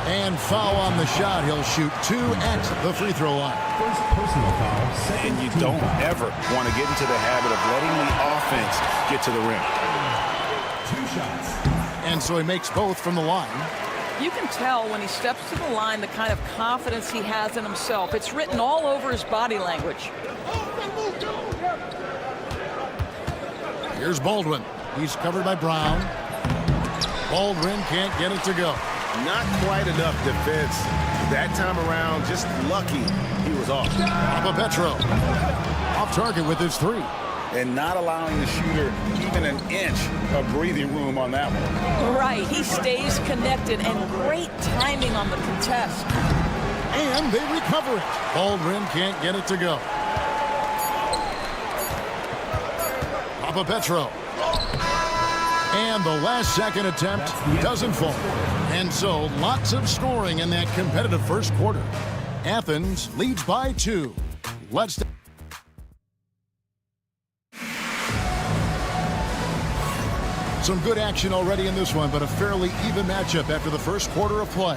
S7: And foul on the shot. He'll shoot 2 at the free throw line.
S4: First personal foul.
S9: And you don't ever want to get into the habit of letting the offense get to the rim.
S4: 2 shots.
S7: And so he makes both from the line.
S14: You can tell when he steps to the line the kind of confidence he has in himself. It's written all over his body language.
S7: Here's Baldwin. He's covered by Brown. Baldwin can't get it to go.
S9: Not quite enough defense that time around. Just lucky he was off.
S7: Petro off target with his 3.
S9: And not allowing the shooter even an inch of breathing room on that one.
S14: Right, he stays connected, and great timing on the contest.
S7: And they recover it. Baldwin can't get it to go. Petro. And the last second attempt doesn't fall. And so lots of scoring in that competitive first quarter. Athens leads by 2. Let's some good action already in this one, but a fairly even matchup after the first quarter of play.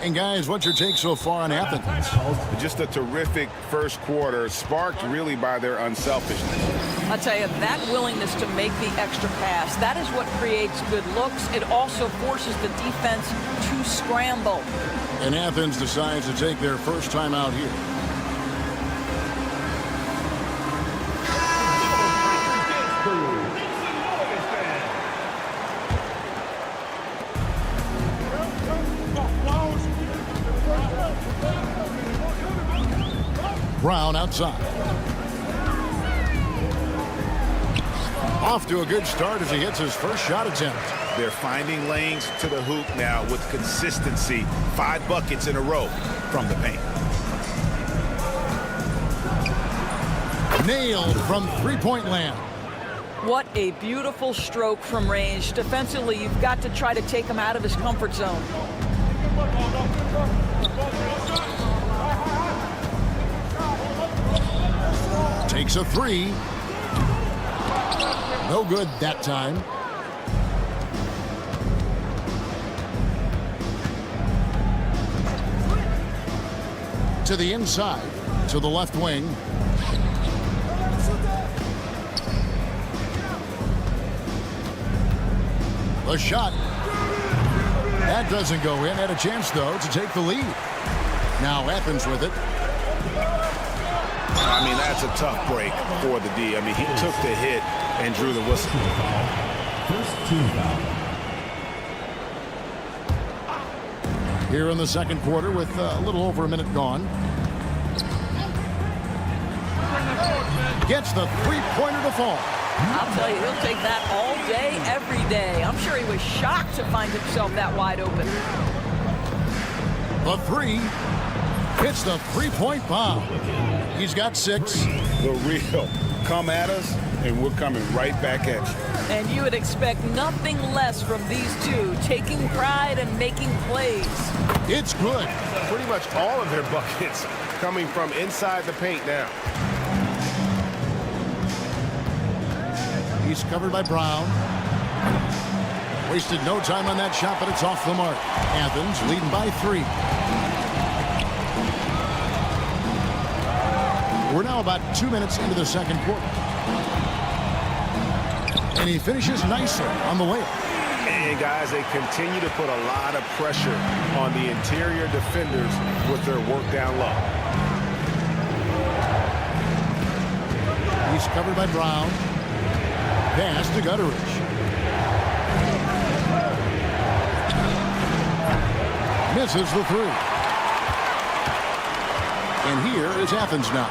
S7: And guys, what's your take so far on Athens?
S9: Just a terrific first quarter, sparked really by their unselfishness.
S14: I tell you, that willingness to make the extra pass, that is what creates good looks. It also forces the defense to scramble.
S7: And Athens decides to take their first time out here. Brown outside. Off to a good start as he hits his first shot attempt.
S9: They're finding lanes to the hoop now with consistency. 5 buckets in a row from the paint.
S7: Nailed from three-point land.
S14: What a beautiful stroke from range. Defensively, you've got to try to take him out of his comfort zone.
S7: Takes a 3. No good that time. To the inside, to the left wing. The shot. That doesn't go in. Had a chance, though, to take the lead. Now Athens with it.
S9: I mean, that's a tough break for the D. I mean, he took the hit and drew the whistle.
S4: First team foul.
S7: Here in the second quarter with a little over a minute gone. Gets the three-pointer to fall.
S14: I'll tell you, he'll take that all day, every day. I'm sure he was shocked to find himself that wide open.
S7: The 3 hits the three-point bomb. He's got 6.
S9: The real come at us, and we're coming right back at you.
S14: And you would expect nothing less from these two, taking pride and making plays.
S7: It's good.
S9: Pretty much all of their buckets coming from inside the paint now.
S7: He's covered by Brown. Wasted no time on that shot, but it's off the mark. Athens leading by 3. We're now about 2 minutes into the second quarter. And he finishes nicely on the layup.
S9: And guys, they continue to put a lot of pressure on the interior defenders with their work down low.
S7: He's covered by Brown. Pass to Gutteridge. Misses the three. And here is Athens now.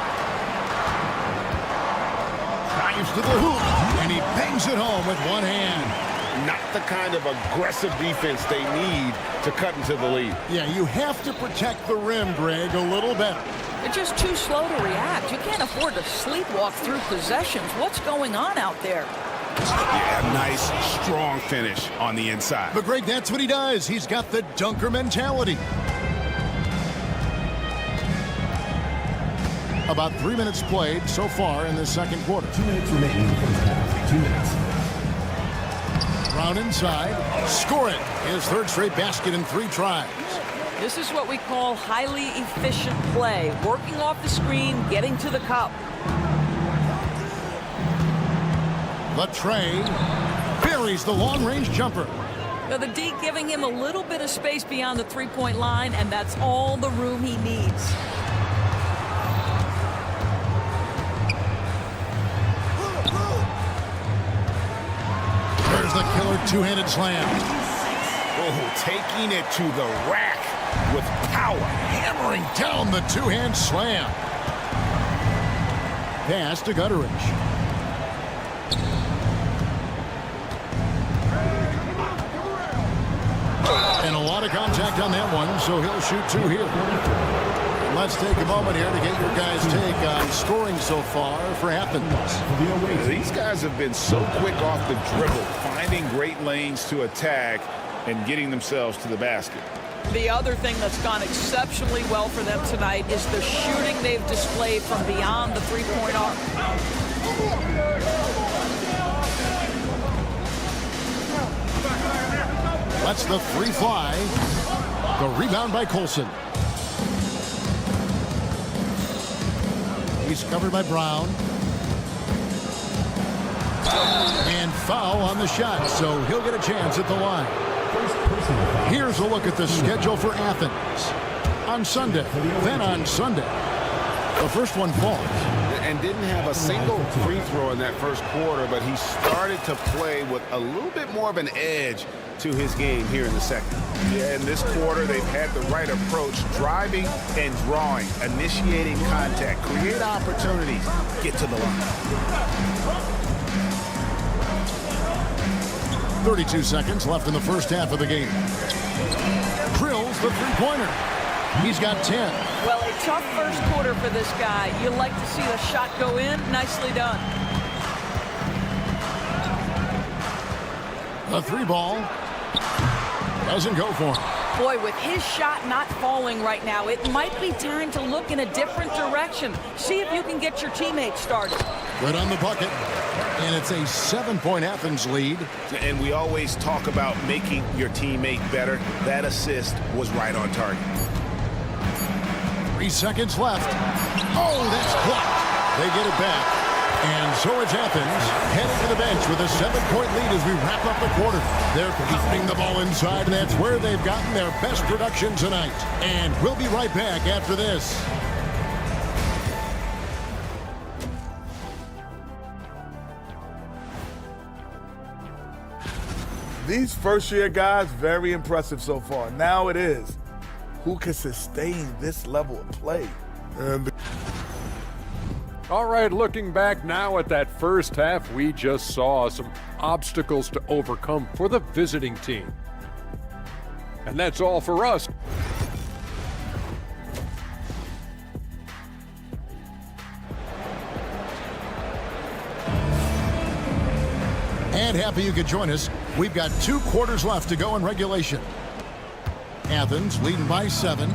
S7: Drives to the hoop. And he bangs it home with one hand.
S9: Not the kind of aggressive defense they need to cut into the lead.
S7: Yeah, you have to protect the rim, Greg, a little better.
S14: They're just too slow to react. You can't afford to sleepwalk through possessions. What's going on out there?
S9: Yeah, nice, strong finish on the inside.
S7: But Greg, that's what he does. He's got the dunker mentality. About 3 minutes played so far in the second quarter.
S4: 2 minutes remaining in the first half. 2 minutes.
S7: Brown inside. Score it. His third straight basket in 3 tries.
S14: This is what we call highly efficient play. Working off the screen, getting to the cup.
S7: Latrey buries the long-range jumper.
S14: Now the D giving him a little bit of space beyond the three-point line, and that's all the room he needs.
S7: There's the killer two-handed slam.
S9: Oh, taking it to the rack with power.
S7: Hammering down the two-hand slam. Pass to Gutteridge. And a lot of contact on that one, so he'll shoot 2 here. Let's take a moment here to get your guys' take on scoring so far for Athens.
S9: These guys have been so quick off the dribble, finding great lanes to attack and getting themselves to the basket.
S14: The other thing that's gone exceptionally well for them tonight is the shooting they've displayed from beyond the three-point arc.
S7: Lets the three fly. The rebound by Colson. He's covered by Brown. And foul on the shot, so he'll get a chance at the line. Here's a look at the schedule for Athens. On Sunday, then on Sunday. The first one falls.
S9: And didn't have a single free throw in that first quarter, but he started to play with a little bit more of an edge to his game here in the second. Yeah, in this quarter, they've had the right approach, driving and drawing, initiating contact, create opportunities, get to the line.
S7: 32 seconds left in the first half of the game. Drills the three-pointer. He's got 10.
S14: Well, a tough first quarter for this guy. You like to see the shot go in. Nicely done.
S7: The three ball doesn't go for him.
S14: Boy, with his shot not falling right now, it might be time to look in a different direction. See if you can get your teammates started.
S7: Good on the bucket. And it's a 7-point Athens lead.
S9: And we always talk about making your teammate better. That assist was right on target.
S7: 3 seconds left. Oh, that's blocked. They get it back. And so it's Athens heading to the bench with a 7-point lead as we wrap up the quarter. They're pounding the ball inside, and that's where they've gotten their best production tonight. And we'll be right back after this.
S12: These first-year guys, very impressive so far. Now it is, who can sustain this level of play? And
S6: all right, looking back now at that first half, we just saw some obstacles to overcome for the visiting team. And that's all for us.
S7: And happy you could join us. We've got 2 quarters left to go in regulation. Athens leading by 7.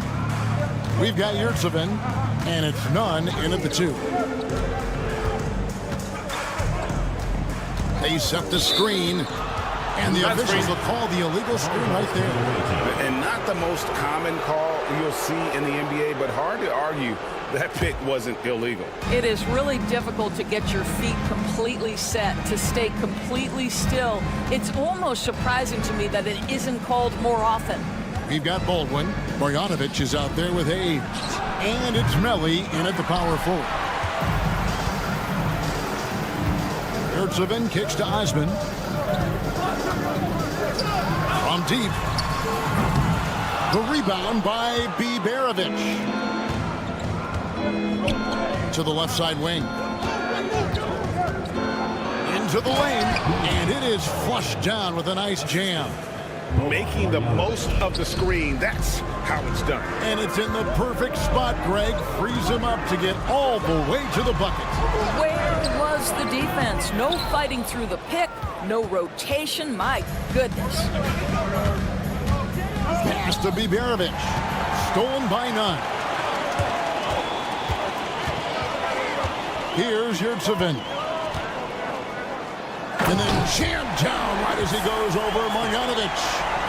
S7: We've got Yurtsevin, and it's none in at the 2. They set the screen, and the officials will call the illegal screen right there.
S9: And not the most common call you'll see in the NBA, but hard to argue that pick wasn't illegal.
S14: It is really difficult to get your feet completely set, to stay completely still. It's almost surprising to me that it isn't called more often.
S7: We've got Baldwin. Marjanovic is out there with Hayes. And it's Melly in at the power forward. Yurtsevin kicks to Osman. From deep. The rebound by Biberovic. To the left side wing. Into the lane. And it is flushed down with a nice jam.
S9: Making the most of the screen. That's how it's done.
S7: And it's in the perfect spot, Greg. Frees him up to get all the way to the bucket.
S14: Where was the defense? No fighting through the pick. No rotation. My goodness.
S7: Pass to Biberovic. Stolen by none. Here's Yurtsevin. And then jammed down right as he goes over Marjanovic.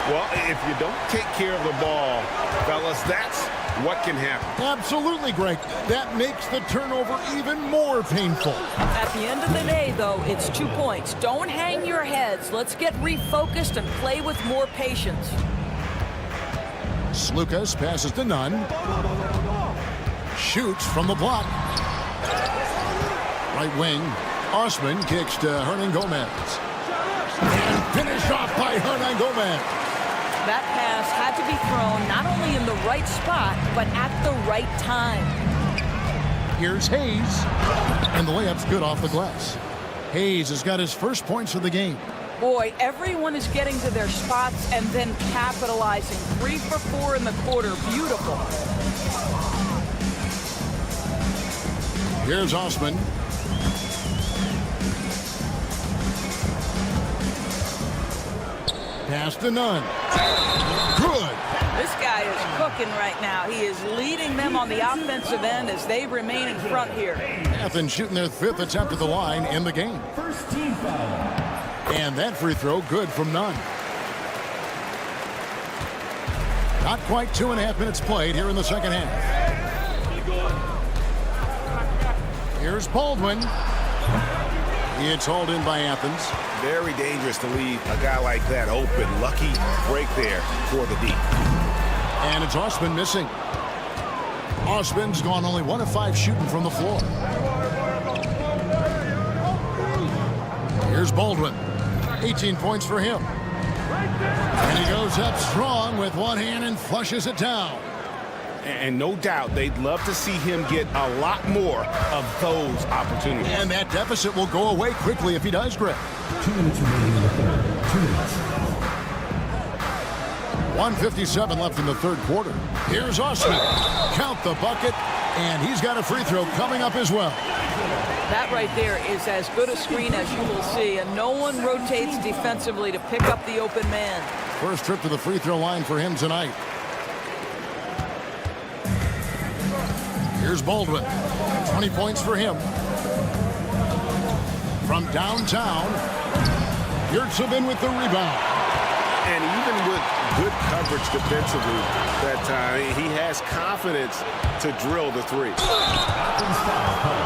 S9: Well, if you don't take care of the ball, fellas, that's what can happen.
S7: Absolutely, Greg. That makes the turnover even more painful.
S14: At the end of the day, though, it's 2 points. Don't hang your heads. Let's get refocused and play with more patience.
S7: Slukas passes to Nunn. Shoots from the block. Right wing. Osman kicks to Hernan Gomez. And finished off by Hernan Gomez.
S14: That pass had to be thrown not only in the right spot, but at the right time.
S7: Here's Hayes. And the layup's good off the glass. Hayes has got his first points of the game.
S14: Boy, everyone is getting to their spots and then capitalizing. 3 for 4 in the quarter. Beautiful.
S7: Here's Osman. Pass to Nunn. Good.
S14: This guy is cooking right now. He is leading them on the offensive end as they remain in front here.
S7: Athens shooting their 5th attempt at the line in the game.
S4: First team foul.
S7: And that free throw good from Nunn. Not quite 2.5 minutes played here in the second half. Here's Baldwin. It's hauled in by Athens.
S9: Very dangerous to leave a guy like that open. Lucky break there for the deep.
S7: And it's Osman missing. Osman's gone only 1 of 5 shooting from the floor. Here's Baldwin. 18 points for him. And he goes up strong with one hand and flushes it down.
S9: And no doubt they'd love to see him get a lot more of those opportunities.
S7: And that deficit will go away quickly if he does, Greg.
S4: 2 minutes remaining in the third. 2 minutes.
S7: 1:57 left in the third quarter. Here's Osman. Count the bucket. And he's got a free throw coming up as well.
S14: That right there is as good a screen as you will see. And no one rotates defensively to pick up the open man.
S7: First trip to the free throw line for him tonight. Here's Baldwin. 20 points for him. From downtown, Yurtsevin with the rebound.
S9: And even with good coverage defensively that time, he has confidence to drill the three.
S4: Athens foul call.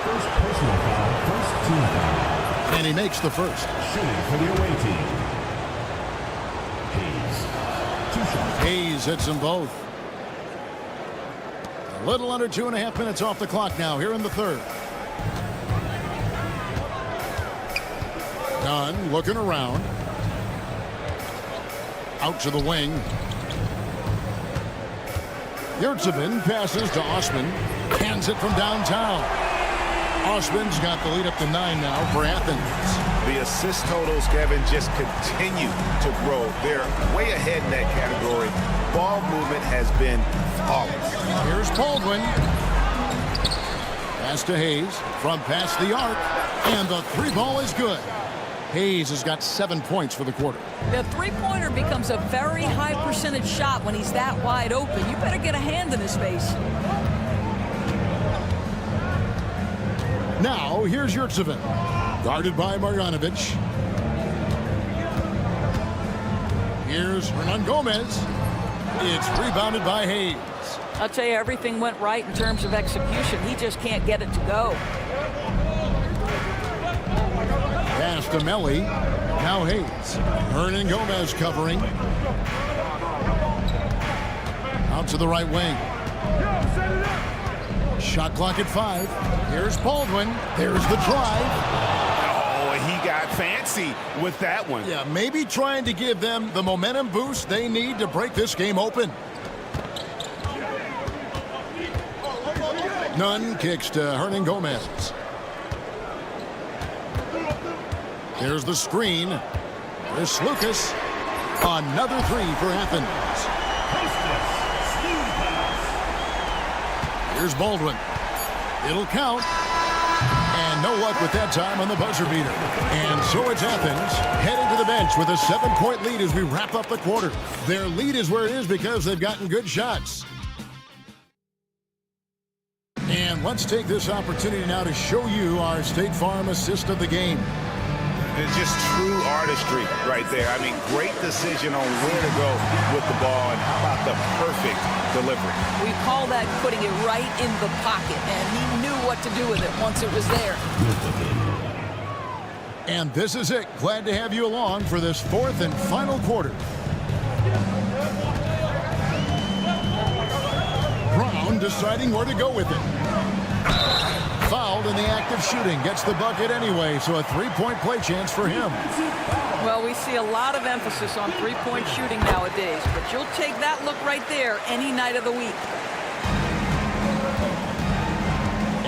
S4: First personal foul, first team foul.
S7: And he makes the first.
S4: Shooting for the away team. Hayes. 2 shots.
S7: Hayes hits them both. A little under 2.5 minutes off the clock now here in the third. Nunn looking around. Out to the wing. Yurtsevin passes to Osman. Hands it from downtown. Osman's got the lead up to 9 now for Athens.
S9: The assist totals, Kevin, just continue to grow. They're way ahead in that category. Ball movement has been flawless.
S7: Here's Baldwin. Pass to Hayes from past the arc. And the 3 ball is good. Hayes has got 7 points for the quarter.
S14: The three-pointer becomes a very high percentage shot when he's that wide open. You better get a hand in his face.
S7: Now, here's Yurtsevin. Guarded by Marjanovic. Here's Hernan Gomez. It's rebounded by Hayes.
S14: I'll tell you, everything went right in terms of execution. He just can't get it to go.
S7: Pass to Melly. Now Hayes. Hernan Gomez covering. Out to the right wing. Shot clock at 5. Here's Baldwin. There's the drive.
S9: Oh, he got fancy with that one.
S7: Yeah, maybe trying to give them the momentum boost they need to break this game open. Nunn kicks to Hernan Gomez. Here's the screen. Here's Lucas. Another 3 for Athens. Here's Baldwin. It'll count. And no luck with that time on the buzzer beater. And so it's Athens heading to the bench with a 7-point lead as we wrap up the quarter. Their lead is where it is because they've gotten good shots. And let's take this opportunity now to show you our State Farm assist of the game.
S9: It's just true artistry right there. I mean, great decision on where to go with the ball, and how about the perfect delivery?
S14: We call that putting it right in the pocket, and he knew what to do with it once it was there.
S7: And this is it. Glad to have you along for this 4th and final quarter. Brown deciding where to go with it. Fouled in the act of shooting. Gets the bucket anyway, so a 3-point play chance for him.
S14: Well, we see a lot of emphasis on 3-point shooting nowadays, but you'll take that look right there any night of the week.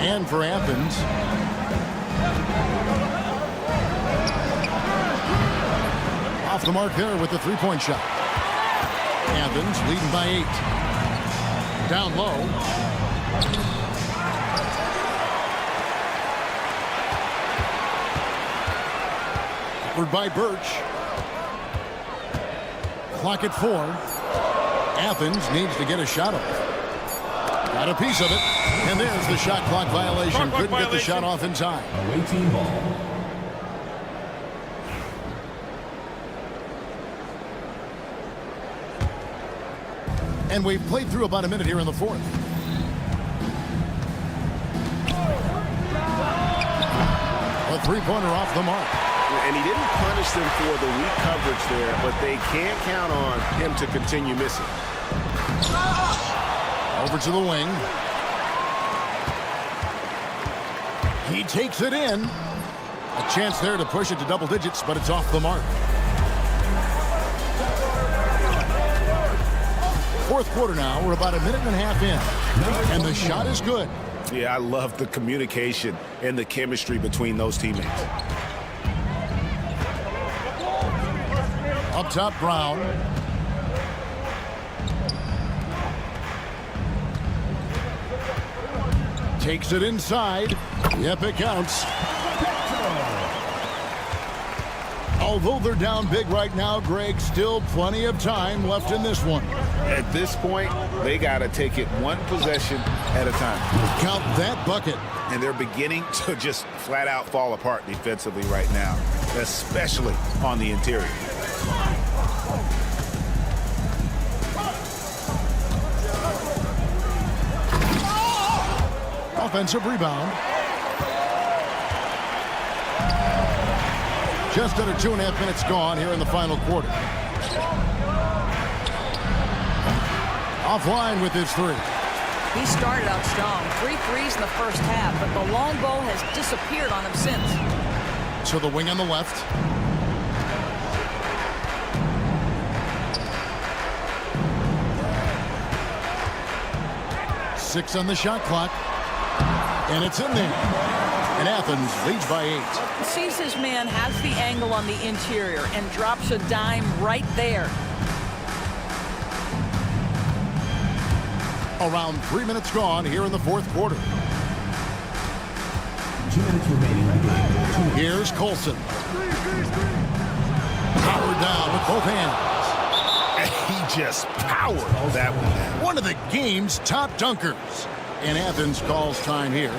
S7: And for Athens, off the mark there with the 3-point shot. Athens leading by 8. Down low. By Birch. Clock at 4. Athens needs to get a shot off. Got a piece of it. And there's the shot clock violation. Couldn't get the shot off in time.
S4: Away team ball.
S7: And we've played through about a minute here in the 4th. A 3-pointer off the mark.
S9: And he didn't punish them for the weak coverage there, but they can't count on him to continue missing.
S7: Over to the wing. He takes it in. A chance there to push it to double digits, but it's off the mark. 4th quarter now. We're about a minute and a half in. And the shot is good.
S9: Yeah, I love the communication and the chemistry between those teammates.
S7: Up top, Brown. Takes it inside. Yep, it counts. Although they're down big right now, Greg, still plenty of time left in this one.
S9: At this point, they got to take it one possession at a time.
S7: Count that bucket.
S9: And they're beginning to just flat out fall apart defensively right now, especially on the interior.
S7: Offensive rebound. Just under 2.5 minutes gone here in the final quarter. Offline with his 3.
S14: He started out strong. 3 threes in the first half, but the long ball has disappeared on him since.
S7: To the wing on the left. Six on the shot clock. And it's in there. And Athens leads by 8.
S14: He sees his man has the angle on the interior and drops a dime right there.
S7: Around 3 minutes gone here in the 4th quarter.
S4: 2 minutes remaining in the game.
S7: Here's Colson. Powered down with both hands.
S9: He just powered that one down.
S7: One of the game's top dunkers. And Athens calls time here.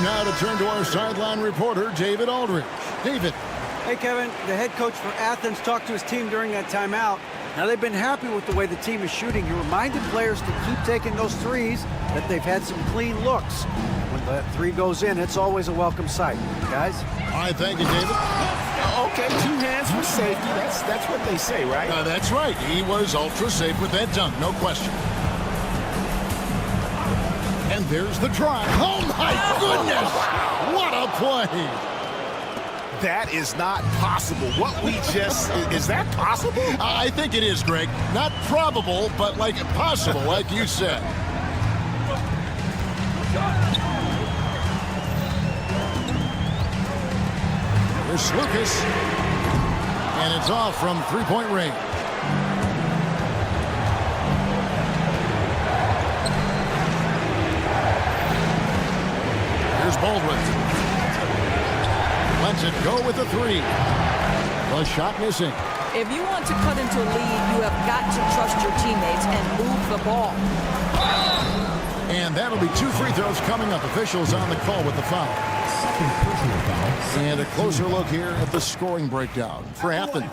S7: Time now to turn to our sideline reporter, David Aldridge. David.
S15: Hey, Kevin. The head coach for Athens talked to his team during that timeout. Now, they've been happy with the way the team is shooting. He reminded players to keep taking those threes, that they've had some clean looks. When that three goes in, it's always a welcome sight. Guys?
S7: All right, thank you, David.
S8: Okay, 2 hands for safety. That's what they say, right?
S7: That's right. He was ultra safe with that dunk, no question. And there's the try. Oh, my goodness! What a play!
S9: That is not possible. What we just... Is that possible?
S7: I think it is, Greg. Not probable, but like possible, like you said. Here's Lucas. And it's off from three-point range. Here's Baldwin. Lets it go with the three. The shot missing.
S14: If you want to cut into a lead, you have got to trust your teammates and move the ball.
S7: And that'll be 2 free throws coming up. Officials on the call with the foul.
S4: Second personal foul.
S7: And a closer look here at the scoring breakdown for Athens.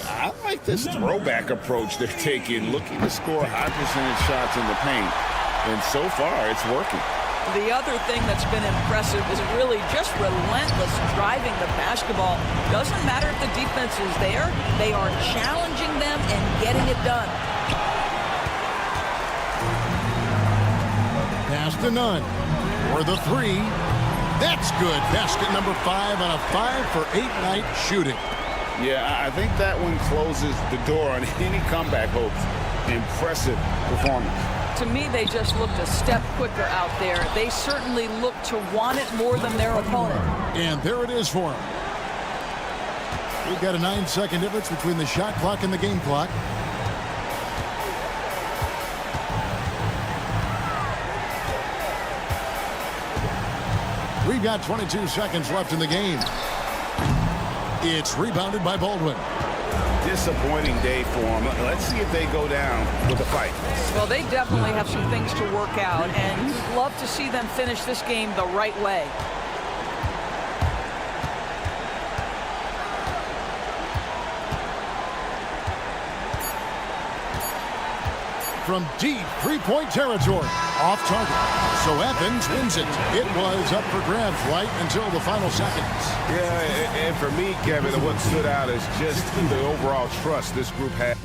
S9: I like this throwback approach they're taking, looking to score high percentage shots in the paint. And so far, it's working.
S14: The other thing that's been impressive is really just relentless driving the basketball. Doesn't matter if the defense is there. They are challenging them and getting it done.
S7: Pass to Nunn. For the three. That's good. Basket number 5 on a 5-for-8 night shooting.
S9: Yeah, I think that one closes the door on any comeback hopes. Impressive performance.
S14: To me, they just looked a step quicker out there. They certainly look to want it more than their opponent.
S7: And there it is for them. We've got a 9-second difference between the shot clock and the game clock. We've got 22 seconds left in the game. It's rebounded by Baldwin.
S9: Disappointing day for them. Let's see if they go down with a fight.
S14: Well, they definitely have some things to work out, and you'd love to see them finish this game the right way.
S7: From deep three-point territory, off target. So Athens wins it. It was up for grabs right until the final seconds.
S9: Yeah, and for me, Kevin, what stood out is just the overall trust this group had.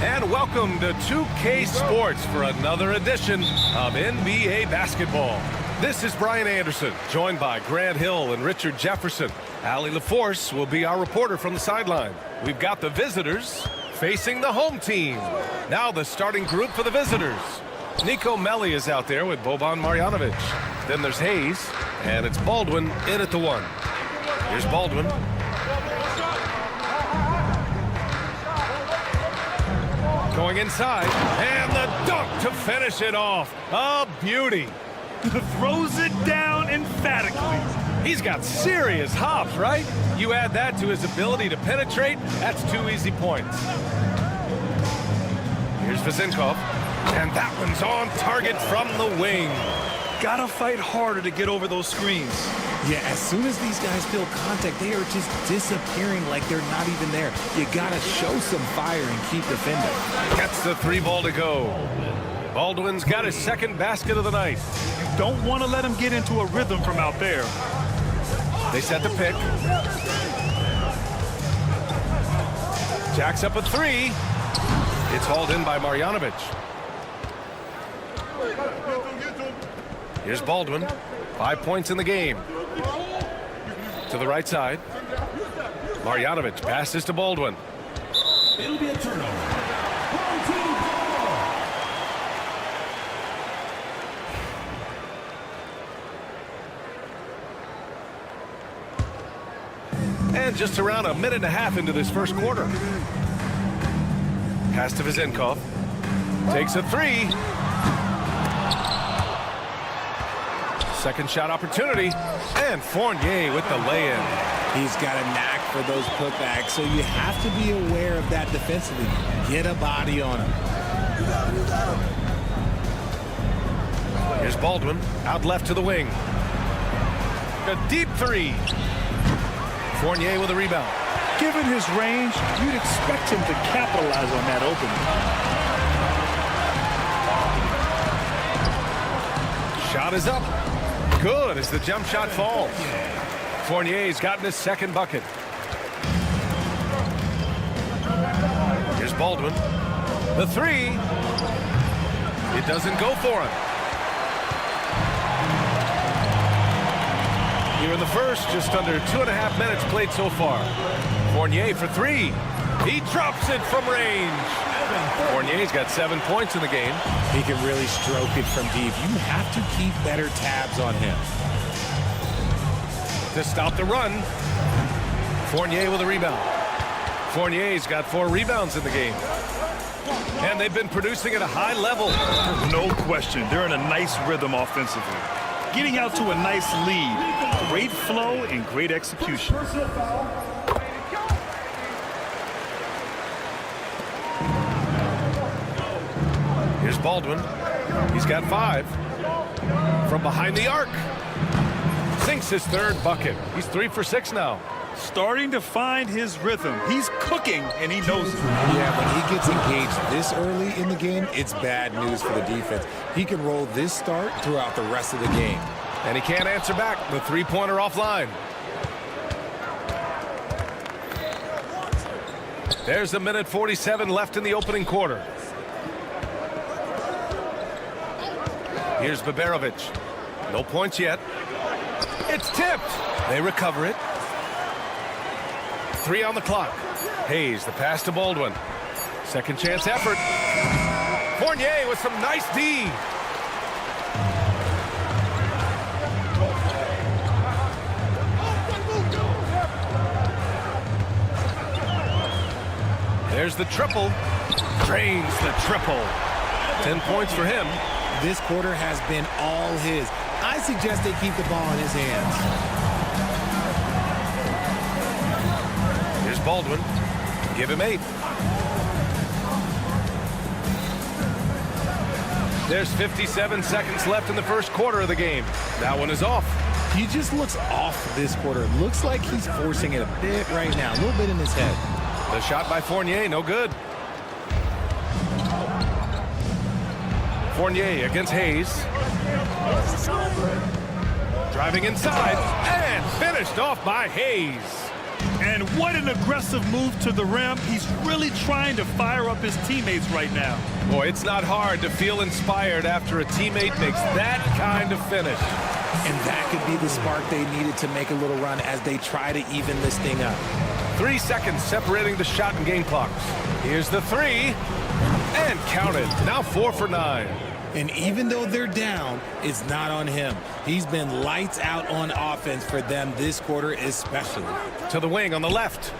S1: And welcome to 2K Sports for another edition of NBA basketball. This is Brian Anderson, joined by Grant Hill and Richard Jefferson. Allie LaForce will be our reporter from the sideline. We've got the visitors facing the home team. Now the starting group for the visitors. Nico Melli is out there with Boban Marjanovic. Then there's Hayes, and it's Baldwin in at the 1. Here's Baldwin. Going inside, and the dunk to finish it off. A beauty.
S10: Throws it down emphatically.
S1: He's got serious hops, right? You add that to his ability to penetrate, that's 2 easy points. Here's Vezinkov, and that one's on target from the wing.
S10: Gotta fight harder to get over those screens.
S16: Yeah, as soon as these guys feel contact, they are just disappearing like they're not even there. You gotta show some fire and keep defending.
S1: Gets the 3 ball to go. Baldwin's got his second basket of the night.
S10: Don't want to let him get into a rhythm from out there.
S1: They set the pick. Jacks up a 3. It's hauled in by Marjanovic. Here's Baldwin. 5 points in the game. To the right side. Marjanovic passes to Baldwin.
S4: It'll be a turnover.
S1: And just around a minute and a half into this first quarter. Pass to Vezinkov. Takes a 3. Second shot opportunity. And Fournier with the lay-in.
S16: He's got a knack for those putbacks, so you have to be aware of that defensively. Get a body on him.
S1: Here's Baldwin. Out left to the wing. A deep 3. Fournier with a rebound.
S10: Given his range, you'd expect him to capitalize on that opening.
S1: Shot is up. Good as the jump shot falls. Fournier's gotten his second bucket. Here's Baldwin. The 3. It doesn't go for him. Here in the first, just under 2.5 minutes played so far. Fournier for 3. He drops it from range. Fournier's got 7 points in the game.
S16: He can really stroke it from deep. You have to keep better tabs on him.
S1: To stop the run, Fournier with a rebound. Fournier's got 4 rebounds in the game. And they've been producing at a high level.
S10: No question, they're in a nice rhythm offensively. Getting out to a nice lead. Great flow and great execution.
S1: Here's Baldwin. He's got 5. From behind the arc. Sinks his 3rd bucket. He's 3 for 6 now.
S10: Starting to find his rhythm. He's cooking, and he knows it.
S16: Yeah, when he gets engaged this early in the game, it's bad news for the defense. He can roll this start throughout the rest of the game.
S1: And he can't answer back. The 3-pointer offline. There's a minute 47 left in the opening quarter. Here's Baberovic. No points yet. It's tipped. They recover it. 3 on the clock. Hayes, the pass to Baldwin. Second chance effort. Fournier with some nice D. There's the triple. Drains the triple. 10 points for him.
S16: This quarter has been all his. I suggest they keep the ball in his hands.
S1: Here's Baldwin. Give him 8. There's 57 seconds left in the first quarter of the game. That one is off.
S16: He just looks off this quarter. It looks like he's forcing it a bit right now. A little bit in his head.
S1: The shot by Fournier, no good. Fournier against Hayes. Driving inside and finished off by Hayes.
S10: And what an aggressive move to the rim. He's really trying to fire up his teammates right now.
S1: Boy, it's not hard to feel inspired after a teammate makes that kind of finish.
S16: And that could be the spark they needed to make a little run as they try to even this thing up.
S1: 3 seconds separating the shot and game clocks. Here's the three. And counted. Now 4 for 9.
S16: And even though they're down, it's not on him. He's been lights out on offense for them this quarter especially.
S1: To the wing on the left.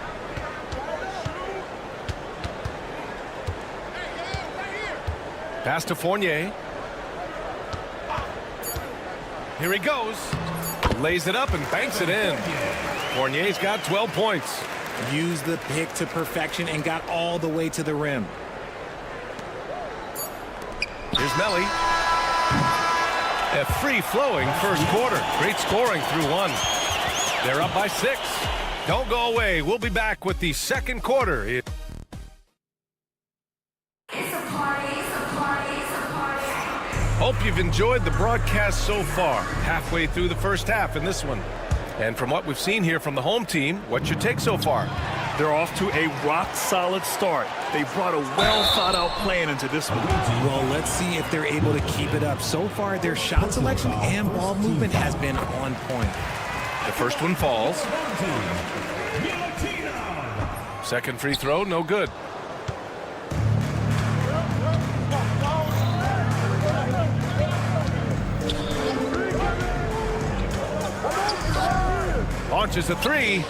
S1: Pass to Fournier. Here he goes. Lays it up and banks it in. Fournier's got 12 points.
S16: Used the pick to perfection and got all the way to the rim.
S1: Here's Melly. A free-flowing first quarter. Great scoring through 1. They're up by 6. Don't go away. We'll be back with the second quarter. Hope you've enjoyed the broadcast so far. Halfway through the first half in this one. And from what we've seen here from the home team, what's your take so far?
S10: They're off to a rock-solid start. They brought a well-thought-out plan into this one.
S16: Well, let's see if they're able to keep it up. So far, their shot selection and ball movement has been on point.
S1: The first one falls. Second free throw, no good. Launches a three.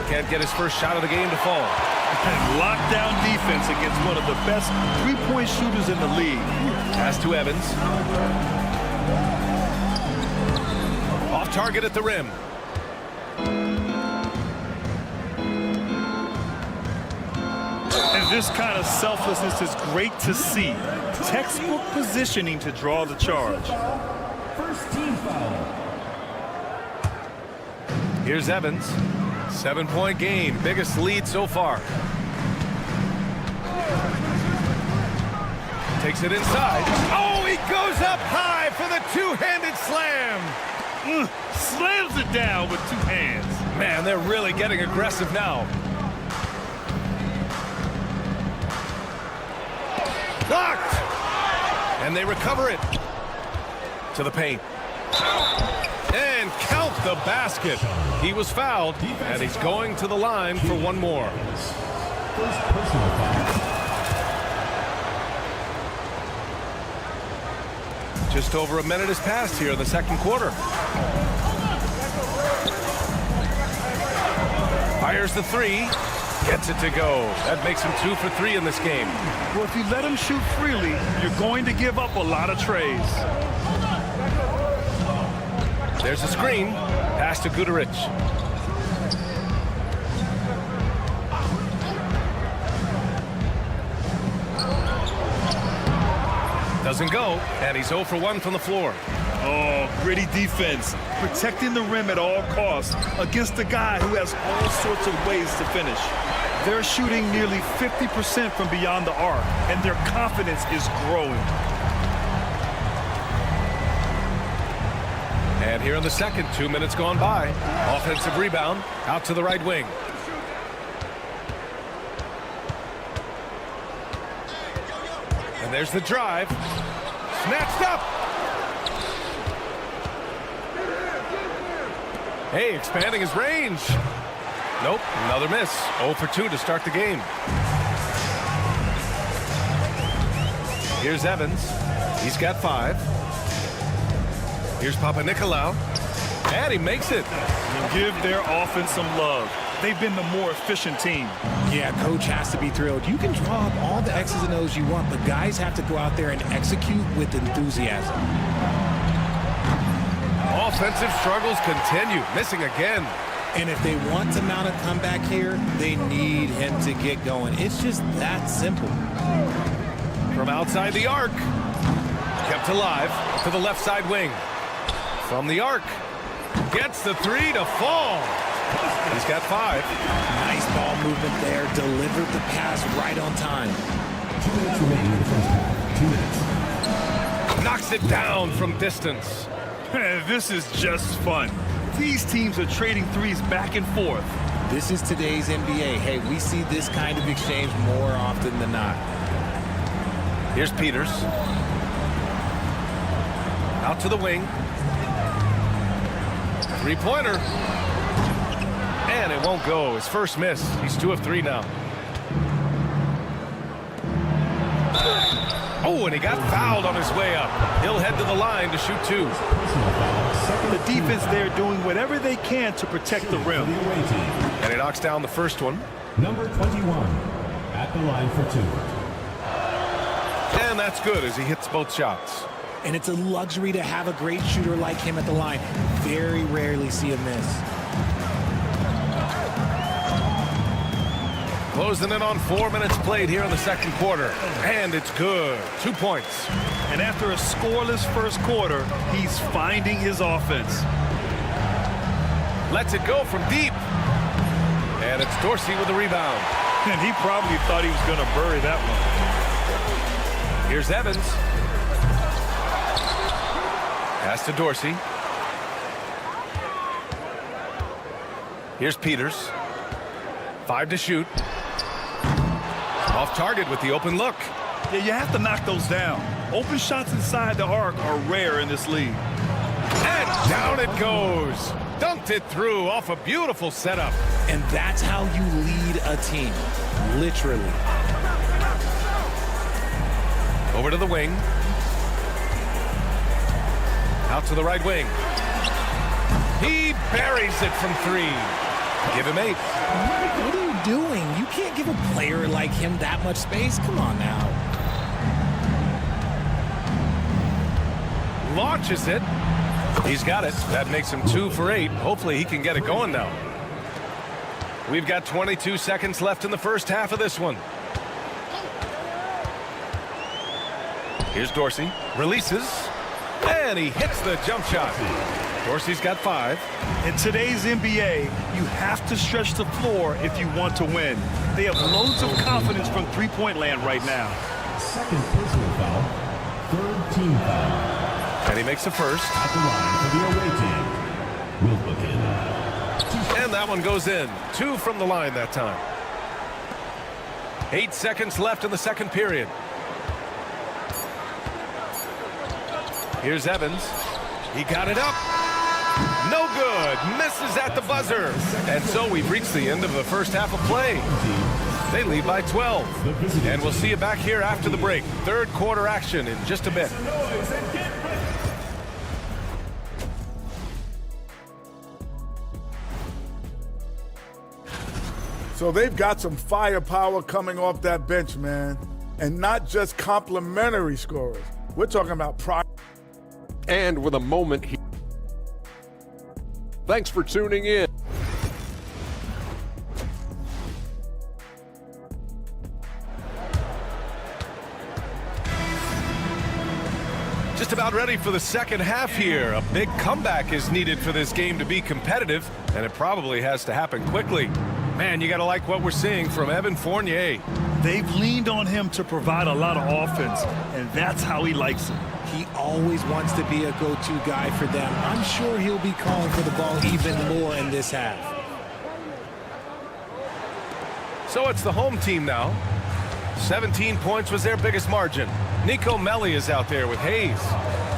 S1: Can't get his first shot of the game to fall.
S10: And lockdown defense against one of the best three-point shooters in the league.
S1: Pass to Evans. Off target at the rim.
S10: And this kind of selflessness is great to see. Textbook positioning to draw the charge.
S4: First team foul.
S1: Here's Evans. 7-point game. Biggest lead so far. Takes it inside. Oh, he goes up high for the two-handed slam.
S10: Slams it down with 2 hands.
S1: Man, they're really getting aggressive now. Blocked. And they recover it. To the paint. And count the basket. He was fouled, and he's going to the line for one more.
S4: First personal foul.
S1: Just over a minute has passed here in the second quarter. Fires the three. Gets it to go. That makes him 2 for 3 in this game.
S10: Well, if you let him shoot freely, you're going to give up a lot of trays.
S1: There's a screen. Pass to Guduric. Doesn't go, and he's 0 for 1 from the floor.
S10: Oh, gritty defense. Protecting the rim at all costs against a guy who has all sorts of ways to finish. They're shooting nearly 50% from beyond the arc, and their confidence is growing.
S1: And here in the second, 2 minutes gone by. Offensive rebound, out to the right wing. And there's the drive. Snatched up. Hey, expanding his range. Nope, another miss. 0 for 2 to start the game. Here's Evans. He's got 5. Here's Papanikolaou. And he makes it.
S10: Give their offense some love. They've been the more efficient team.
S16: Yeah, coach has to be thrilled. You can draw up all the X's and O's you want, but guys have to go out there and execute with enthusiasm.
S1: Offensive struggles continue. Missing again.
S16: And if they want to mount a comeback here, they need him to get going. It's just that simple.
S1: From outside the arc. Kept alive to the left side wing. From the arc. Gets the 3 to fall. He's got 5.
S16: Nice ball movement there. Delivered the pass right on time.
S4: 2 minutes remaining in the first half. 2 minutes.
S1: Knocks it down from distance.
S10: This is just fun. These teams are trading threes back and forth.
S16: This is today's NBA. Hey, we see this kind of exchange more often than not.
S1: Here's Peters. Out to the wing. Three-pointer. And it won't go. His first miss. He's 2 of 3 now. Oh, and he got fouled on his way up. He'll head to the line to shoot 2.
S10: The defense there doing whatever they can to protect the rim.
S1: And he knocks down the first one.
S4: Number 21 at the line for 2.
S1: And that's good as he hits both shots.
S16: And it's a luxury to have a great shooter like him at the line. Very rarely see him miss.
S1: Closing in on 4 minutes played here in the second quarter. And it's good. 2 points.
S10: And after a scoreless first quarter, he's finding his offense.
S1: Lets it go from deep. And it's Dorsey with the rebound.
S10: And he probably thought he was going to bury that one.
S1: Here's Evans. Pass to Dorsey. Here's Peters. 5 to shoot. Off target with the open look.
S10: Yeah, you have to knock those down. Open shots inside the arc are rare in this league.
S1: And down it goes. Dunked it through off a beautiful setup.
S16: And that's how you lead a team. Literally.
S1: Over to the wing. Out to the right wing. He buries it from 3. Give him 8.
S16: What are you doing? You can't give a player like him that much space. Come on now.
S1: Launches it. He's got it. That makes him 2 for 8. Hopefully he can get it going now. We've got 22 seconds left in the first half of this one. Here's Dorsey. Releases. And he hits the jump shot. Dorsey's got 5.
S10: In today's NBA, you have to stretch the floor if you want to win. They have loads of confidence from three-point land right now.
S4: Second personal foul. Third team foul.
S1: And he makes the first.
S4: At the line for the away team. Will look in.
S1: And that one goes in. 2 from the line that time. 8 seconds left in the second period. Here's Evans. He got it up. No good. Misses at the buzzer. And so we've reached the end of the first half of play. They lead by 12. And we'll see you back here after the break. Third quarter action in just a bit.
S12: So they've got some firepower coming off that bench, man. And not just complimentary scorers. We're talking about
S6: And with a moment here. Thanks for tuning in.
S1: Just about ready for the second half here. A big comeback is needed for this game to be competitive, and it probably has to happen quickly. Man, you got to like what we're seeing from Evan Fournier.
S10: They've leaned on him to provide a lot of offense, and that's how he likes it.
S16: He always wants to be a go-to guy for them. I'm sure he'll be calling for the ball even more in this half.
S1: So it's the home team now. 17 points was their biggest margin. Nico Melli is out there with Hayes.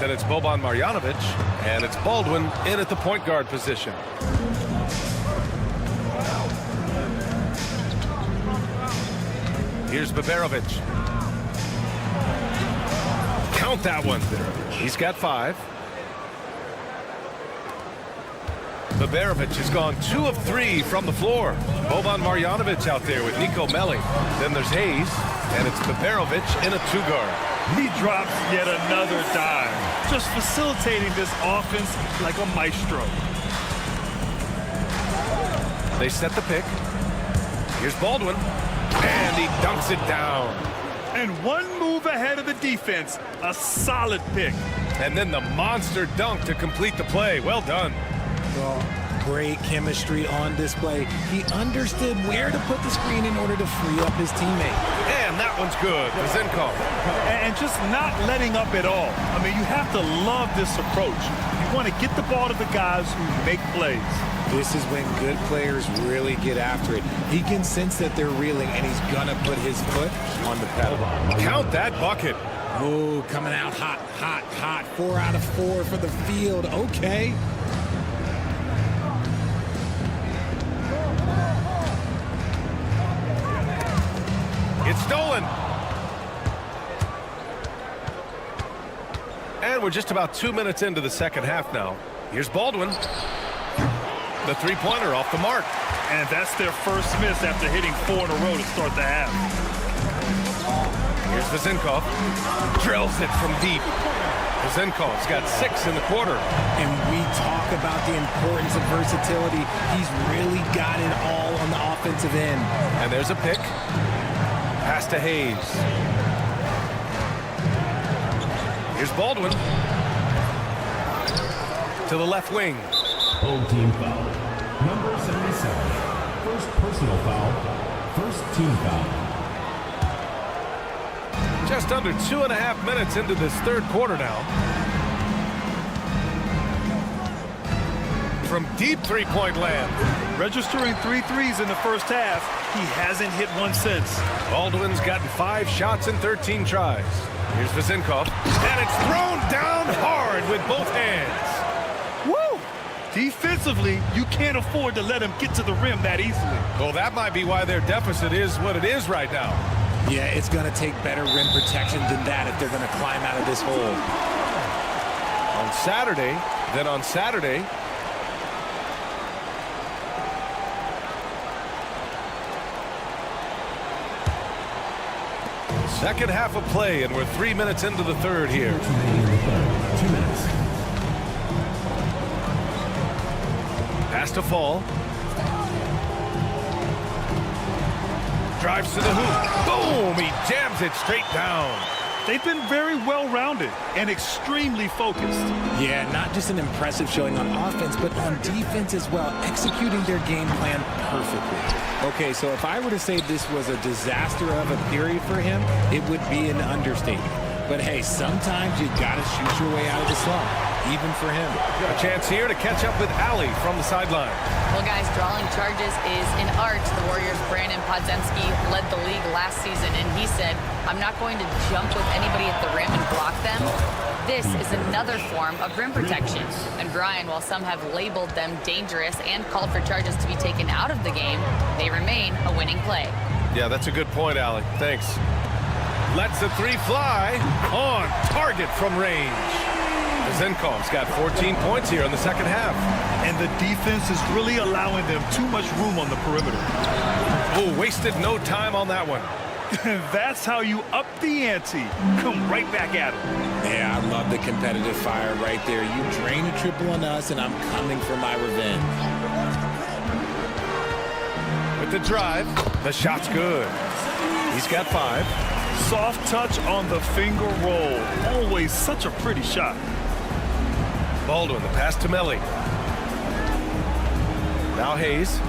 S1: Then it's Boban Marjanovic, and it's Baldwin in at the point guard position. Here's Baberovic. Count that one. He's got 5. Baberovic has gone 2 of 3 from the floor. Boban Marjanovic out there with Nico Melli. Then there's Hayes, and it's Baberovic in a 2-guard.
S10: He drops yet another dime, just facilitating this offense like a maestro.
S1: They set the pick. Here's Baldwin, and he dunks it down.
S10: And one move ahead of the defense, a solid pick.
S1: And then the monster dunk to complete the play. Well done.
S2: Well,
S16: great chemistry on display. He understood where to put the screen in order to free up his teammate.
S1: And that one's good. Zinkov.
S10: And just not letting up at all. I mean, you have to love this approach. You want to get the ball to the guys who make plays.
S16: This is when good players really get after it. He can sense that they're reeling, and he's going to put his foot on the pedal.
S1: Count that bucket.
S16: Oh, coming out hot, hot, hot. 4 out of 4 for the field. Okay.
S1: It's stolen. And we're just about 2 minutes into the second half now. Here's Baldwin. The three-pointer off the mark.
S10: And that's their first miss after hitting 4 in a row to start the half.
S1: Here's Zinkov. Drills it from deep. Zenkov's got 6 in the quarter.
S16: And we talk about the importance of versatility. He's really got it all on the offensive end.
S1: And there's a pick. Pass to Hayes. Here's Baldwin. To the left wing.
S4: Home team foul. Number 77. First personal foul. First team foul.
S1: Just under 2.5 minutes into this third quarter now. From deep three-point land.
S10: Registering 3 threes in the first half. He hasn't hit one since.
S1: Baldwin's gotten 5 shots in 13 tries. Here's Zinkov. And it's thrown down hard with both hands.
S10: Woo! Defensively, you can't afford to let him get to the rim that easily.
S1: Well, that might be why their deficit is what it is right now.
S16: Yeah, it's going to take better rim protection than that if they're going to climb out of this hole.
S1: On Saturday, second half of play, and we're 3 minutes into the third here.
S4: 2 minutes.
S1: Pass to Fall. Drives to the hoop. Boom! He jams it straight down.
S10: They've been very well-rounded and extremely focused.
S16: Yeah, not just an impressive showing on offense, but on defense as well, executing their game plan perfectly. Okay, so if I were to say this was a disaster of a period for him, it would be an understatement. But hey, sometimes you got to shoot your way out of the slump, even for him.
S1: Got a chance here to catch up with Ali from the sideline.
S13: Well, guys, drawing charges is an art. The Warriors' Brandon Podziemski led the league last season, and he said, I'm not going to jump with anybody at the rim and block them. This is another form of rim protection. And Brian, while some have labeled them dangerous and called for charges to be taken out of the game, they remain a winning play.
S1: Yeah, that's a good point, Ali. Thanks. Lets the three fly on target from range. Zenkov's got 14 points here in the second half.
S10: And the defense is really allowing them too much room on the perimeter.
S1: Oh, wasted no time on that one.
S10: That's how you up the ante. Come right back at him.
S16: Yeah, I love the competitive fire right there. You drain a triple on us, and I'm coming for my revenge.
S1: With the drive, the shot's good. He's got 5.
S10: Soft touch on the finger roll. Always such a pretty shot.
S1: Baldwin, the pass to Melly. Now Hayes.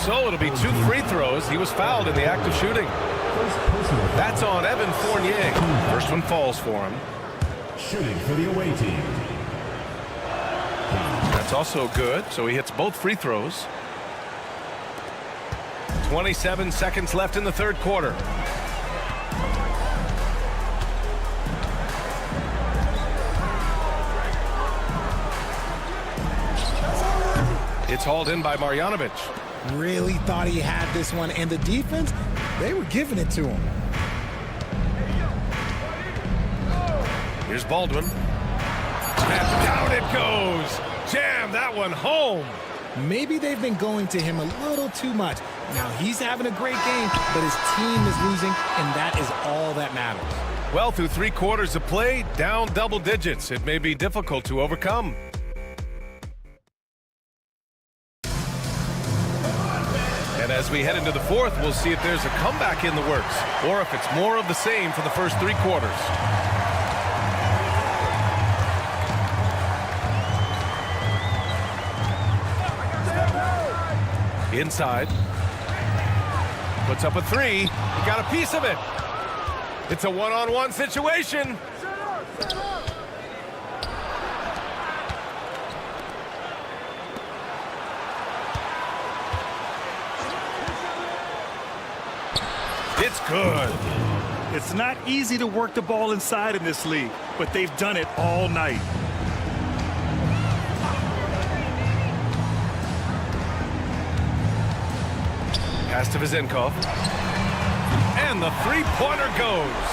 S1: So it'll be 2 free throws. He was fouled in the act of shooting. That's on Evan Fournier. First one falls for him.
S4: Shooting for the away team.
S1: That's also good, so he hits both free throws. 27 seconds left in the third quarter. It's hauled in by Marjanovic.
S16: Really thought he had this one, and the defense, they were giving it to him.
S1: Here's Baldwin. And down it goes. Jam that one home.
S16: Maybe they've been going to him a little too much. Now he's having a great game, but his team is losing, and that is all that matters.
S1: Well, through 3 quarters of play, down double digits. It may be difficult to overcome. And as we head into the fourth, we'll see if there's a comeback in the works, or if it's more of the same for the first 3 quarters. Inside. Puts up a three. He got a piece of it. It's a one-on-one situation. It's good.
S10: It's not easy to work the ball inside in this league, but they've done it all night.
S1: Pass to Vezenkov. And the three-pointer goes.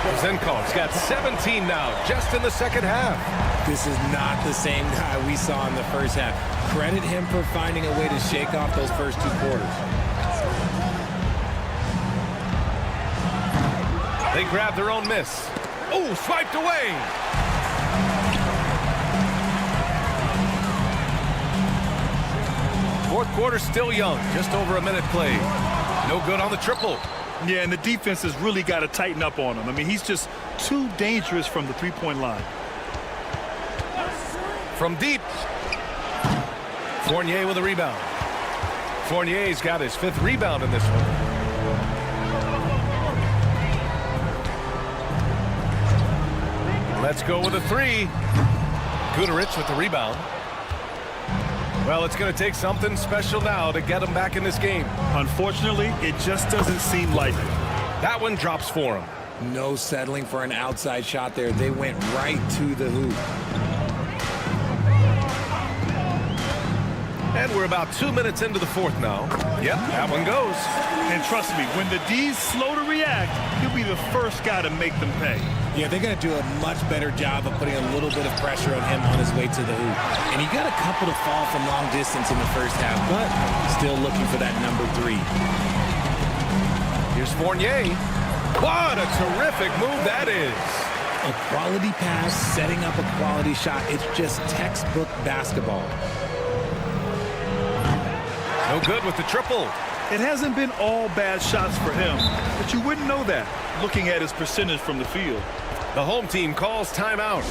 S1: Vezenkov's got 17 now, just in the second half.
S16: This is not the same guy we saw in the first half. Credit him for finding a way to shake off those first 2 quarters.
S1: They grab their own miss. Oh, swiped away. Fourth quarter still young, just over a minute played. No good on the triple.
S10: Yeah, and the defense has really got to tighten up on him. I mean, he's just too dangerous from the three-point line.
S1: From deep. Fournier with a rebound. Fournier's got his 5th rebound in this one. Let's go with a three. Guterich with the rebound. Well, it's going to take something special now to get him back in this game.
S10: Unfortunately, it just doesn't seem like it.
S1: That one drops for him.
S16: No settling for an outside shot there. They went right to the hoop.
S1: And we're about 2 minutes into the fourth now. Yep, that one goes.
S10: And trust me, when the D's slow to react, he'll be the first guy to make them pay.
S16: Yeah, they're going to do a much better job of putting a little bit of pressure on him on his way to the hoop. And he got a couple to fall from long distance in the first half, but still looking for that number 3.
S1: Here's Fournier. What a terrific move that is.
S16: A quality pass, setting up a quality shot. It's just textbook basketball.
S1: No good with the triple.
S10: It hasn't been all bad shots for him, but you wouldn't know that looking at his percentage from the field.
S1: The home team calls timeout.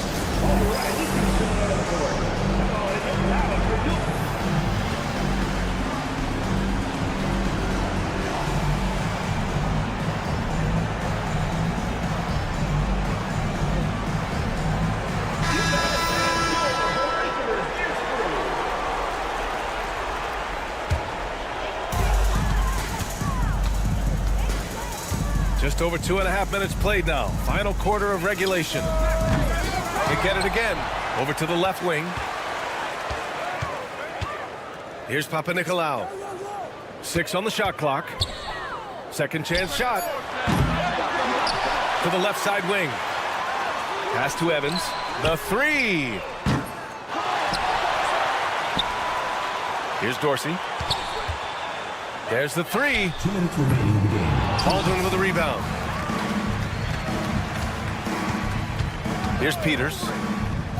S1: Just over 2.5 minutes played now. Final quarter of regulation. They get it again. Over to the left wing. Here's Papanikolaou. 6 on the shot clock. Second chance shot. To the left side wing. Pass to Evans. The 3. Here's Dorsey. There's the 3.
S4: 2 minutes remaining in the game.
S1: Baldwin with a rebound. Here's Peters.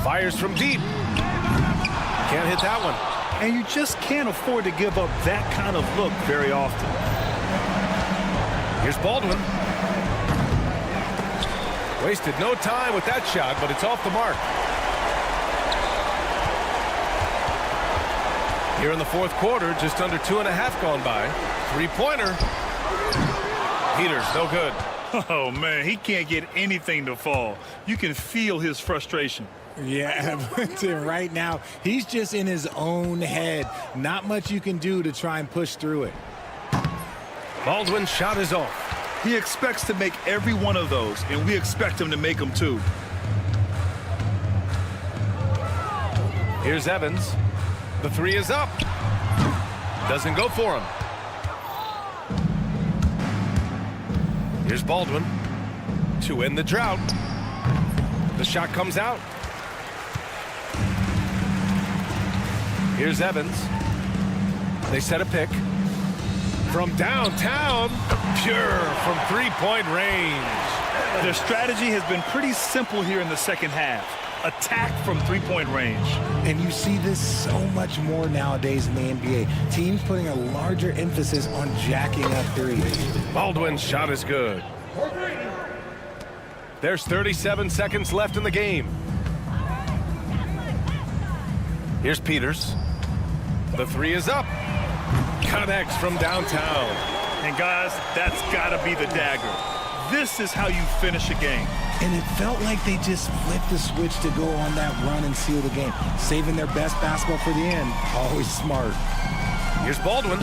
S1: Fires from deep. Can't hit that one.
S10: And you just can't afford to give up that kind of look very often.
S1: Here's Baldwin. Wasted no time with that shot, but it's off the mark. Here in the fourth quarter, just under 2.5 gone by. 3-pointer. Peters, no good.
S10: Oh, man, he can't get anything to fall. You can feel his frustration.
S16: Yeah, but right now, he's just in his own head. Not much you can do to try and push through it.
S1: Baldwin's shot is off.
S10: He expects to make every one of those, and we expect him to make them too.
S1: Here's Evans. The 3 is up. Doesn't go for him. Here's Baldwin to end the drought. The shot comes out. Here's Evans. They set a pick. From downtown, pure from 3-point range.
S10: Their strategy has been pretty simple here in the second half. Attack from 3-point range.
S16: And you see this so much more nowadays in the NBA. Teams putting a larger emphasis on jacking up threes.
S1: Baldwin's shot is good. There's 37 seconds left in the game. Here's Peters. The 3 is up. connects from downtown.
S10: And guys, that's got to be the dagger. This is how you finish a game.
S16: And it felt like they just flipped the switch to go on that run and seal the game. Saving their best basketball for the end. Always smart.
S1: Here's Baldwin.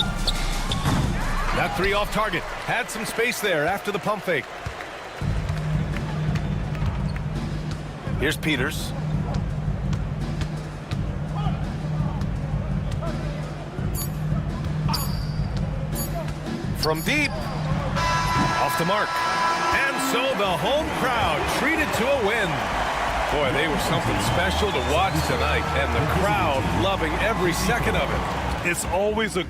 S1: That three off target. Had some space there after the pump fake. Here's Peters. From deep. Off the mark. And so the home crowd treated to a win. Boy, they were something special to watch tonight, and the crowd loving every second of it.
S10: It's always a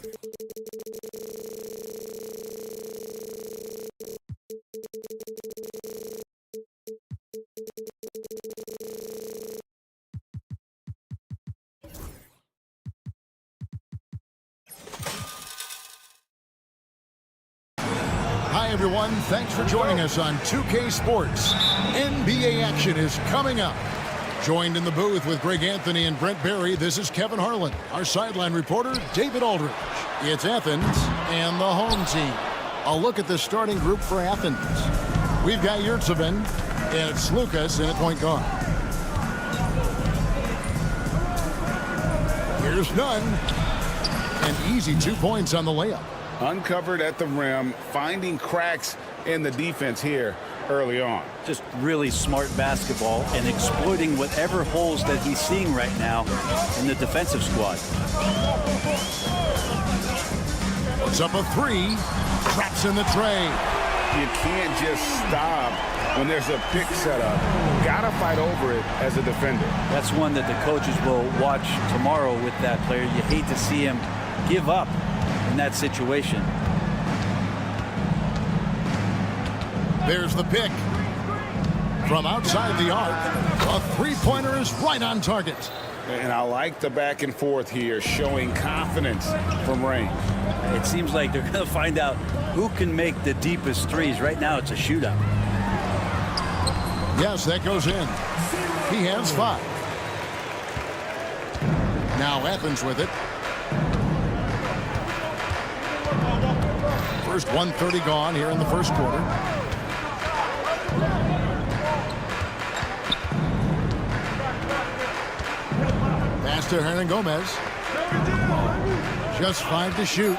S7: Hi, everyone. Thanks for joining us on 2K Sports. NBA action is coming up. Joined in the booth with Greg Anthony and Brent Barry, this is Kevin Harlan. Our sideline reporter, David Aldridge. It's Athens and the home team. A look at the starting group for Athens. We've got Yurtsevin, and it's Lucas in at point guard. Here's Nunn. An easy 2 points on the layup.
S9: Uncovered at the rim, finding cracks in the defense here early on.
S3: Just really smart basketball and exploiting whatever holes that he's seeing right now in the defensive squad.
S7: Puts up a three, traps in the tray.
S9: You can't just stop when there's a pick set up. Gotta fight over it as a defender.
S3: That's one that the coaches will watch tomorrow with that player. You hate to see him give up in that situation.
S7: There's the pick. From outside the arc, a three-pointer is right on target.
S9: And I like the back and forth here, showing confidence from range.
S3: It seems like they're going to find out who can make the deepest threes. Right now, it's a shootout.
S7: Yes, that goes in. He has 5. Now Athens with it. First 1:30 gone here in the first quarter. Pass to Hernan Gomez. Just 5 to shoot.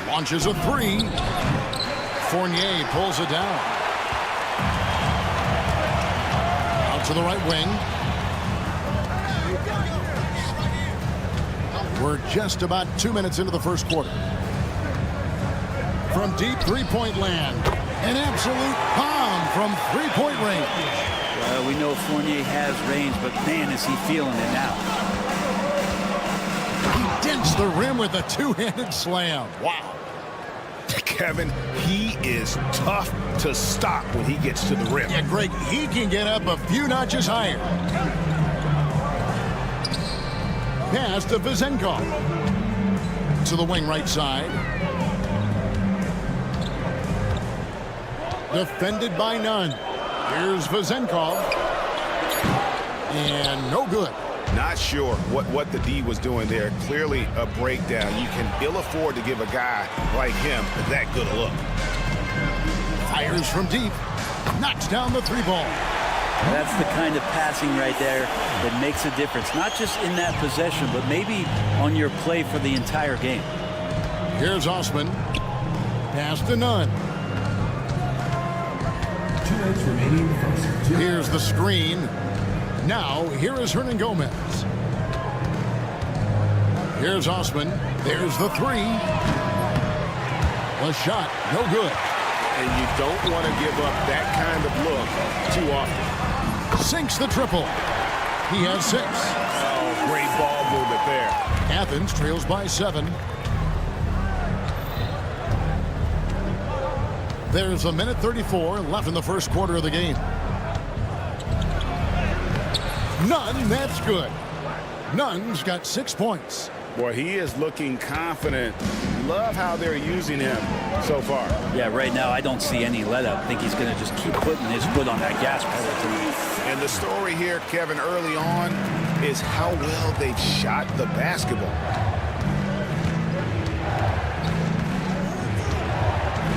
S7: Launches a 3. Fournier pulls it down. Out to the right wing. We're just about 2 minutes into the first quarter. From deep three-point land, an absolute bomb from three-point range.
S3: We know Fournier has range, but man, is he feeling it now.
S7: He dents the rim with a two-handed slam. Wow.
S9: Kevin, he is tough to stop when he gets to the rim.
S7: Yeah, Greg, he can get up a few notches higher. Pass to Vezenkov. To the wing right side. Defended by Nunn. Here's Vezenkov. And no good.
S9: Not sure what the D was doing there. Clearly a breakdown. You can ill afford to give a guy like him that good a look.
S7: Fires from deep. Knocks down the 3-ball.
S3: That's the kind of passing right there that makes a difference. Not just in that possession, but maybe on your play for the entire game.
S7: Here's Osman. Pass to Nunn.
S4: 2 minutes remaining in the first.
S7: Here's the screen. Now, here is Hernan Gomez. Here's Osman. There's the 3. A shot, no good.
S9: And you don't want to give up that kind of look too often.
S7: Sinks the triple. He has 6.
S9: Oh, great ball movement there.
S7: Athens trails by 7. There's a minute 34 left in the first quarter of the game. Nunn, that's good. Nunn's got 6 points.
S9: Boy, he is looking confident. Love how they're using him so far.
S3: Yeah, right now I don't see any let up. I think he's going to just keep putting his foot on that gas pedal tonight.
S9: And the story here, Kevin, early on is how well they've shot the basketball.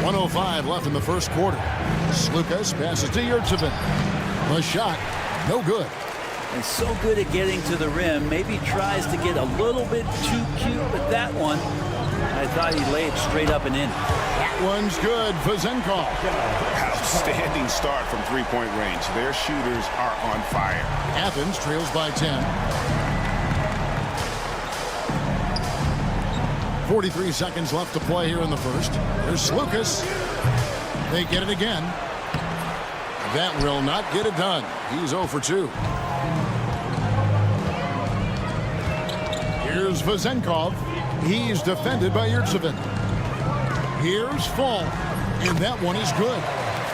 S7: 1:05 left in the first quarter. Slukas passes to Yurtsevin. The shot, no good.
S3: And so good at getting to the rim. Maybe tries to get a little bit too cute with that one. I thought he laid straight up and in.
S7: That one's good. Vezenkov.
S9: Outstanding start from three-point range. Their shooters are on fire.
S7: Athens trails by 10. 43 seconds left to play here in the first. There's Slukas. They get it again. That will not get it done. He's 0 for 2. Here's Vezenkov. He's defended by Yurtsevin. Here's Fall, and that one is good.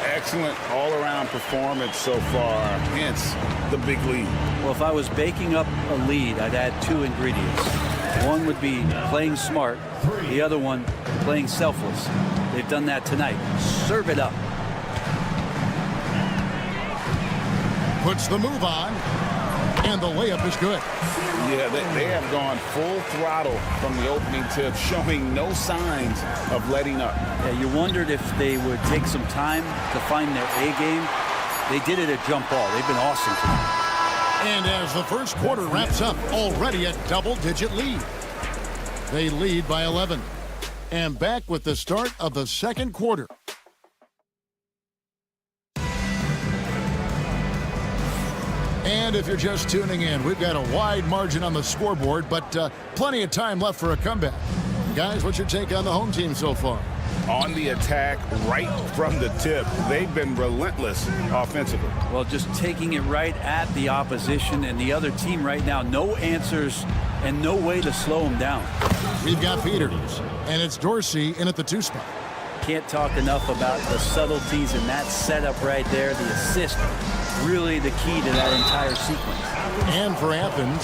S9: Excellent all-around performance so far, hence the big lead.
S3: Well, if I was baking up a lead, I'd add 2 ingredients. One would be playing smart, the other one playing selfless. They've done that tonight. Serve it up.
S7: Puts the move on, and the layup is good.
S9: Yeah, they have gone full throttle from the opening tip, showing no signs of letting up.
S3: Yeah, you wondered if they would take some time to find their A game. They did it at jump ball. They've been awesome tonight.
S7: And as the first quarter wraps up, already a double-digit lead. They lead by 11. And back with the start of the second quarter. And if you're just tuning in, we've got a wide margin on the scoreboard, but plenty of time left for a comeback. Guys, what's your take on the home team so far?
S9: On the attack right from the tip. They've been relentless offensively.
S3: Well, just taking it right at the opposition and the other team right now. No answers and no way to slow them down.
S7: We've got Peters, and it's Dorsey in at the 2 spot.
S3: Can't talk enough about the subtleties in that setup right there. The assist, really the key to that entire sequence.
S7: And for Athens,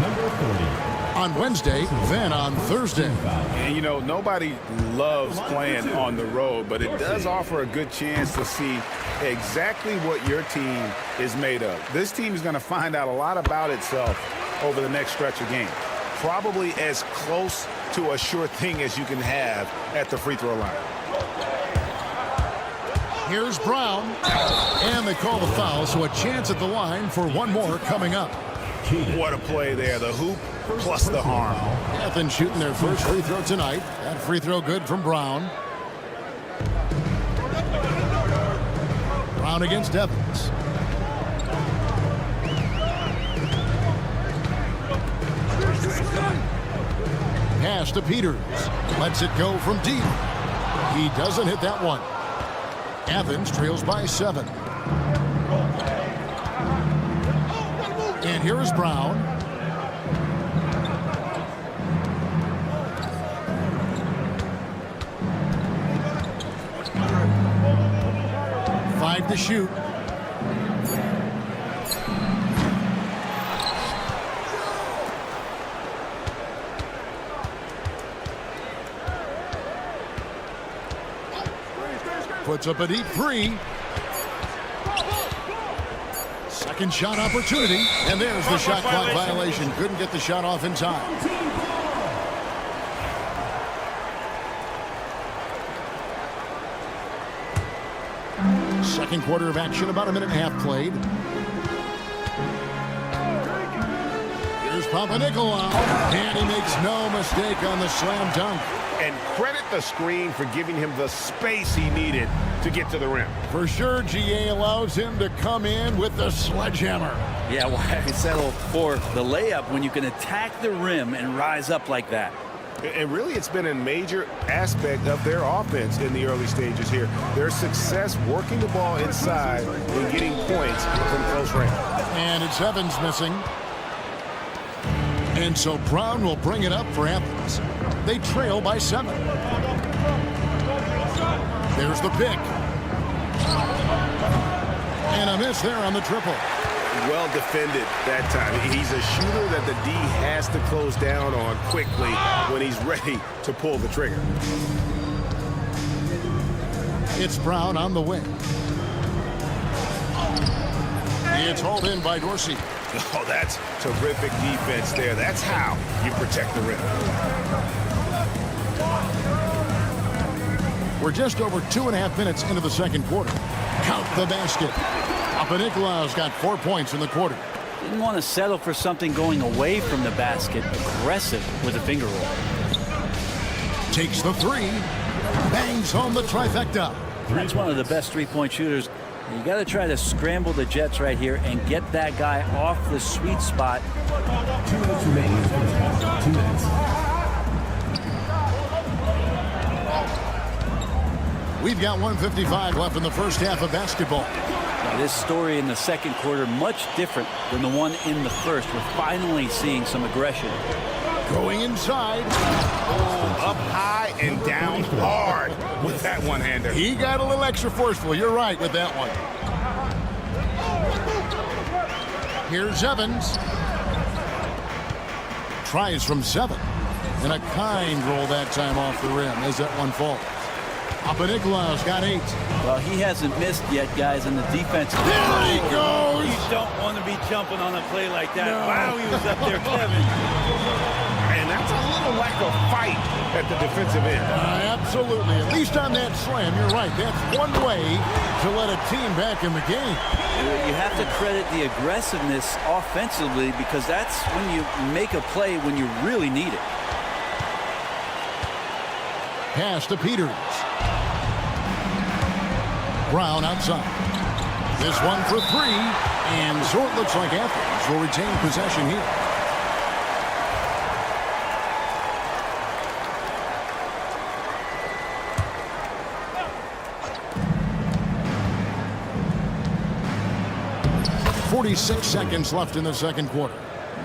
S4: number 30.
S7: On Wednesday, then on Thursday.
S9: And, you know, nobody loves playing on the road, but it does offer a good chance to see exactly what your team is made of. This team is going to find out a lot about itself over the next stretch of game. Probably as close to a sure thing as you can have at the free throw line.
S7: Here's Brown, and they call the foul, so a chance at the line for one more coming up.
S9: What a play there, the hoop plus the harm.
S7: Athens shooting their first free throw tonight. That free throw good from Brown. Brown against Evans. Pass to Peters. Lets it go from deep. He doesn't hit that one. Athens trails by 7. And here is Brown. Five to shoot. Puts up a deep 3. Second shot opportunity, and there's the shot clock violation. Couldn't get the shot off in time. Second quarter of action, about a minute and a half played. Here's Panathinaikos, and he makes no mistake on the slam dunk.
S9: And credit the screen for giving him the space he needed to get to the rim.
S7: For sure, GA allows him to come in with the sledgehammer.
S3: Yeah, why settle for the layup when you can attack the rim and rise up like that?
S9: And really, it's been a major aspect of their offense in the early stages here. Their success working the ball inside and getting points from close range.
S7: And it's Evans missing. And so Brown will bring it up for Athens. They trail by 7. There's the pick. And a miss there on the triple.
S9: Well defended that time. He's a shooter that the D has to close down on quickly when he's ready to pull the trigger.
S7: It's Brown on the wing. It's hauled in by Dorsey.
S9: Oh, that's terrific defense there. That's how you protect the rim.
S7: We're just over 2.5 minutes into the second quarter. Count the basket. Panathinaikos got 4 points in the quarter.
S3: Didn't want to settle for something going away from the basket. Aggressive with a finger roll.
S7: Takes the 3. Bangs home the trifecta.
S3: That's one of the best three-point shooters. You got to try to scramble the Jets right here and get that guy off the sweet spot.
S4: 2 minutes remaining in the first half. 2 minutes.
S7: We've got 1:55 left in the first half of basketball.
S3: Now, this story in the second quarter much different than the one in the first. We're finally seeing some aggression.
S7: Going inside.
S9: Oh, up high and down hard with that one-hander.
S7: He got a little extra forceful. You're right with that one. Here's Evans. Tries from 7. And a kind roll that time off the rim as that one falls. Panathinaikos got 8.
S3: Well, he hasn't missed yet, guys, in the defense.
S7: There he goes!
S17: You don't want to be jumping on a play like that. No. Wow, he was up there, Kevin.
S9: And that's a little lack of fight at the defensive end.
S7: Absolutely. At least on that slam, you're right. That's one way to let a team back in the game.
S3: You have to credit the aggressiveness offensively because that's when you make a play when you really need it.
S7: Pass to Peters. Brown outside. This one for 3. And so it looks like Athens will retain possession here. .46 seconds left in the second quarter.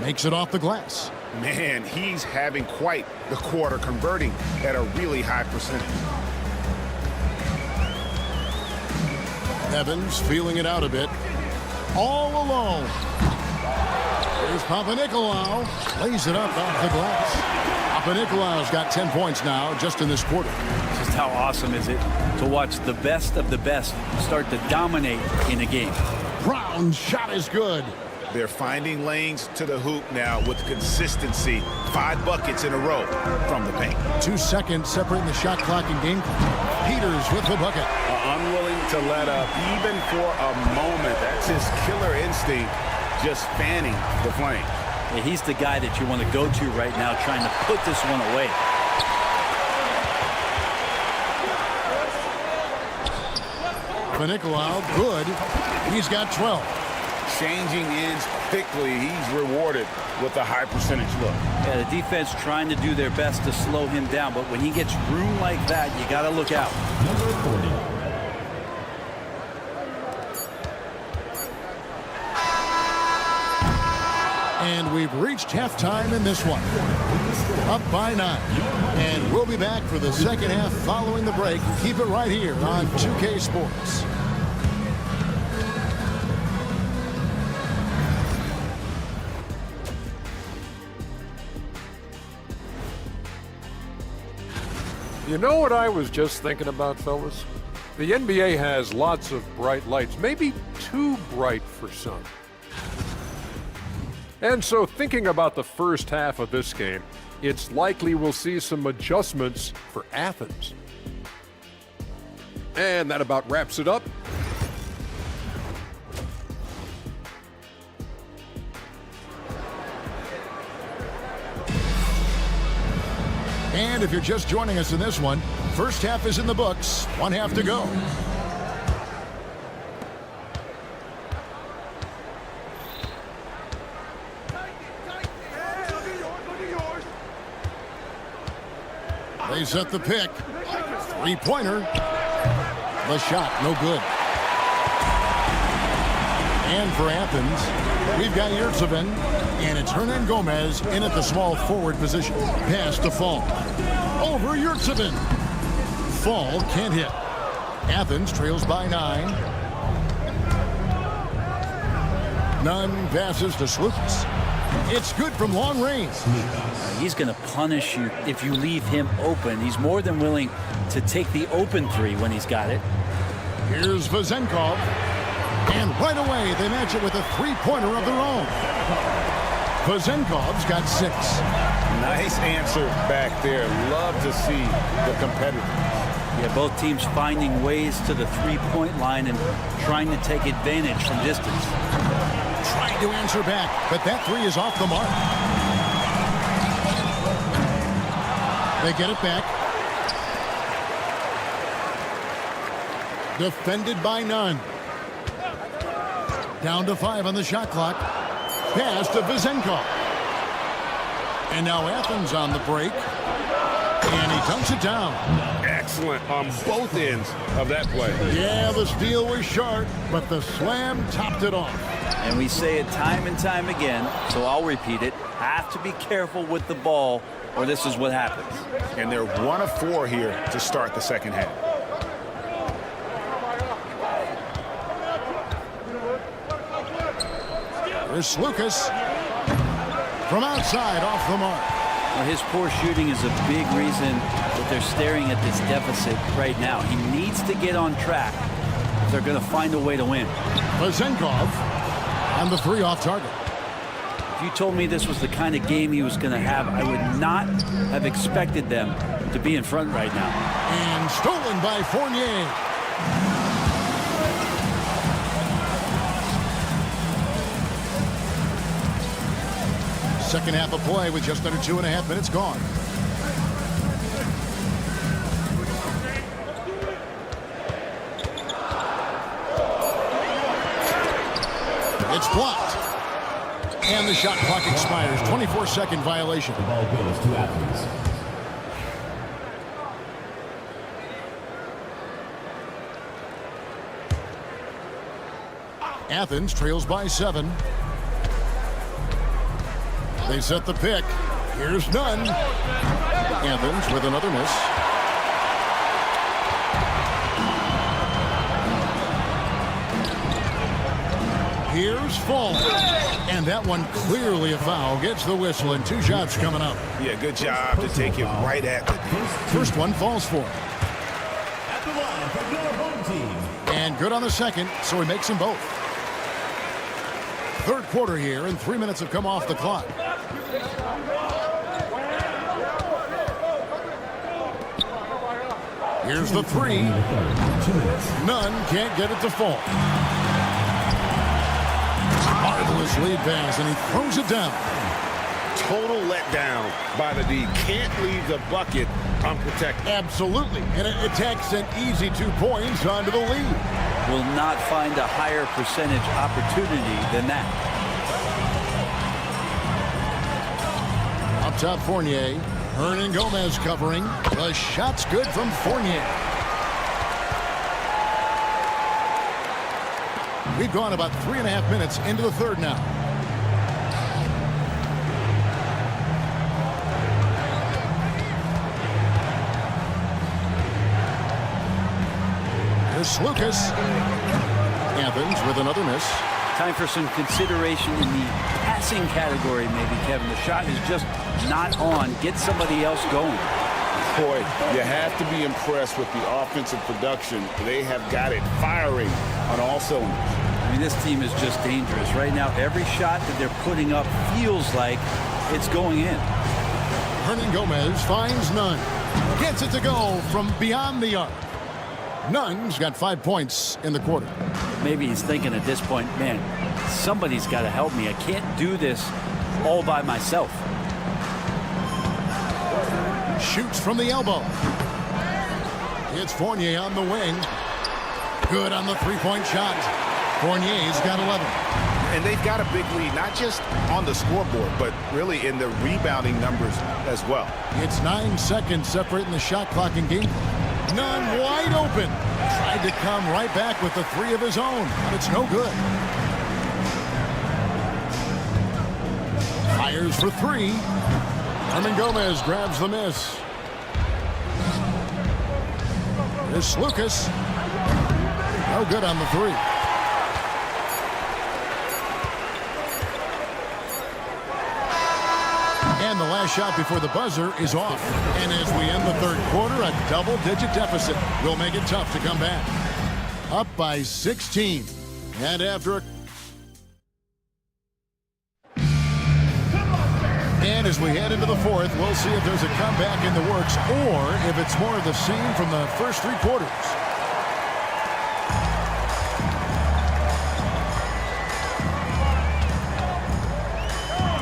S7: Makes it off the glass.
S9: Man, he's having quite the quarter, converting at a really high percentage.
S7: Evans feeling it out a bit. All alone. Here's Panathinaikos. Lays it up off the glass. Panathinaikos got 10 points now just in this quarter.
S3: Just how awesome is it to watch the best of the best start to dominate in a game.
S7: Brown's shot is good.
S9: They're finding lanes to the hoop now with consistency. 5 buckets in a row from the paint.
S7: 2 seconds separating the shot clock and game clock. Peters with the bucket.
S9: Unwilling to let up even for a moment. That's his killer instinct, just fanning the flame.
S3: Yeah, he's the guy that you want to go to right now trying to put this one away.
S7: Panathinaikos, good. He's got 12.
S9: Changing ends quickly. He's rewarded with a high percentage look.
S3: Yeah, the defense trying to do their best to slow him down, but when he gets room like that, you got to look out.
S4: Number 40.
S7: And we've reached halftime in this one. Up by 9. And we'll be back for the second half following the break. Keep it right here on 2K Sports.
S6: You know what I was just thinking about, fellas? The NBA has lots of bright lights, maybe too bright for some. And so thinking about the first half of this game, it's likely we'll see some adjustments for Athens. And that about wraps it up.
S7: And if you're just joining us in this one, first half is in the books. 1 half to go. They set the pick. 3-pointer. The shot, no good. And for Athens, we've got Yurtseven, and it's Hernan Gomez in at the small forward position. Pass to Fall. Over Yurtseven. Fall can't hit. Athens trails by 9. Nunn passes to Slukas. It's good from long range.
S3: He's going to punish you if you leave him open. He's more than willing to take the open 3 when he's got it.
S7: Here's Vezenkov. And right away, they match it with a 3-pointer of their own. Vezenkov's got 6.
S9: Nice answer back there. Love to see the competitor.
S3: Yeah, both teams finding ways to the 3-point line and trying to take advantage from distance.
S7: Trying to answer back, but that 3 is off the mark. They get it back. Defended by Nunn. Down to 5 on the shot clock. Pass to Vezenkov. And now Athens on the break. And he dunks it down.
S9: Excellent on both ends of that play.
S7: Yeah, the steal was short, but the slam topped it off.
S3: And we say it time and time again, so I'll repeat it. Have to be careful with the ball, or this is what happens.
S9: And they're 1 of 4 here to start the second half.
S7: Here's Lucas from outside off the mark.
S3: Well, his poor shooting is a big reason that they're staring at this deficit right now. He needs to get on track if they're going to find a way to win.
S7: Vezenkov and the 3 off target.
S3: If you told me this was the kind of game he was going to have, I would not have expected them to be in front right now.
S7: And stolen by Fournier. Second half of play with just under 2.5 minutes gone. It's blocked. And the shot clock expires. 24-second violation.
S4: The ball goes to Athens.
S7: Athens trails by 7. They set the pick. Here's Nunn. Athens with another miss. Here's Fall. And that one clearly a foul. Gets the whistle and 2 shots coming up.
S9: Yeah, good job to take it right at the
S7: First one falls for him.
S4: At the line for your home team.
S7: And good on the second, so he makes them both. Third quarter here, and 3 minutes have come off the clock. Here's the 3. Nunn can't get it to fall. Marvelous lead pass, and he throws it down.
S9: total letdown by the D. Can't leave the bucket unprotected.
S7: Absolutely. And it takes an easy 2 points onto the lead.
S3: Will not find a higher percentage opportunity than that.
S7: Up top, Fournier. Hernan Gomez covering. The shot's good from Fournier. We've gone about 3.5 minutes into the third now. Here's Lucas. Athens with another miss.
S3: Time for some consideration in the passing category, maybe, Kevin. The shot is just not on. Get somebody else going.
S9: Boy, you have to be impressed with the offensive production. They have got it firing on all cylinders.
S3: I mean, this team is just dangerous. Right now, every shot that they're putting up feels like it's going in.
S7: Hernan Gomez finds Nunn. Gets it to go from beyond the arc. Nunn's got 5 points in the quarter.
S3: Maybe he's thinking at this point, man, somebody's got to help me. I can't do this all by myself.
S7: Shoots from the elbow. It's Fournier on the wing. Good on the three-point shot. Fournier's got 11.
S9: And they've got a big lead, not just on the scoreboard, but really in the rebounding numbers as well.
S7: It's 9 seconds separating the shot clock and game clock. Nunn wide open. Tried to come right back with the three of his own, but it's no good. Fires for three. Hernan Gomez grabs the miss. Here's Lucas. No good on the three. And the last shot before the buzzer is off. And as we end the third quarter, a double-digit deficit will make it tough to come back. Up by 16. And after And as we head into the fourth, we'll see if there's a comeback in the works or if it's more of the same from the first 3 quarters.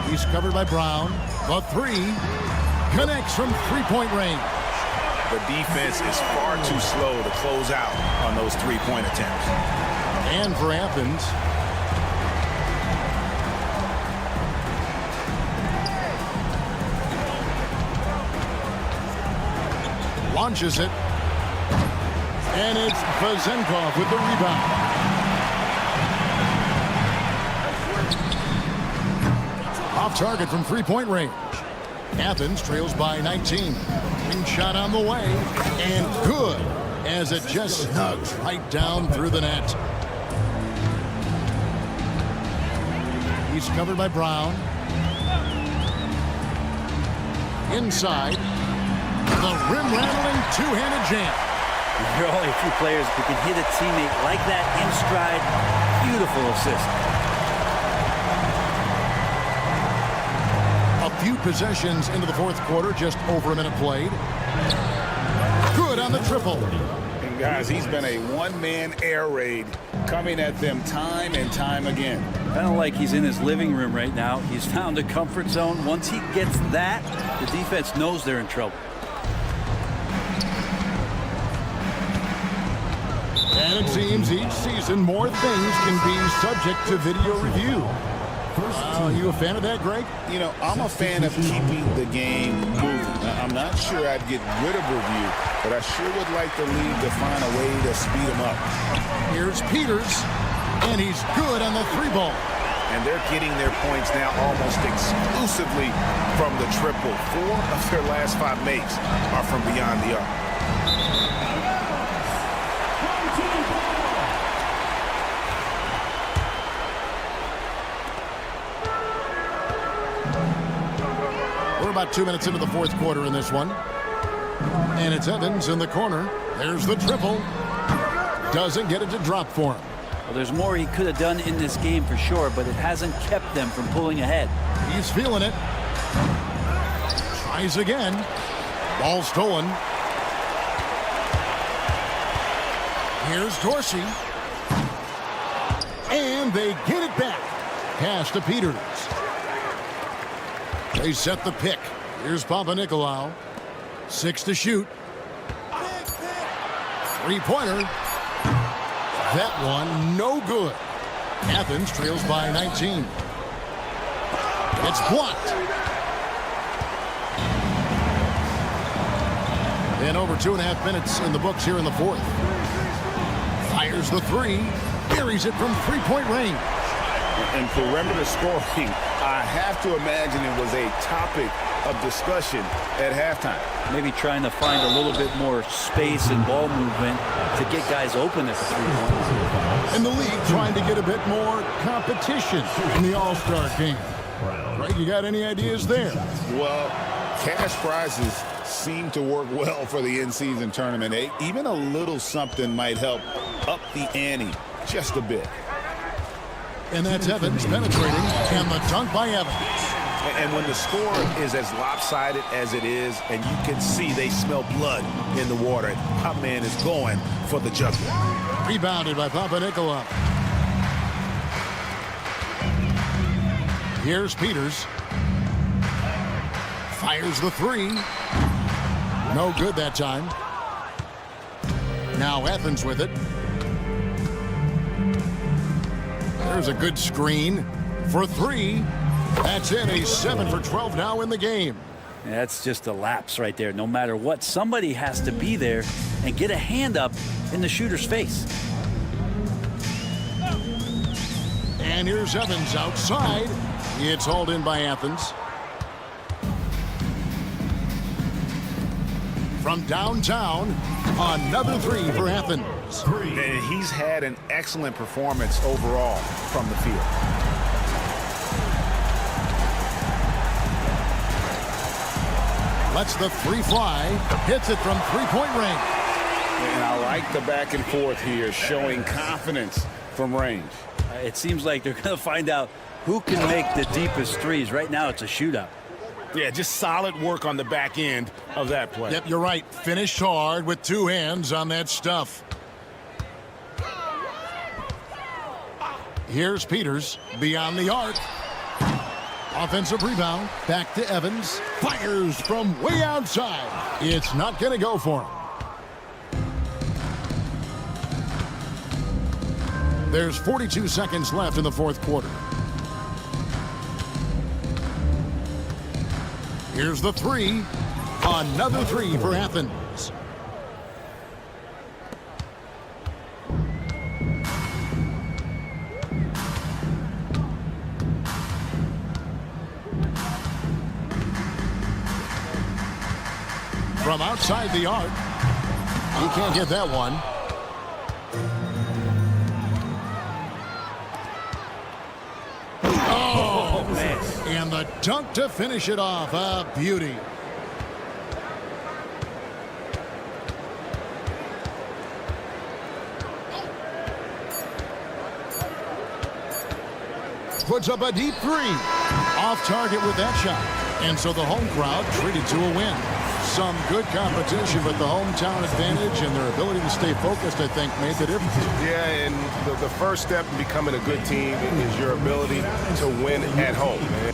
S7: He's covered by Brown. The three connects from three-point range.
S9: The defense is far too slow to close out on those three-point attempts.
S7: And for Athens, launches it. And it's Vezenkov with the rebound. target from three-point range. Athens trails by 19. Ring shot on the way, and good, as it just snugs right down through the net. He's covered by Brown. Inside, the rim-rattling two-handed jam.
S18: There are only a few players who can hit a teammate like that in stride. Beautiful assist.
S7: A few possessions into the fourth quarter, just over a minute played. Good on the triple.
S9: And guys, he's been a one-man air raid coming at them time and time again.
S18: Kind of like he's in his living room right now. He's found a comfort zone. Once he gets that, the defense knows they're in trouble.
S7: And it seems each season more things can be subject to video review. Are you a fan of that, Greg?
S9: You know, I'm a fan of keeping the game moving. I'm not sure I'd get rid of review, but I sure would like the league to find a way to speed them up.
S7: Here's Peters, and he's good on the three ball.
S9: And they're getting their points now almost exclusively from the triple. 4 of their last 5 makes are from beyond the arc.
S7: We're about 2 minutes into the fourth quarter in this one. And it's Evans in the corner. There's the triple. Doesn't get it to drop for him.
S18: Well, there's more he could have done in this game for sure, but it hasn't kept them from pulling ahead.
S7: He's feeling it. Tries again. Ball stolen. Here's Dorsey. And they get it back. Pass to Peters. They set the pick. Here's Panathinaikos. 6 to shoot. Three-pointer. That one, no good. Athens trails by 19. It's blocked. And over 2.5 minutes in the books here in the fourth. Fires the three. Buries it from three-point range.
S9: And perimeter scoring, I have to imagine it was a topic of discussion at halftime.
S18: Maybe trying to find a little bit more space and ball movement to get guys open at the three-point.
S7: And the league trying to get a bit more competition in the All-Star game. Right, you got any ideas there?
S9: Well, cash prizes seem to work well for the in-season tournament. Even a little something might help up the ante just a bit.
S7: And that's Evans penetrating, and the dunk by Evans.
S9: And when the score is as lopsided as it is, and you can see they smell blood in the water, my man is going for the jugular.
S7: Rebounded by Panathinaikos. Here's Peters. Fires the three. No good that time. Now Athens with it. There's a good screen for three. That's it, a 7 for 12 now in the game.
S18: That's just a lapse right there. No matter what, somebody has to be there and get a hand up in the shooter's face.
S7: And here's Evans outside. It's hauled in by Athens. From downtown, another three for Athens.
S9: And he's had an excellent performance overall from the field.
S7: Lets the three fly. Hits it from three-point range.
S9: And I like the back and forth here, showing confidence from range.
S18: It seems like they're going to find out who can make the deepest threes. Right now, it's a shootout.
S9: Yeah, just solid work on the back end of that play.
S7: Yep, you're right. Finished hard with two hands on that stuff. Here's Peters beyond the arc. Offensive rebound. Back to Evans. Fires from way outside. It's not going to go for him. There's 42 seconds left in the fourth quarter. Here's the three. Another three for Athens. from outside the arc. He can't get that one. Oh, man. And the dunk to finish it off. A beauty. Puts up a deep three. Off target with that shot. And so the home crowd treated to a win. Some good competition, but the hometown advantage and their ability to stay focused, I think, made the difference.
S9: Yeah, and the first step in becoming a good team is your ability to win at home, man.